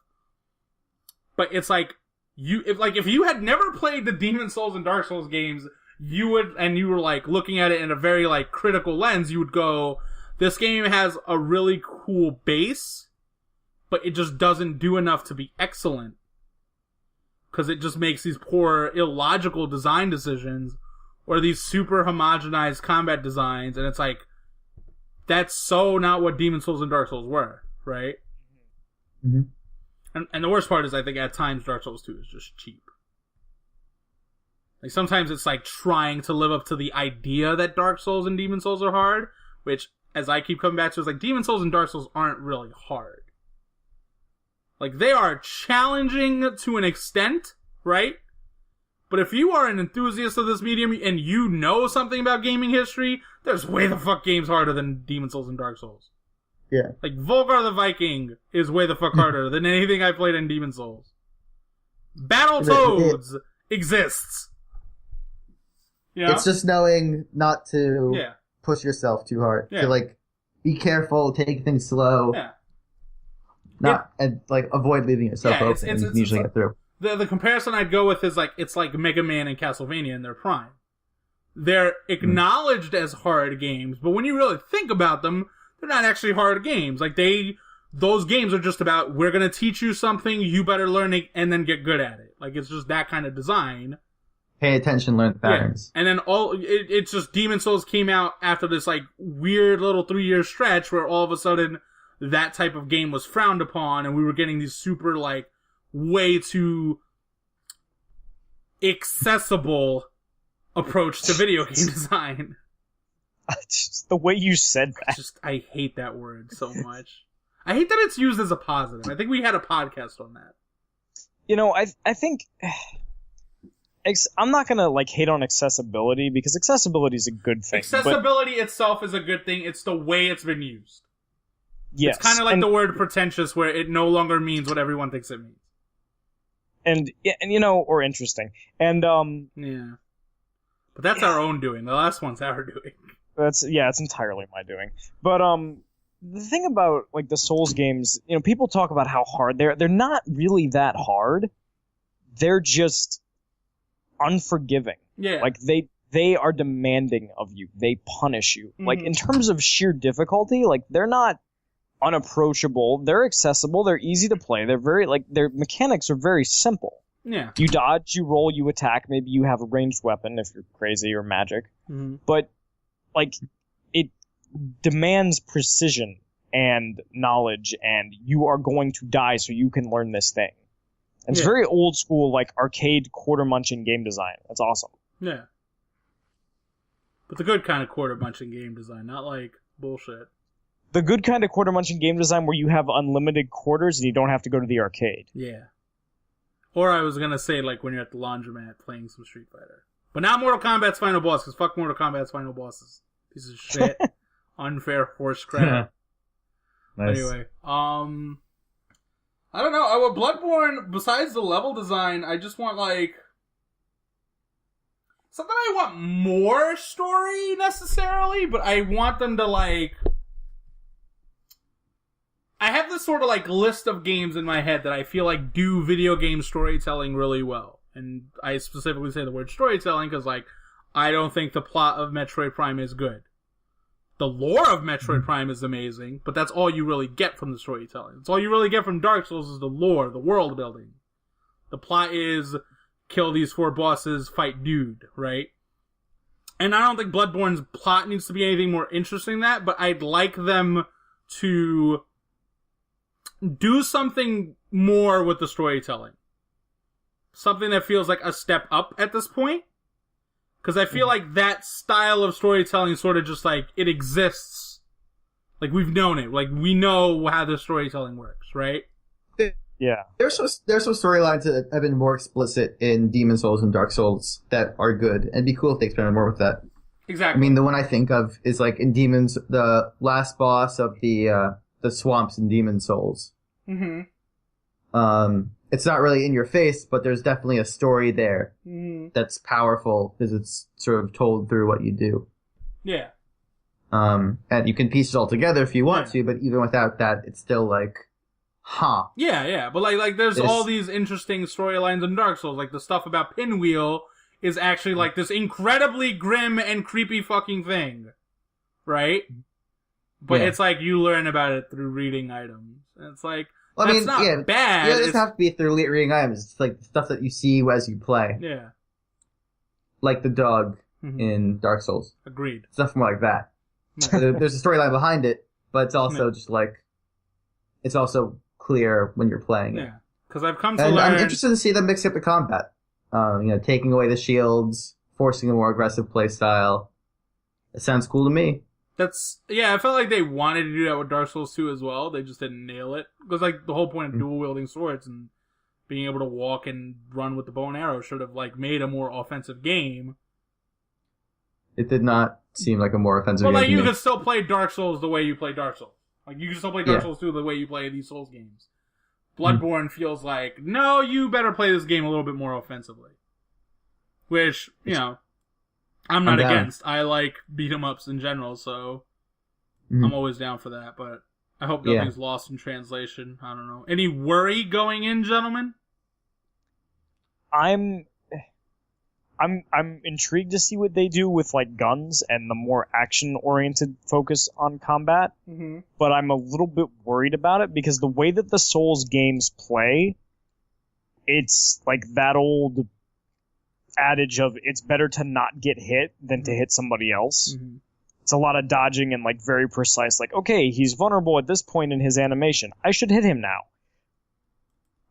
C: But it's like, if you had never played the Demon Souls and Dark Souls games, you were, like, looking at it in a very, like, critical lens, you would go, this game has a really cool base, but it just doesn't do enough to be excellent. Because it just makes these poor, illogical design decisions, or these super homogenized combat designs, and it's like, that's so not what Demon Souls and Dark Souls were, right?
D: Mm-hmm.
C: And the worst part is, I think, at times, Dark Souls 2 is just cheap. Like, sometimes it's, like, trying to live up to the idea that Dark Souls and Demon Souls are hard, which, as I keep coming back to, is like, Demon Souls and Dark Souls aren't really hard. Like, they are challenging to an extent, right? But if you are an enthusiast of this medium, and you know something about gaming history, there's way the fuck games harder than Demon Souls and Dark Souls.
D: Yeah.
C: Like, Volgar the Viking is way the fuck harder than anything I played in Demon Souls. Battletoads exists. You know?
D: It's just knowing not to push yourself too hard. To, like, be careful, take things slow.
C: Yeah.
D: And, like, avoid leaving yourself open, and you can usually get through.
C: The comparison I'd go with is, like, it's like Mega Man and Castlevania in their prime. They're acknowledged as hard games, but when you really think about them, they're not actually hard games. Like, those games are just about, we're gonna teach you something, you better learn it, and then get good at it. Like, it's just that kind of design.
D: pay attention, learn the patterns.
C: Yeah. And then it's just Demon Souls came out after this like weird little 3-year stretch where all of a sudden that type of game was frowned upon, and we were getting these super like way too accessible approach to video game design.
E: Just the way you said that.
C: I hate that word so much. I hate that it's used as a positive. I think we had a podcast on that.
E: You know, I think I'm not gonna like hate on accessibility because accessibility is a good thing.
C: Accessibility itself is a good thing. It's the way it's been used.
E: Yes,
C: it's kind of like the word pretentious, where it no longer means what everyone thinks it means.
E: And you know, or interesting, and
C: yeah, but that's our own doing. The last one's our doing.
E: It's entirely my doing. But the thing about like the Souls games, you know, people talk about how hard they're not really that hard. They're just unforgiving.
C: Yeah.
E: Like they are demanding of you. They punish you. Mm-hmm. Like in terms of sheer difficulty, like they're not unapproachable. They're accessible. They're easy to play. They're very like their mechanics are very simple.
C: Yeah.
E: You dodge, you roll, you attack. Maybe you have a ranged weapon if you're crazy or magic.
C: Mm-hmm.
E: But like it demands precision and knowledge, and you are going to die so you can learn this thing. And it's very old school, like arcade quarter munching game design. That's awesome.
C: Yeah. But the good kind of quarter munching game design, not like bullshit.
E: The good kind of quarter munching game design where you have unlimited quarters and you don't have to go to the arcade.
C: Yeah. Or I was gonna say like when you're at the laundromat playing some Street Fighter. But not Mortal Kombat's final boss, because fuck Mortal Kombat's final bosses. Piece of shit. Unfair horse crap.
D: Nice.
C: Anyway, I don't know. Bloodborne, besides the level design, I just want, like, something I want more story, necessarily, but I want them to, like... I have this sort of, like, list of games in my head that I feel like do video game storytelling really well. And I specifically say the word storytelling because, like, I don't think the plot of Metroid Prime is good. The lore of Metroid Prime is amazing, but that's all you really get from the storytelling. That's all you really get from Dark Souls is the lore, the world building. The plot is kill these 4 bosses, fight dude, right? And I don't think Bloodborne's plot needs to be anything more interesting than that, but I'd like them to do something more with the storytelling. Something that feels like a step up at this point. Because I feel like that style of storytelling sort of just like, it exists. Like, we've known it. Like, we know how the storytelling works, right?
E: Yeah.
D: There's some storylines that have been more explicit in Demon Souls and Dark Souls that are good. And it'd be cool if they experimented more with that.
C: Exactly.
D: I mean, the one I think of is like in Demons, the last boss of the swamps in Demon Souls.
C: Mm-hmm.
D: It's not really in your face, but there's definitely a story there that's powerful because it's sort of told through what you do.
C: Yeah.
D: And you can piece it all together if you want to, but even without that, it's still like, huh.
C: Yeah. But like there's all these interesting storylines in Dark Souls. Like the stuff about Pinwheel is actually like this incredibly grim and creepy fucking thing. Right? But it's like you learn about it through reading items. And it's like,
D: well,
C: that's not bad.
D: Yeah, it doesn't have to be through reading items. It's like the stuff that you see as you play.
C: Yeah.
D: Like the dog in Dark Souls.
C: Agreed.
D: Stuff more like that. There's a storyline behind it, but it's also just like, it's also clear when you're playing it.
C: Yeah. Because I've come to
D: and
C: learn...
D: I'm interested to see them mix up the combat. Taking away the shields, forcing a more aggressive play style. It sounds cool to me.
C: I felt like they wanted to do that with Dark Souls 2 as well. They just didn't nail it. Because, like, the whole point of dual-wielding swords and being able to walk and run with the bow and arrow should have, like, made a more offensive game.
D: It did not seem like a more offensive game.
C: But, like,
D: to
C: you
D: me.
C: could still play Dark Souls the way you play Dark Souls. Like, you can still play Dark Souls 2 the way you play these Souls games. Bloodborne feels like, no, you better play this game a little bit more offensively. Which, I'm not against. I like beat-em-ups in general, so I'm always down for that. But I hope nothing's lost in translation. I don't know. Any worry going in, gentlemen?
E: I'm intrigued to see what they do with like guns and the more action-oriented focus on combat. But I'm a little bit worried about it because the way that the Souls games play, it's like that old adage of it's better to not get hit than to hit somebody else.
B: Mm-hmm.
E: It's a lot of dodging and like very precise. Like, okay, he's vulnerable at this point in his animation. I should hit him now.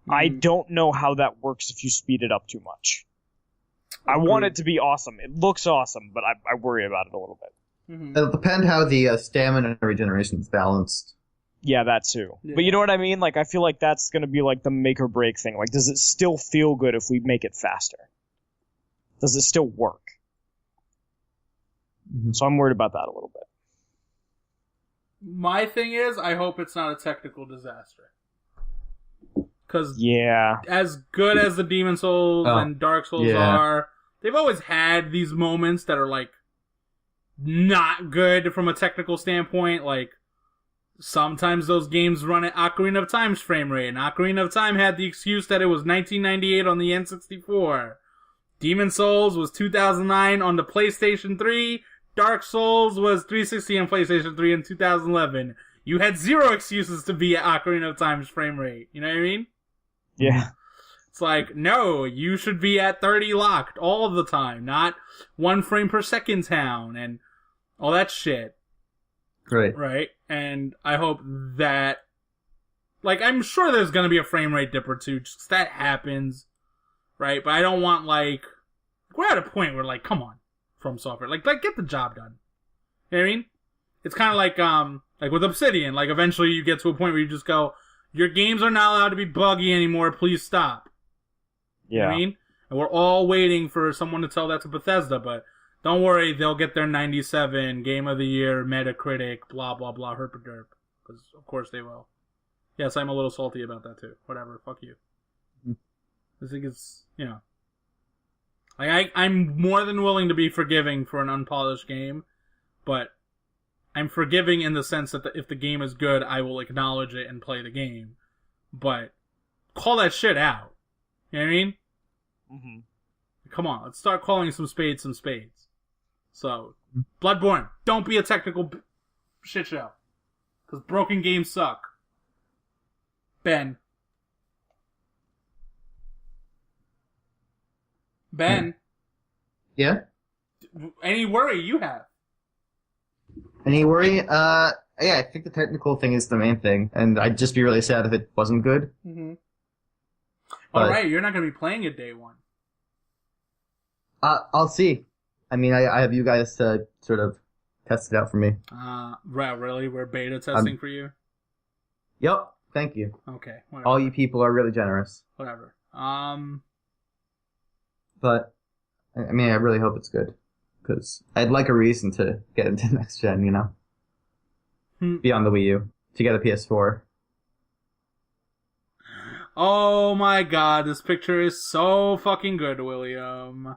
E: Mm-hmm. I don't know how that works if you speed it up too much. I want it to be awesome. It looks awesome, but I worry about it a little bit.
D: Mm-hmm. It'll depend how the stamina regeneration is balanced.
E: Yeah, that too.
B: Yeah.
E: But you know what I mean? Like, I feel like that's going to be like the make or break thing. Like, does it still feel good if we make it faster? Does it still work? Mm-hmm. So I'm worried about that a little bit.
C: My thing is, I hope it's not a technical disaster. Because as good as the Demon Souls and Dark Souls are, they've always had these moments that are, like, not good from a technical standpoint. Like, sometimes those games run at Ocarina of Time's frame rate, and Ocarina of Time had the excuse that it was 1998 on the N64. Demon Souls was 2009 on the PlayStation 3. Dark Souls was 360 on PlayStation 3 in 2011. You had zero excuses to be at Ocarina of Time's frame rate. You know what I mean?
E: Yeah.
C: It's like, no, you should be at 30 locked all of the time, not 1 frame per second town and all that shit.
D: Right.
C: Right? And I hope that, like, I'm sure there's gonna be a frame rate dip or two, just that happens, right? But I don't want, like, we're at a point where, like, come on, From Software, like get the job done. You know what I mean? It's kind of like with Obsidian, like, eventually you get to a point where you just go, your games are not allowed to be buggy anymore, please stop.
E: Yeah.
C: You know what I mean? And we're all waiting for someone to tell that to Bethesda, but don't worry, they'll get their 97, Game of the Year, Metacritic, blah, blah, blah, herpaderp. Because, of course, they will. Yes, I'm a little salty about that, too. Whatever, fuck you. I think it's, you know. Like, I'm more than willing to be forgiving for an unpolished game, but I'm forgiving in the sense that if the game is good, I will acknowledge it and play the game. But call that shit out. You know what I mean?
E: Mm-hmm.
C: Come on, let's start calling some spades some spades. So, Bloodborne, don't be a technical shit show. Because broken games suck. Ben.
D: Yeah?
C: Any worry you have?
D: Any worry? Yeah, I think the technical thing is the main thing, and I'd just be really sad if it wasn't good.
C: Mm-hmm.
D: But,
C: alright, you're not going to be playing it day one.
D: I'll see. I mean, I have you guys to sort of test it out for me.
C: Right, really? We're beta testing for you?
D: Yep, thank you.
C: Okay, whatever.
D: All you people are really generous.
C: Whatever.
D: But, I mean, I really hope it's good. Because I'd like a reason to get into next gen, you know? Beyond the Wii U. To get a PS4.
C: Oh my god, this picture is so fucking good, William.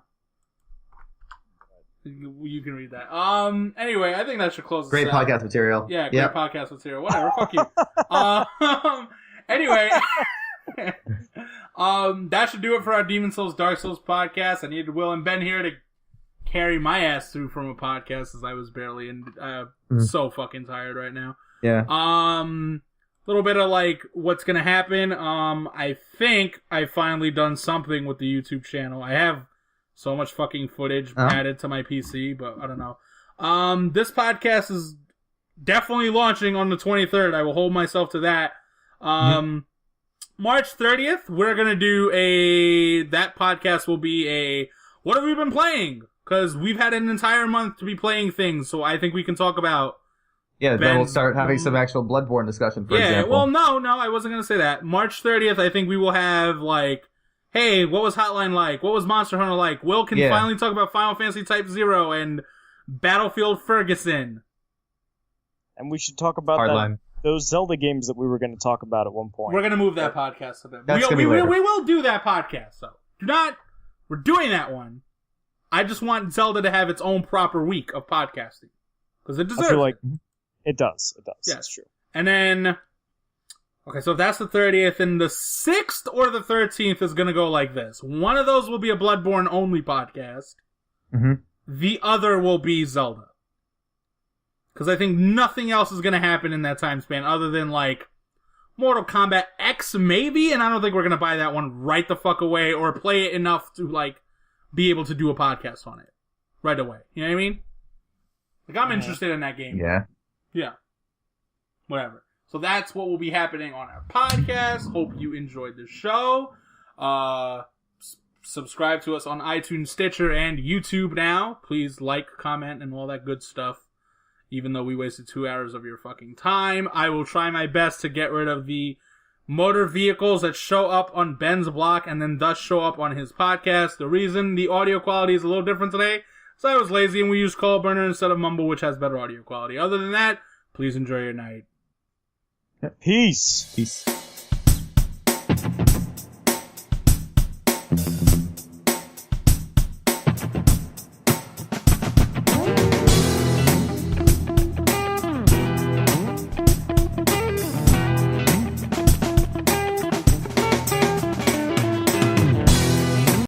C: You can read that. Anyway, I think that should close
D: Great
C: this out.
D: podcast material.
C: Yeah, great podcast material. Whatever, fuck you. Anyway, that should do it for our Demon Souls, Dark Souls podcast. I needed Will and Ben here to carry my ass through from a podcast as I was barely so fucking tired right now.
D: Yeah.
C: Little bit of like what's gonna happen. I think I finally done something with the YouTube channel. I have so much fucking footage added to my PC, but I don't know. This podcast is definitely launching on the 23rd. I will hold myself to that. March 30th, we're gonna do that podcast will be a what have we been playing? Because we've had an entire month to be playing things, so I think we can talk about.
D: Yeah, then we'll start having some actual Bloodborne discussion, for example.
C: Well, no, I wasn't going to say that. March 30th, I think we will have, like, hey, what was Hotline like? What was Monster Hunter like? Will can finally talk about Final Fantasy Type 0 and Battlefield Ferguson.
E: And we should talk about those Zelda games that we were going to talk about at one point.
C: We're going to move that podcast to them.
D: We
C: will do that podcast, though. We're doing that one. I just want Zelda to have its own proper week of podcasting. Because it deserves it.
E: It does.
C: Yes.
E: That's true.
C: And then, okay, so if that's the 30th, and the 6th or the 13th is going to go like this. One of those will be a Bloodborne only podcast.
D: Mm-hmm.
C: The other will be Zelda. Because I think nothing else is going to happen in that time span other than, like, Mortal Kombat X maybe, and I don't think we're going to buy that one right the fuck away or play it enough to, like, be able to do a podcast on it right away. You know what I mean? Like, I'm interested in that game.
D: Yeah.
C: Yeah. Whatever. So that's what will be happening on our podcast. Hope you enjoyed the show. Subscribe to us on iTunes, Stitcher, and YouTube now. Please like, comment, and all that good stuff. Even though we wasted 2 hours of your fucking time, I will try my best to get rid of the motor vehicles that show up on Ben's block and then thus show up on his podcast. The reason the audio quality is a little different today is I was lazy and we used Call Burner instead of Mumble, which has better audio quality. Other than that, please enjoy your night.
E: Peace.
D: Peace.